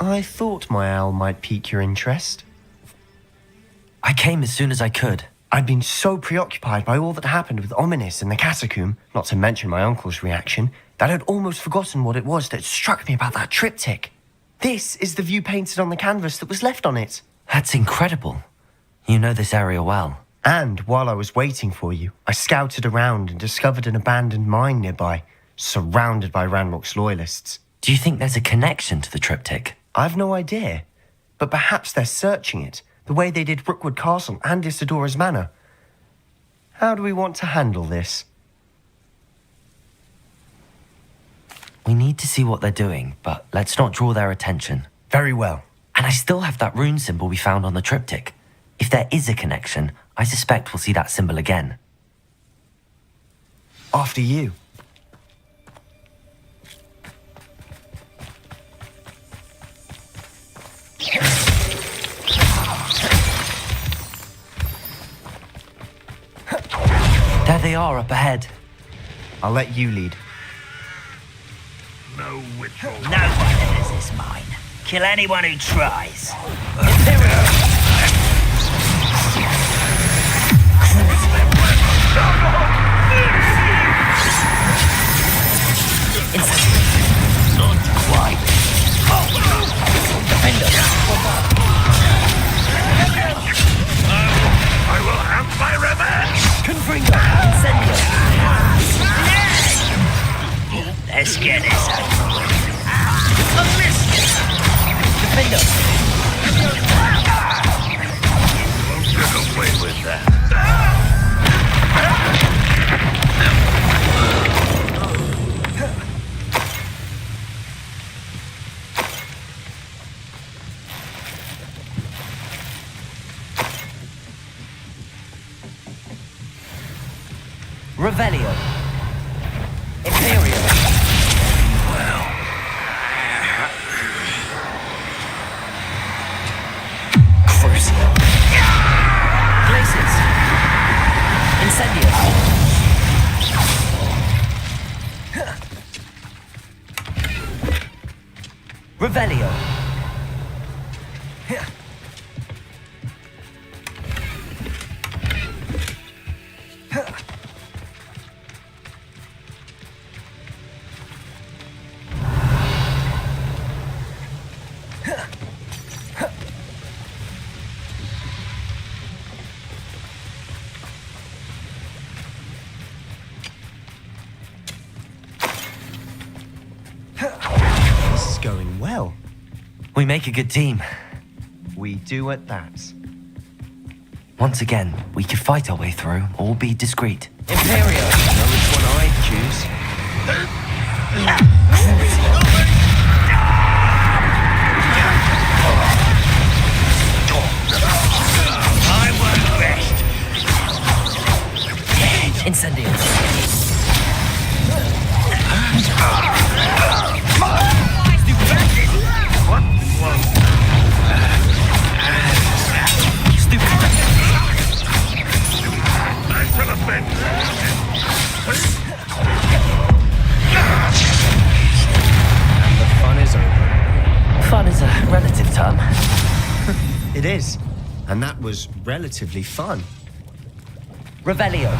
I thought my owl might pique your interest. I came as soon as I could. I'd been so preoccupied by all that happened with Ominis and the catacomb, not to mention my uncle's reaction, that I'd almost forgotten what it was that struck me about that triptych. This is the view painted on the canvas that was left on it. That's incredible. You know this area well. And while I was waiting for you, I scouted around and discovered an abandoned mine nearby, surrounded by Ranrock's loyalists. Do you think there's a connection to the triptych? I've no idea, but perhaps they're searching it, the way they did Rookwood Castle and Isidora's Manor. How do we want to handle this? We need to see what they're doing, but let's not draw their attention. Very well. And I still have that rune symbol we found on the triptych. If there is a connection, I suspect we'll see that symbol again. After you. There they are up ahead. I'll let you lead. No one enters this mine. Kill anyone who tries. Not quite. I will have my revenge! Let's get this over with. Defender! You won't get away with that. Revelio. Imperial. Crucio. Glaciers. Incendio. Revelio. This is going well. We make a good team. We do at that. Once again, we could fight our way through or be discreet. Imperial. Know which one I'd choose. I won't rest. Incendio. What was I should have been. And the fun is over. Fun is a relative term. It is. And that was relatively fun. Revelio.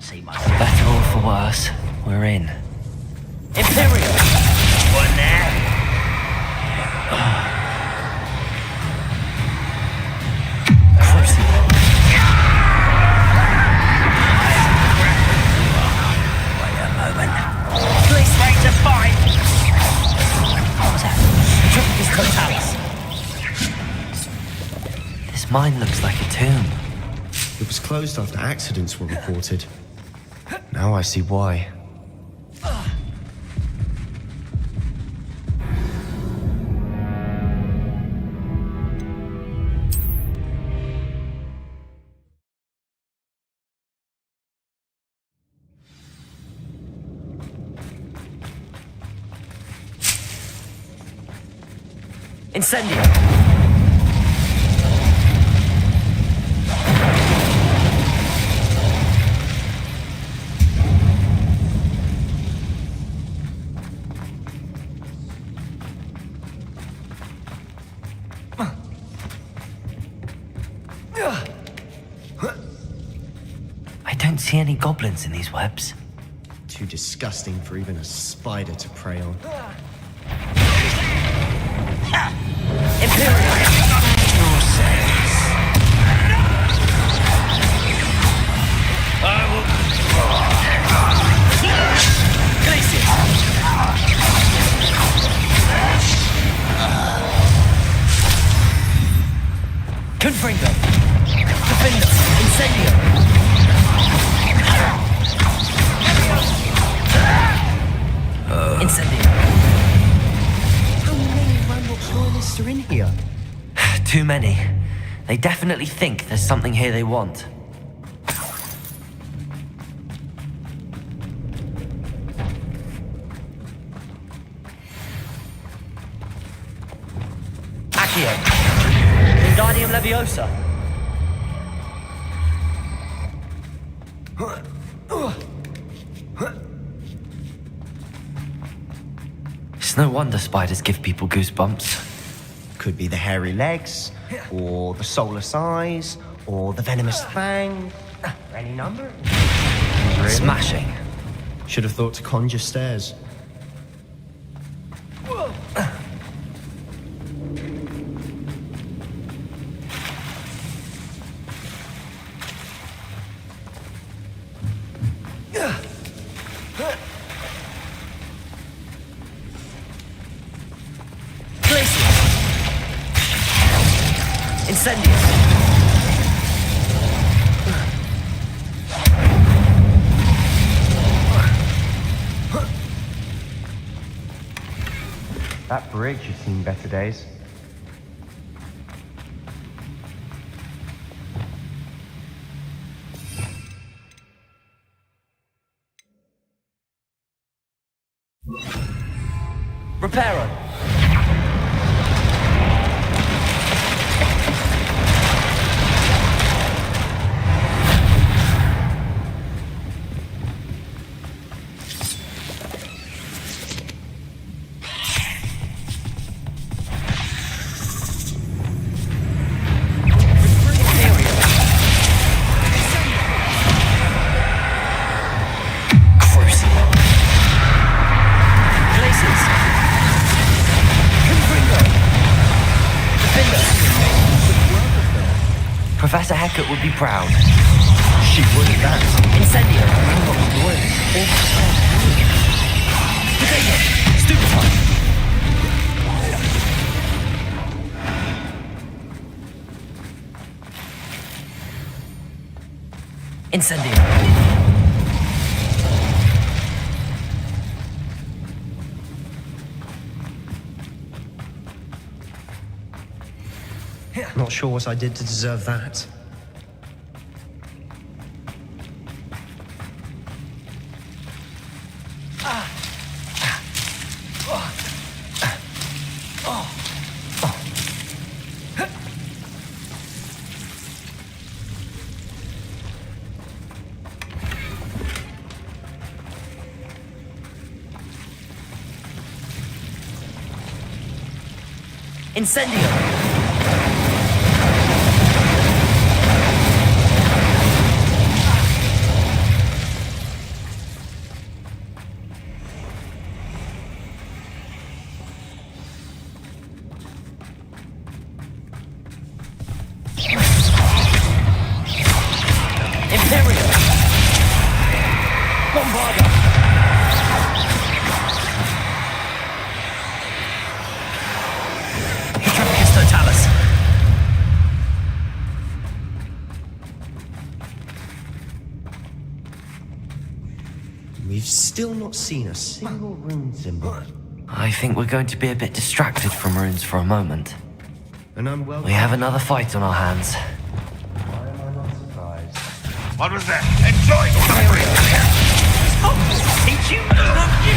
See myself. Better or for worse, we're in. Imperial! One there. Crucio. Mine looks like a tomb. It was closed after accidents were reported. Now I see why. Incendio! I don't see any goblins in these webs. Too disgusting for even a spider to prey on. Confringo! Defender! Incendio! Incendio! How many Ranrock's loyalists are in here? Too many. They definitely think there's something here they want. Accio! Wingardium Leviosa! It's no wonder spiders give people goosebumps. Could be the hairy legs, or the soulless eyes, or the venomous fang. Any number? Really? Smashing. Should have thought to conjure stairs. Incendious! That bridge has seen better days. Reparo! Professor Hecat would be proud. She would at that. Incendio! Potato! Stupefy! Incendio! Not sure what I did to deserve that. Incendio! We've still not seen a single rune symbol. I think we're going to be a bit distracted from runes for a moment. And I'm well. We have another fight on our hands. Why am I not surprised? What was that? Enjoy suffering! Did you love you?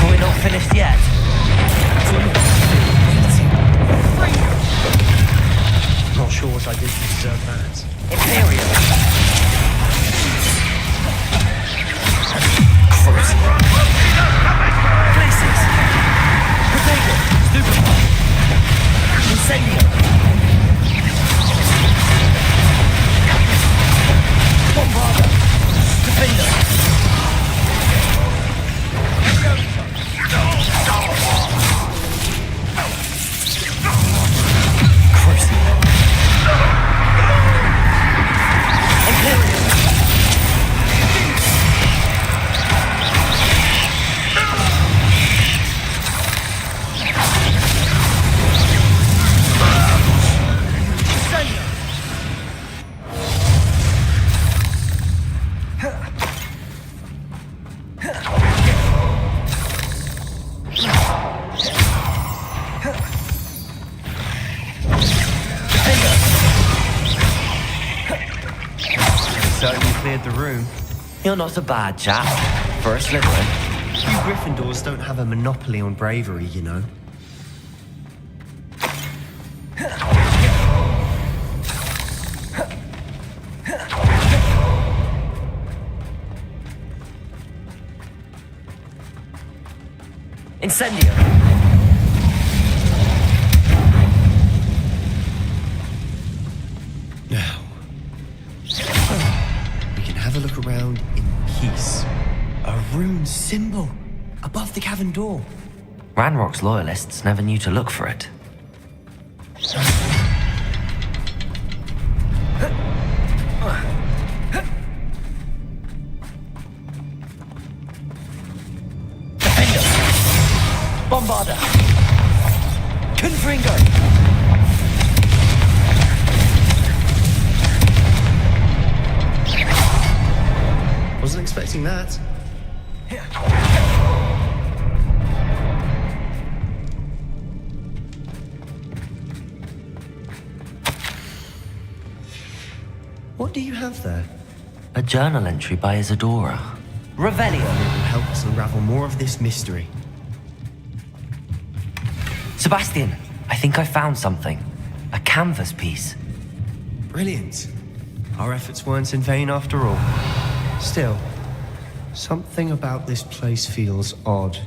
We're not finished yet. Not sure what I did to deserve that. Imperial. Places. Potato. Stupefy. Incendio. Bombarda. Defender. Certainly cleared the room. You're not a bad chap for a Slytherin. You Gryffindors don't have a monopoly on bravery, you know. Incendio. Now, we can have a look around in peace. A rune symbol above the cavern door. Ranrock's loyalists never knew to look for it. Defender! Bombarda! Confringo! Wasn't expecting that. What do you have there? A journal entry by Isadora. Revelio. It will help us unravel more of this mystery. Sebastian, I think I found something. A canvas piece. Brilliant. Our efforts weren't in vain after all. Still, something about this place feels odd.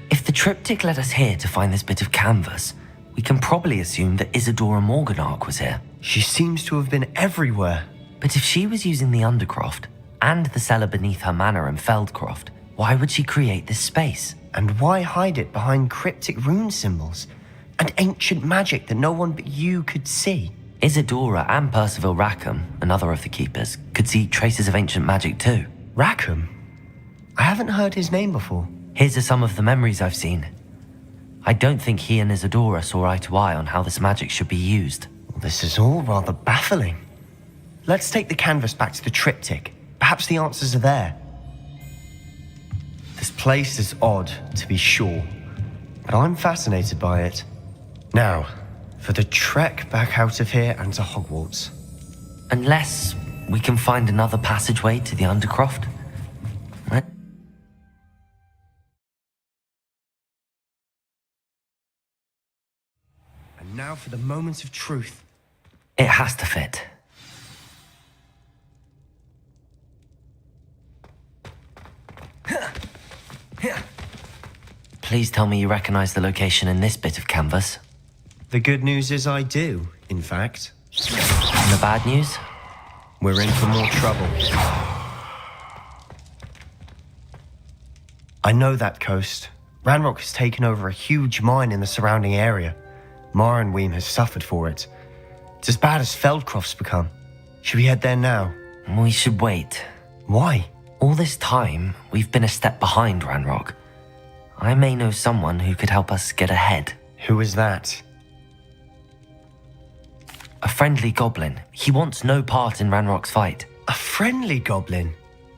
If the triptych led us here to find this bit of canvas, we can probably assume that Isadora Morganark was here. She seems to have been everywhere. But if she was using the Undercroft and the cellar beneath her manor in Feldcroft, why would she create this space? And why hide it behind cryptic rune symbols and ancient magic that no one but you could see? Isadora and Percival Rackham, another of the keepers, could see traces of ancient magic too. Rackham? I haven't heard his name before. His are some of the memories I've seen. I don't think he and Isadora saw eye to eye on how this magic should be used. Well, this is all rather baffling. Let's take the canvas back to the triptych. Perhaps the answers are there. This place is odd, to be sure, but I'm fascinated by it. Now, for the trek back out of here and to Hogwarts. Unless we can find another passageway to the Undercroft. Right? And now for the moment of truth. It has to fit. Please tell me you recognize the location in this bit of canvas. The good news is I do, in fact. And the bad news? We're in for more trouble. I know that coast. Ranrock has taken over a huge mine in the surrounding area. Marenweem has suffered for it. It's as bad as Feldcroft's become. Should we head there now? We should wait. Why? All this time, we've been a step behind Ranrock. I may know someone who could help us get ahead. Who is that? A friendly goblin. He wants no part in Ranrock's fight. A friendly goblin?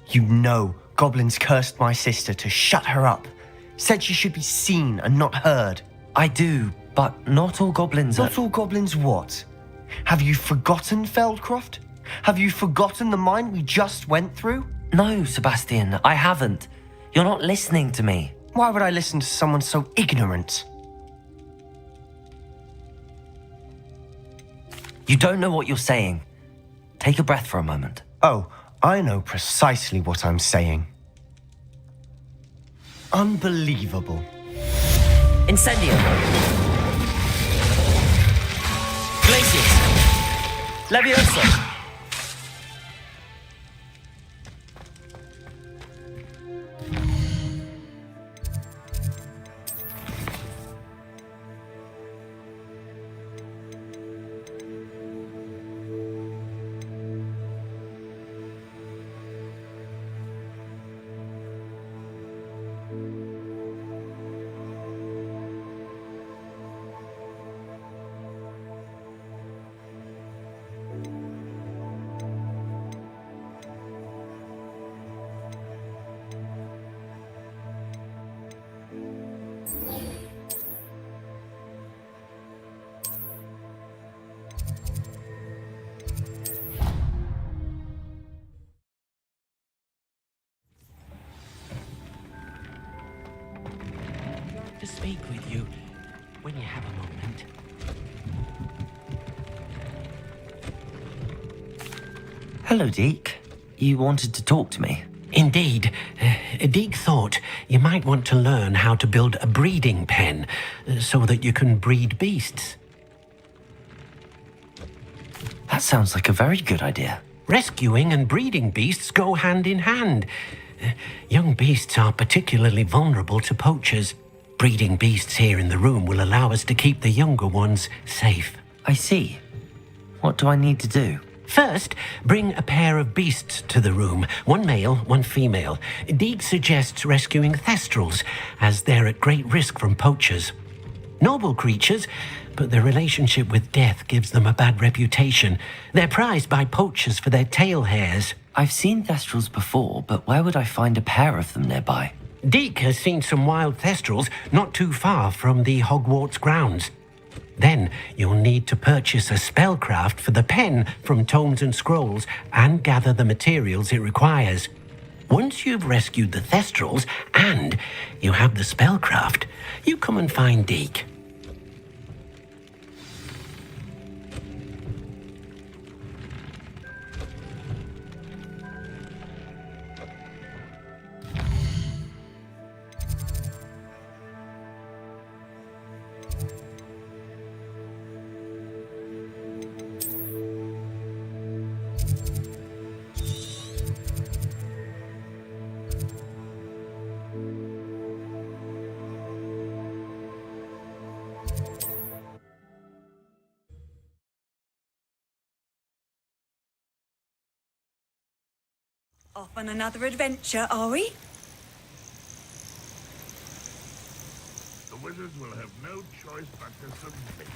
You know goblins cursed my sister to shut her up. Said she should be seen and not heard. I do, but not all goblins are... Not all goblins what? Have you forgotten Feldcroft? Have you forgotten the mine we just went through? No, Sebastian, I haven't. You're not listening to me. Why would I listen to someone so ignorant? You don't know what you're saying. Take a breath for a moment. Oh, I know precisely what I'm saying. Unbelievable. Incendio. Glacius. Levioso. To speak with you when you have a moment. Hello, Deke. You wanted to talk to me? Indeed. Deke thought you might want to learn how to build a breeding pen so that you can breed beasts. That sounds like a very good idea. Rescuing and breeding beasts go hand in hand. Young beasts are particularly vulnerable to poachers. Breeding beasts here in the room will allow us to keep the younger ones safe. I see. What do I need to do? First, bring a pair of beasts to the room. One male, one female. Deke suggests rescuing thestrals, as they're at great risk from poachers. Noble creatures, but their relationship with death gives them a bad reputation. They're prized by poachers for their tail hairs. I've seen thestrals before, but where would I find a pair of them nearby? Deke has seen some wild thestrals not too far from the Hogwarts grounds. Then you'll need to purchase a spellcraft for the pen from Tomes and Scrolls and gather the materials it requires. Once you've rescued the thestrals and you have the spellcraft, you come and find Deke. Off on another adventure, are we? The wizards will have no choice but to submit.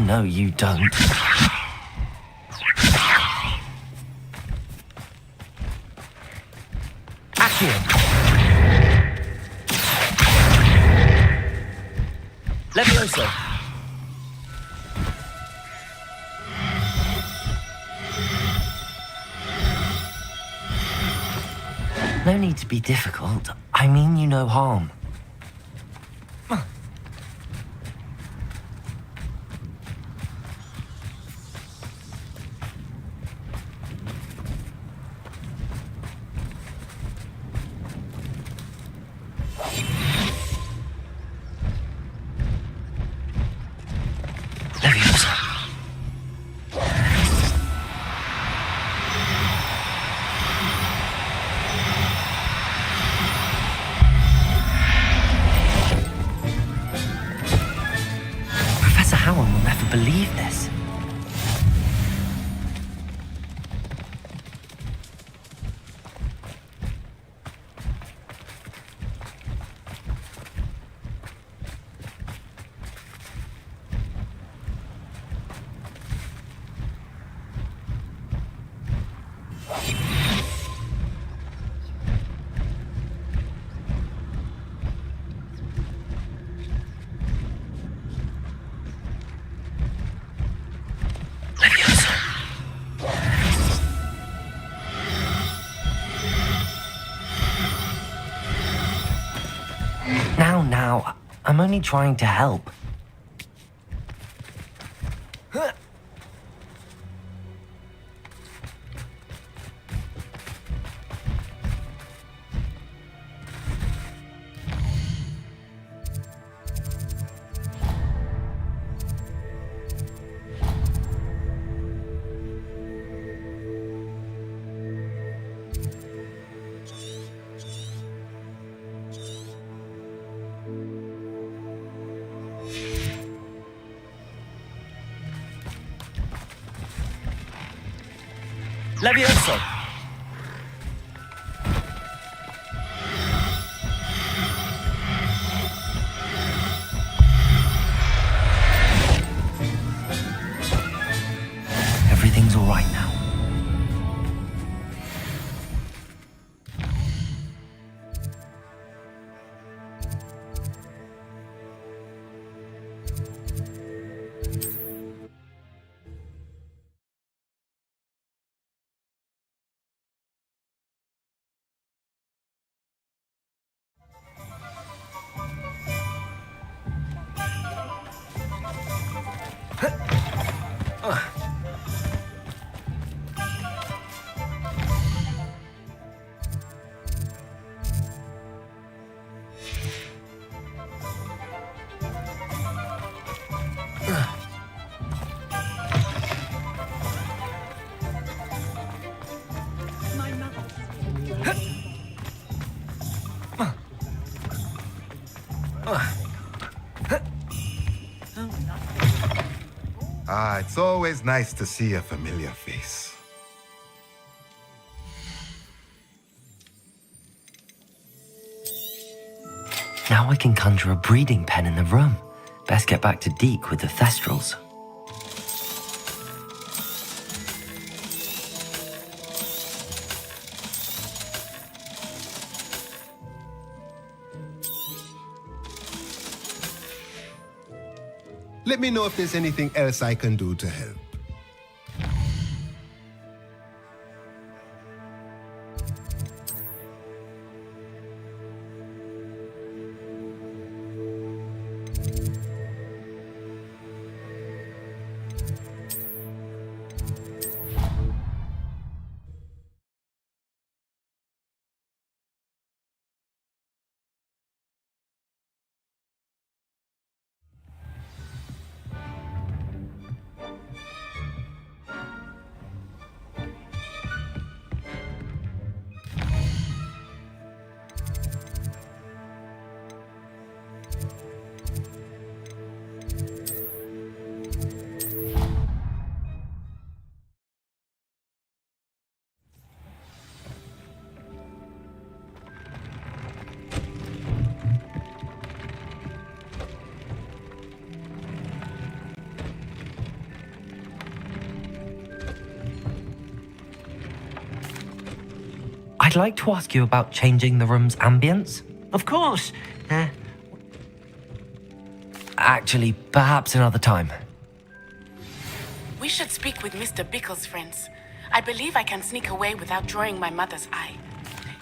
No, you don't. Accio! Levioso! No need to be difficult. I mean you no harm. Believe this. Now, I'm only trying to help. Levioso! Everything's all right now. It's always nice to see a familiar face. Now I can conjure a breeding pen in the room. Best get back to Deke with the Thestrals. Let me know if there's anything else I can do to help. I'd like to ask you about changing the room's ambience. Of course. Actually, perhaps another time. We should speak with Mr. Bickle's friends. I believe I can sneak away without drawing my mother's eye.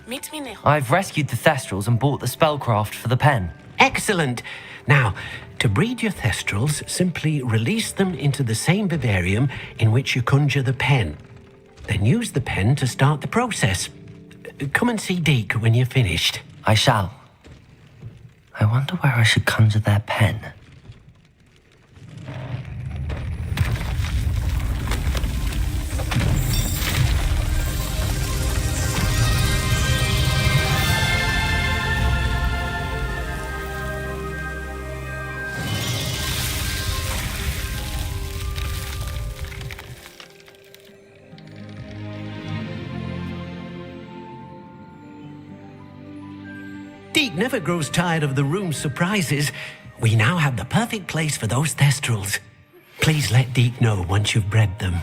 Meet me near. I've rescued the Thestrals and bought the spellcraft for the pen. Excellent. Now, to breed your Thestrals, simply release them into the same vivarium in which you conjure the pen. Then use the pen to start the process. Come and see Deke when you're finished. I shall. I wonder where I should conjure their pen. Deke never grows tired of the room's surprises. We now have the perfect place for those Thestrals. Please let Deke know once you've bred them.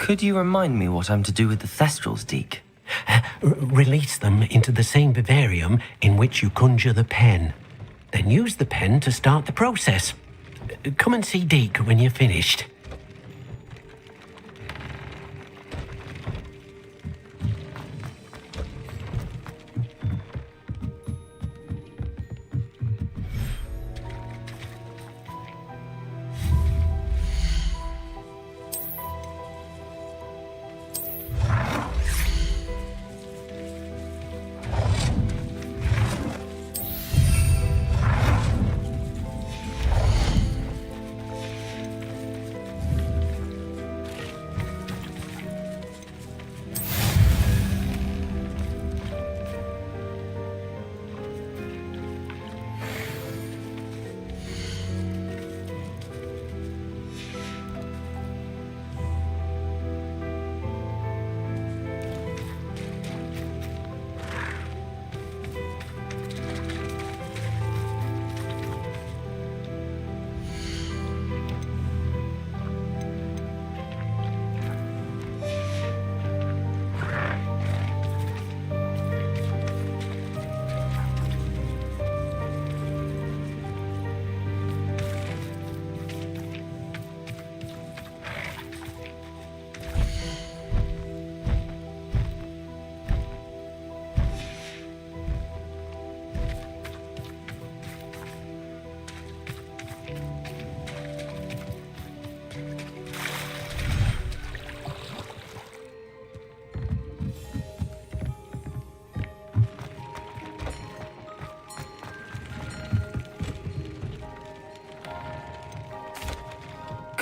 Could you remind me what I'm to do with the Thestrals, Deke? Release them into the same vivarium in which you conjure the pen. Then use the pen to start the process. Come and see Deke when you're finished.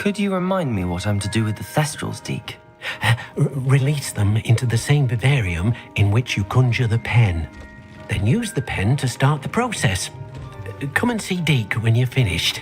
Could you remind me what I'm to do with the Thestrals, Deke? Release them into the same vivarium in which you conjure the pen. Then use the pen to start the process. Come and see Deke when you're finished.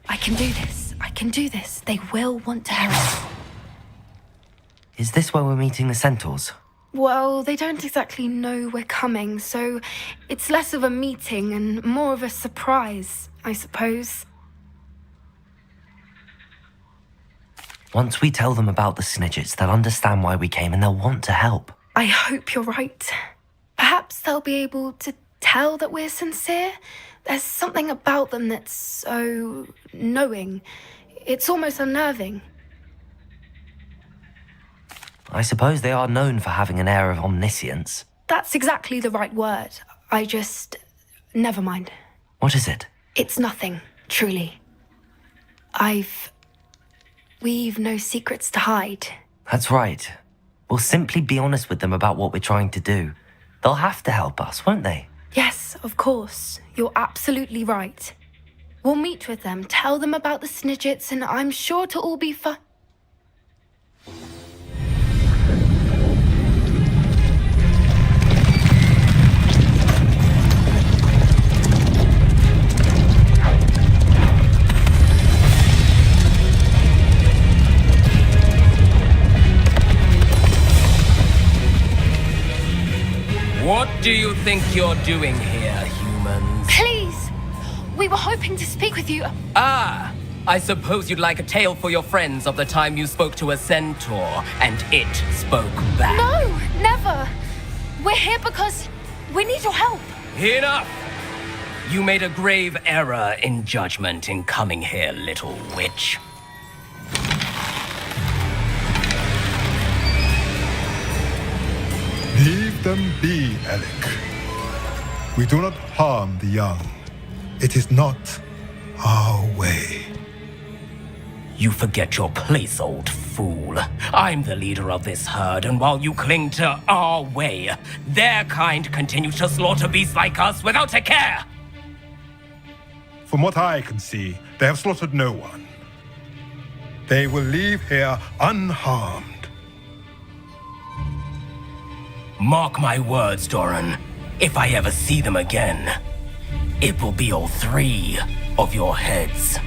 I can do this. I can do this. They will want to help. Is this where we're meeting the Centaurs? Well, they don't exactly know we're coming, so it's less of a meeting and more of a surprise, I suppose. Once we tell them about the Snidgets, they'll understand why we came and they'll want to help. I hope you're right. Perhaps they'll be able to tell that we're sincere. There's something about them that's so knowing. It's almost unnerving. I suppose they are known for having an air of omniscience. That's exactly the right word. Never mind. What is it? It's nothing, truly. We've no secrets to hide. That's right. We'll simply be honest with them about what we're trying to do. They'll have to help us, won't they? Yes, of course. You're absolutely right. We'll meet with them, tell them about the Snidgets, and I'm sure it'll all be fun. What do you think you're doing here, humans? Please! We were hoping to speak with you. Ah! I suppose you'd like a tale for your friends of the time you spoke to a centaur, and it spoke back. No! Never! We're here because we need your help. Enough! You made a grave error in judgment in coming here, little witch. Leave them be, Alec. We do not harm the young. It is not our way. You forget your place, old fool. I'm the leader of this herd, and while you cling to our way, their kind continue to slaughter beasts like us without a care. From what I can see, they have slaughtered no one. They will leave here unharmed. Mark my words, Doran. If I ever see them again, it will be all 3 of your heads.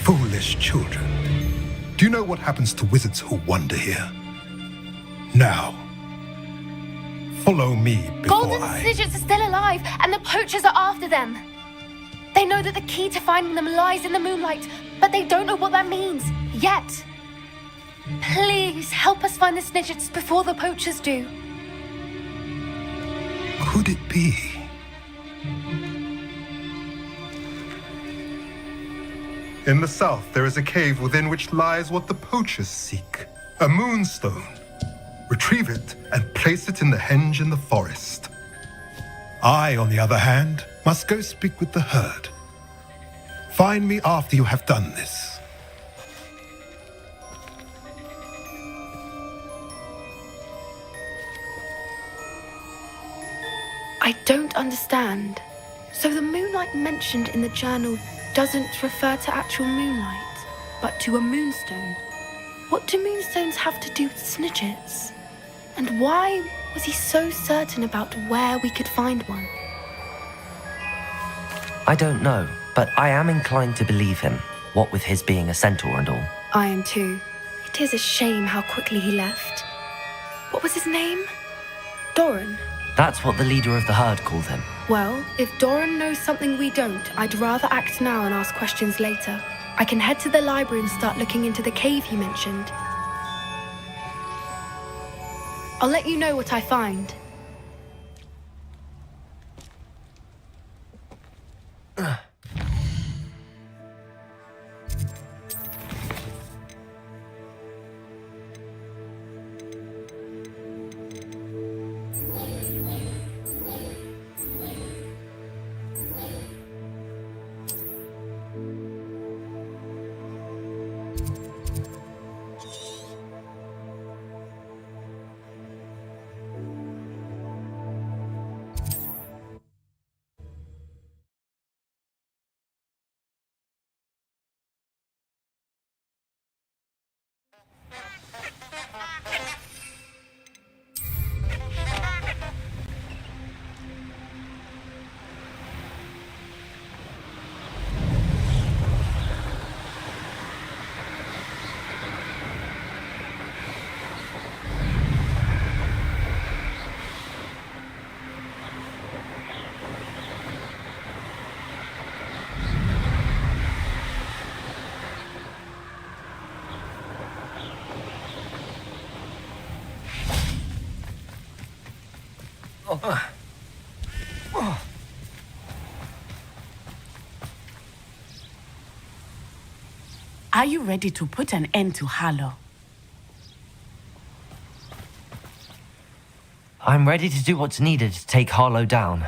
Foolish children. Do you know what happens to wizards who wander here? Now, follow me before Golden Snidgets are still alive, and the poachers are after them. They know that the key to finding them lies in the moonlight, but they don't know what that means, yet. Please, help us find the Snidgets before the poachers do. Could it be? In the south, there is a cave within which lies what the poachers seek. A moonstone. Retrieve it and place it in the henge in the forest. I, on the other hand, must go speak with the herd. Find me after you have done this. I don't understand. So the moonlight mentioned in the journal doesn't refer to actual moonlight, but to a moonstone. What do moonstones have to do with Snidgets? And why was he so certain about where we could find one? I don't know, but I am inclined to believe him, what with his being a centaur and all. I am too. It is a shame how quickly he left. What was his name? Doran. That's what the leader of the herd called him. Well, if Doran knows something we don't, I'd rather act now and ask questions later. I can head to the library and start looking into the cave he mentioned. I'll let you know what I find. Are you ready to put an end to Harlow? I'm ready to do what's needed to take Harlow down.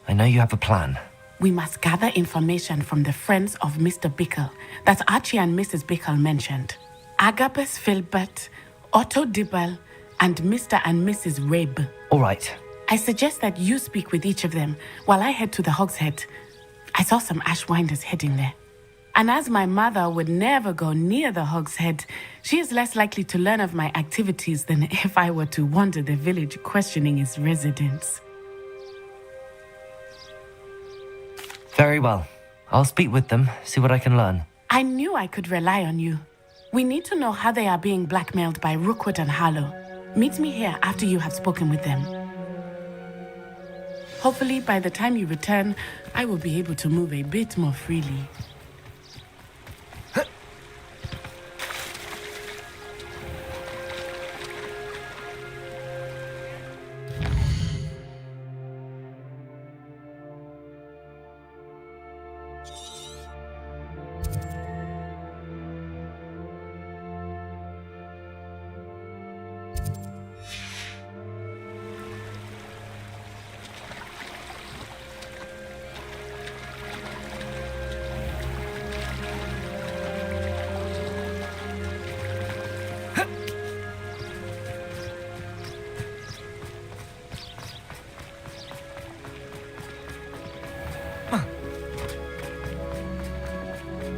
I know you have a plan. We must gather information from the friends of Mr. Bickle that Archie and Mrs. Bickle mentioned. Agabus Filbert, Otto Dibble, and Mr. and Mrs. Rabe. All right. I suggest that you speak with each of them while I head to the Hogshead. I saw some Ashwinders heading there. And as my mother would never go near the Hogshead, she is less likely to learn of my activities than if I were to wander the village questioning its residents. Very well. I'll speak with them, see what I can learn. I knew I could rely on you. We need to know how they are being blackmailed by Rookwood and Harlow. Meet me here after you have spoken with them. Hopefully, by the time you return, I will be able to move a bit more freely.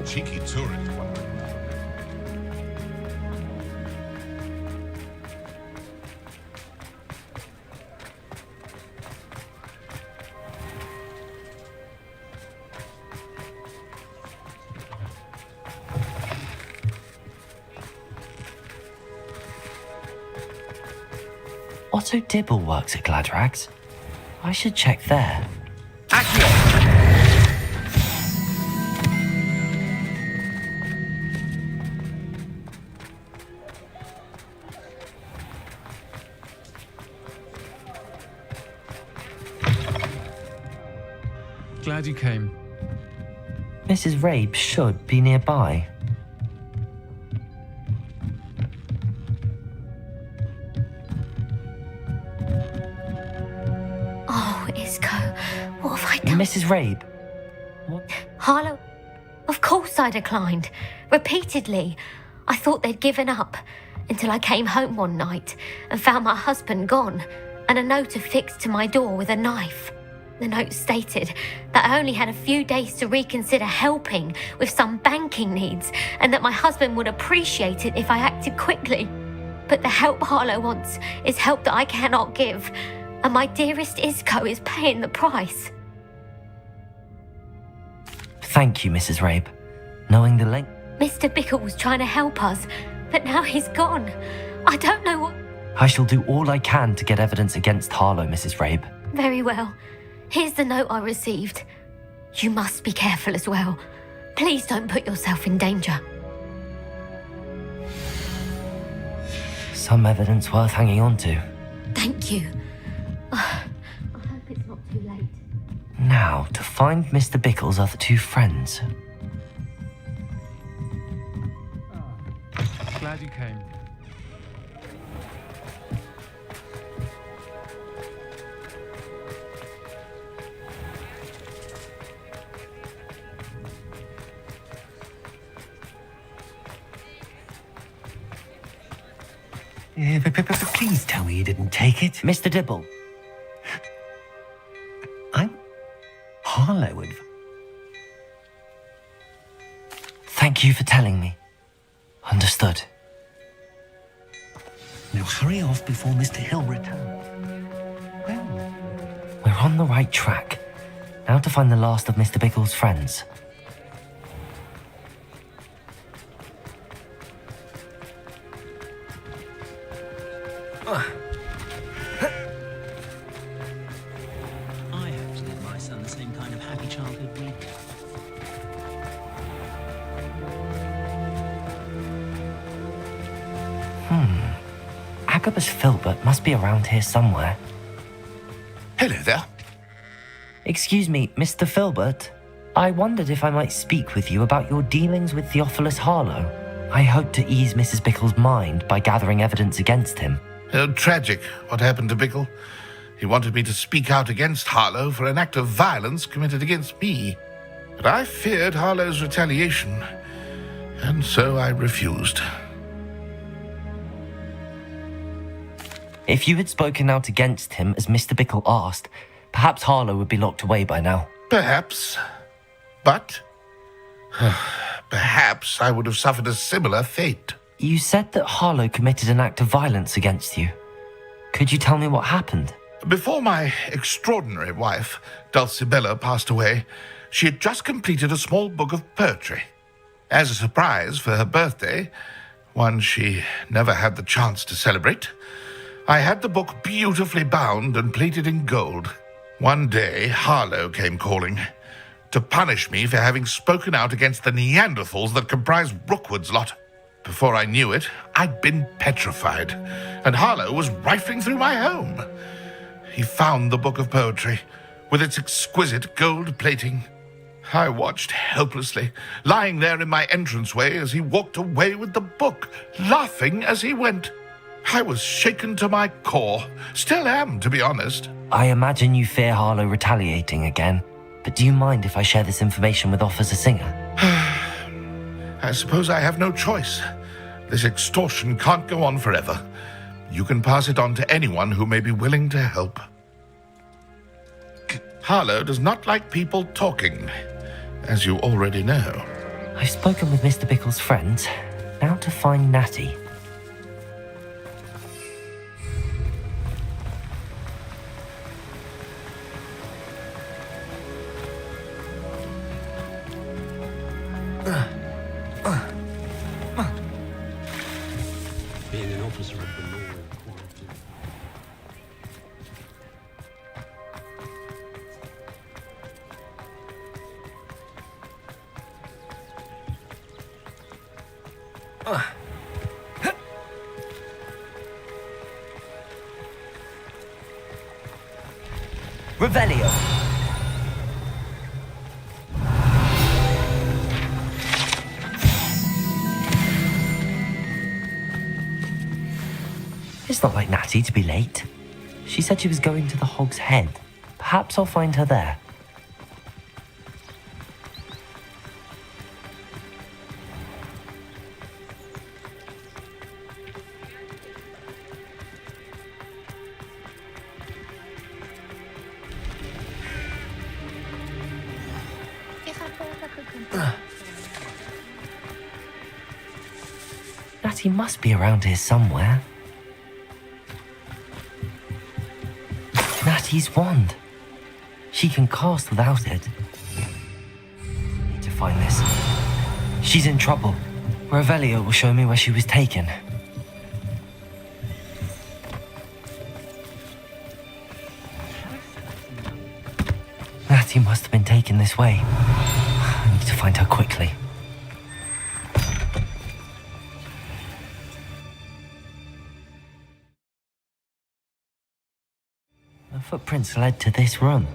Cheeky tourist. Otto Dibble works at Gladrags. I should check there. Glad you came. Mrs. Rabe should be nearby. Oh, Isco, what have I done? Mrs. Rabe. Harlow? Of course I declined. Repeatedly. I thought they'd given up until I came home one night and found my husband gone and a note affixed to my door with a knife. The note stated that I only had a few days to reconsider helping with some banking needs and that my husband would appreciate it if I acted quickly. But the help Harlow wants is help that I cannot give, and my dearest Isco is paying the price. Thank you, Mrs. Rabe. Knowing the length... Mr. Bickle was trying to help us, but now he's gone. I don't know what... I shall do all I can to get evidence against Harlow, Mrs. Rabe. Very well. Here's the note I received. You must be careful as well. Please don't put yourself in danger. Some evidence worth hanging on to. Thank you. I hope it's not too late. Now, to find Mr. Bickle's other two friends. Glad you came. Please tell me you didn't take it. Mr. Dibble. I'm Harlow. Thank you for telling me. Understood. Now hurry off before Mr. Hill returns. We're on the right track. Now to find the last of Mr. Bickle's friends. I hope to give my son the same kind of happy childhood we did. Agabus Filbert must be around here somewhere. Hello there. Excuse me, Mr. Filbert. I wondered if I might speak with you about your dealings with Theophilus Harlow. I hope to ease Mrs. Bickle's mind by gathering evidence against him. Tragic what happened to Bickle. He wanted me to speak out against Harlow for an act of violence committed against me. But I feared Harlow's retaliation, and so I refused. If you had spoken out against him as Mr. Bickle asked, perhaps Harlow would be locked away by now. Perhaps. But perhaps I would have suffered a similar fate. You said that Harlow committed an act of violence against you. Could you tell me what happened? Before my extraordinary wife, Dulcibella, passed away, she had just completed a small book of poetry. As a surprise for her birthday, one she never had the chance to celebrate, I had the book beautifully bound and plated in gold. One day, Harlow came calling to punish me for having spoken out against the Neanderthals that comprise Rookwood's lot. Before I knew it, I'd been petrified, and Harlow was rifling through my home. He found the book of poetry, with its exquisite gold plating. I watched helplessly, lying there in my entranceway as he walked away with the book, laughing as he went. I was shaken to my core. Still am, to be honest. I imagine you fear Harlow retaliating again, but do you mind if I share this information with Officer Singer? I suppose I have no choice. This extortion can't go on forever. You can pass it on to anyone who may be willing to help. Harlow does not like people talking, as you already know. I've spoken with Mr. Bickle's friends. Now to find Natty. Being an officer of the law and quality. Revelio. It's not like Natty to be late. She said she was going to the Hog's Head. Perhaps I'll find her there. Natty must be around here somewhere. Natty's wand. She can cast without it. Need to find this. She's in trouble. Revelio will show me where she was taken. Natty must have been taken this way. I need to find her quickly. The footprints led to this room.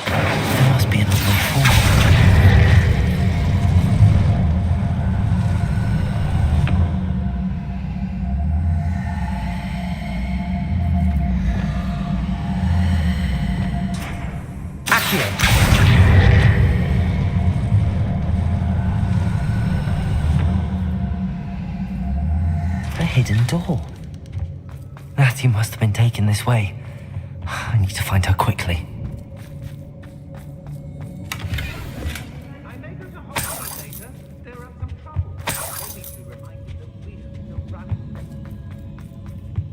There must be another way forward. Accio! A hidden door. Natty must have been taken this way. I need to find her quickly.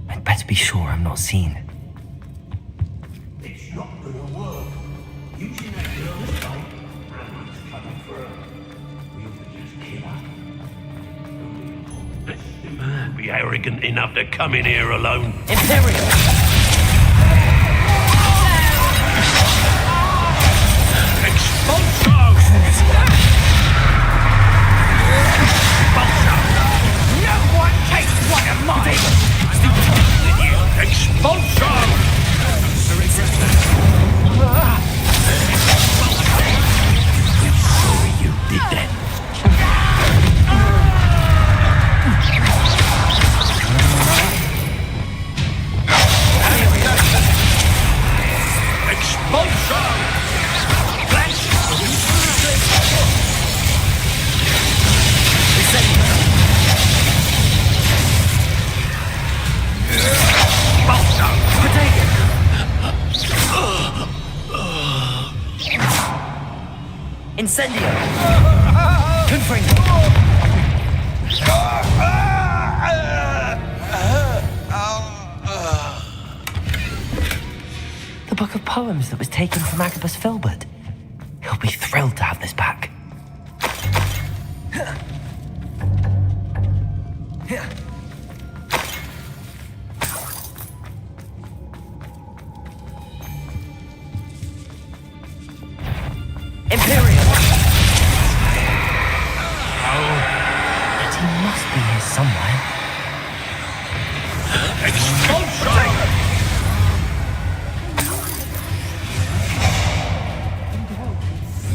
I'd better be sure I'm not seen. It's not gonna work. Using that girl's fight, Anna's coming for her. We'll just kill her. Be arrogant enough to come in here alone. Imperial! No one takes one of mine! Expulsion! Incendio! Confringo! The book of poems that was taken from Agabus Filbert. He'll be thrilled to have this back. Imperial! But he must be here somewhere.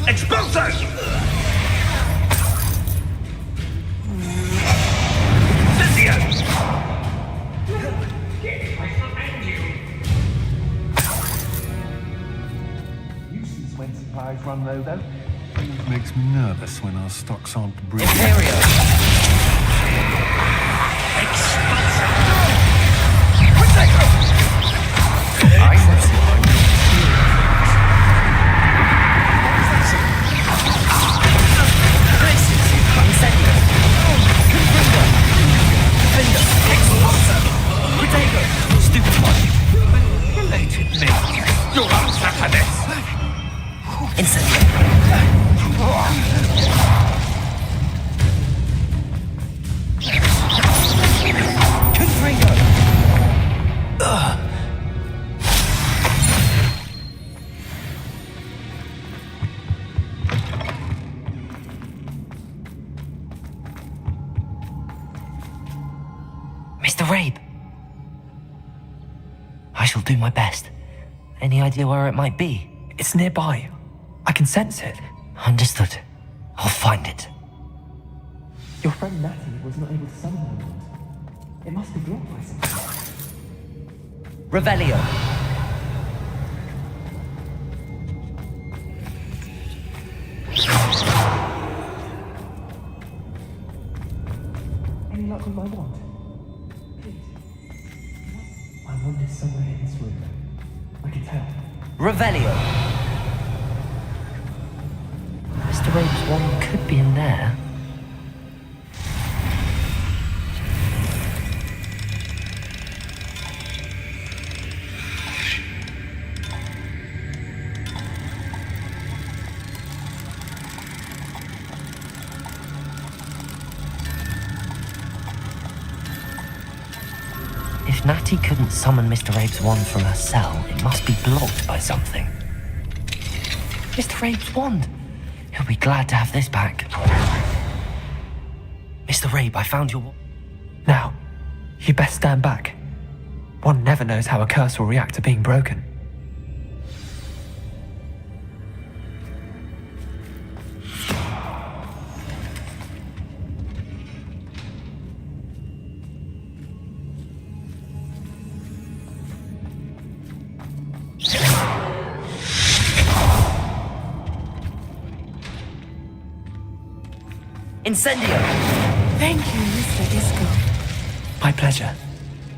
Expulsors! When supplies run low, though, it makes me nervous when our stocks aren't brilliant. Imperial! Mr. Rabe! I shall do my best. Any idea where it might be? It's nearby. I can sense it. Understood. I'll find it. Your friend Natty was not able to summon her wand. It must be blocked by something. Revelio! Any luck with my wand? My wand is somewhere in this room. I can tell. Revelio! Mr. Rabe's wand could be in there. If Natty couldn't summon Mr. Rabe's wand from her cell, it must be blocked by something. Mr. Rabe's wand! He'll be glad to have this back. Mr. Rabe, I found your wand. Now, you best stand back. One never knows how a curse will react to being broken. Incendio! Thank you, Mr. Disco. My pleasure.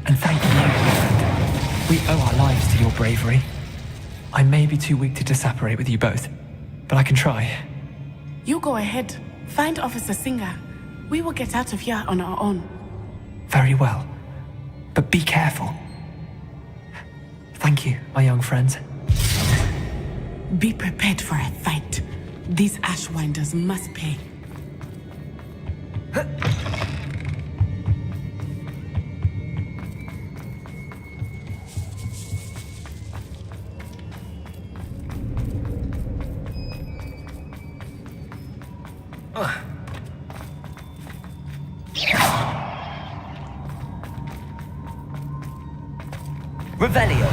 And thank you, my friend. We owe our lives to your bravery. I may be too weak to disapparate with you both, but I can try. You go ahead. Find Officer Singer. We will get out of here on our own. Very well. But be careful. Thank you, my young friends. Be prepared for a fight. These Ashwinders must pay. Revelio!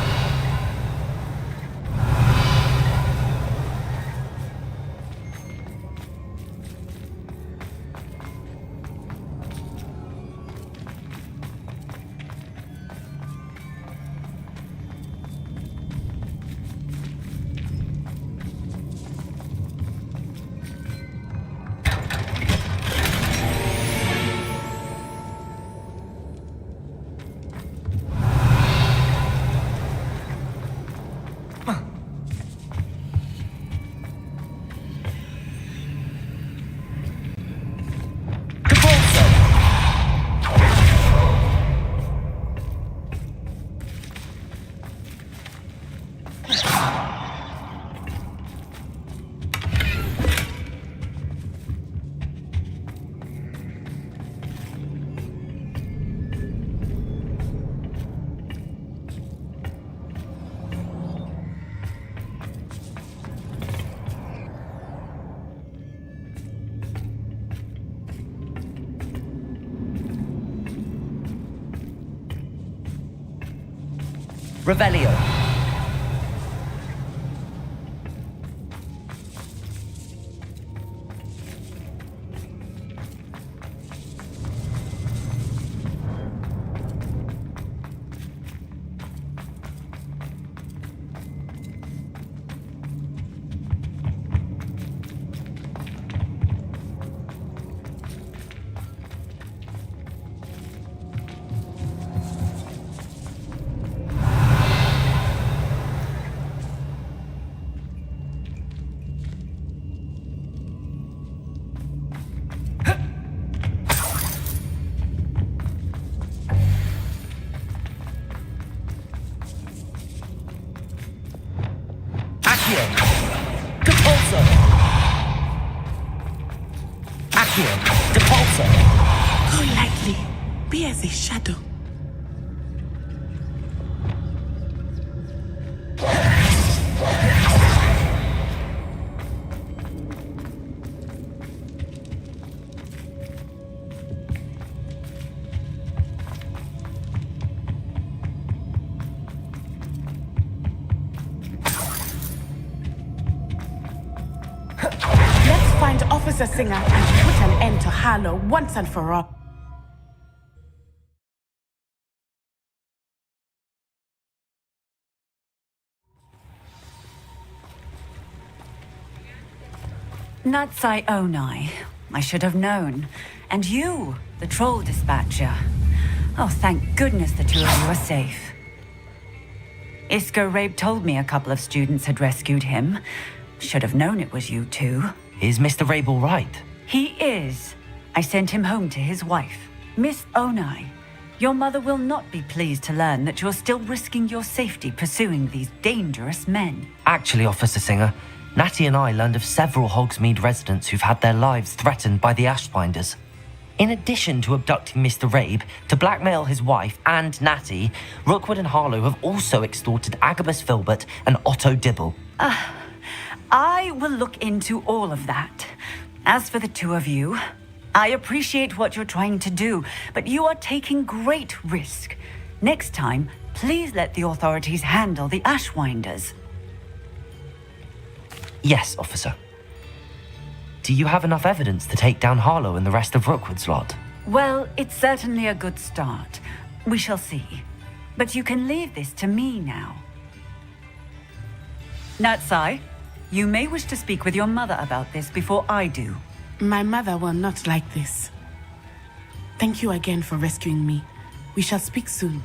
Revelio. Go lightly. Be as a shadow. Let's find Officer Singer and put an end to Harlow once and for all. Natsai Onai. I should have known. And you, the troll dispatcher. Oh, thank goodness the two of you are safe. Isco Rabe told me a couple of students had rescued him. Should have known it was you two. Is Mr. Rabe all right? He is. I sent him home to his wife. Miss Onai, your mother will not be pleased to learn that you're still risking your safety pursuing these dangerous men. Actually, Officer Singer, Natty and I learned of several Hogsmeade residents who've had their lives threatened by the Ashbinders. In addition to abducting Mr. Rabe to blackmail his wife and Natty, Rookwood and Harlow have also extorted Agabus Filbert and Otto Dibble. I will look into all of that. As for the two of you, I appreciate what you're trying to do, but you are taking great risk. Next time, please let the authorities handle the Ashwinders. Yes, officer. Do you have enough evidence to take down Harlow and the rest of Rookwood's lot? Well, it's certainly a good start. We shall see. But you can leave this to me now. Natsai, you may wish to speak with your mother about this before I do. My mother will not like this. Thank you again for rescuing me. We shall speak soon.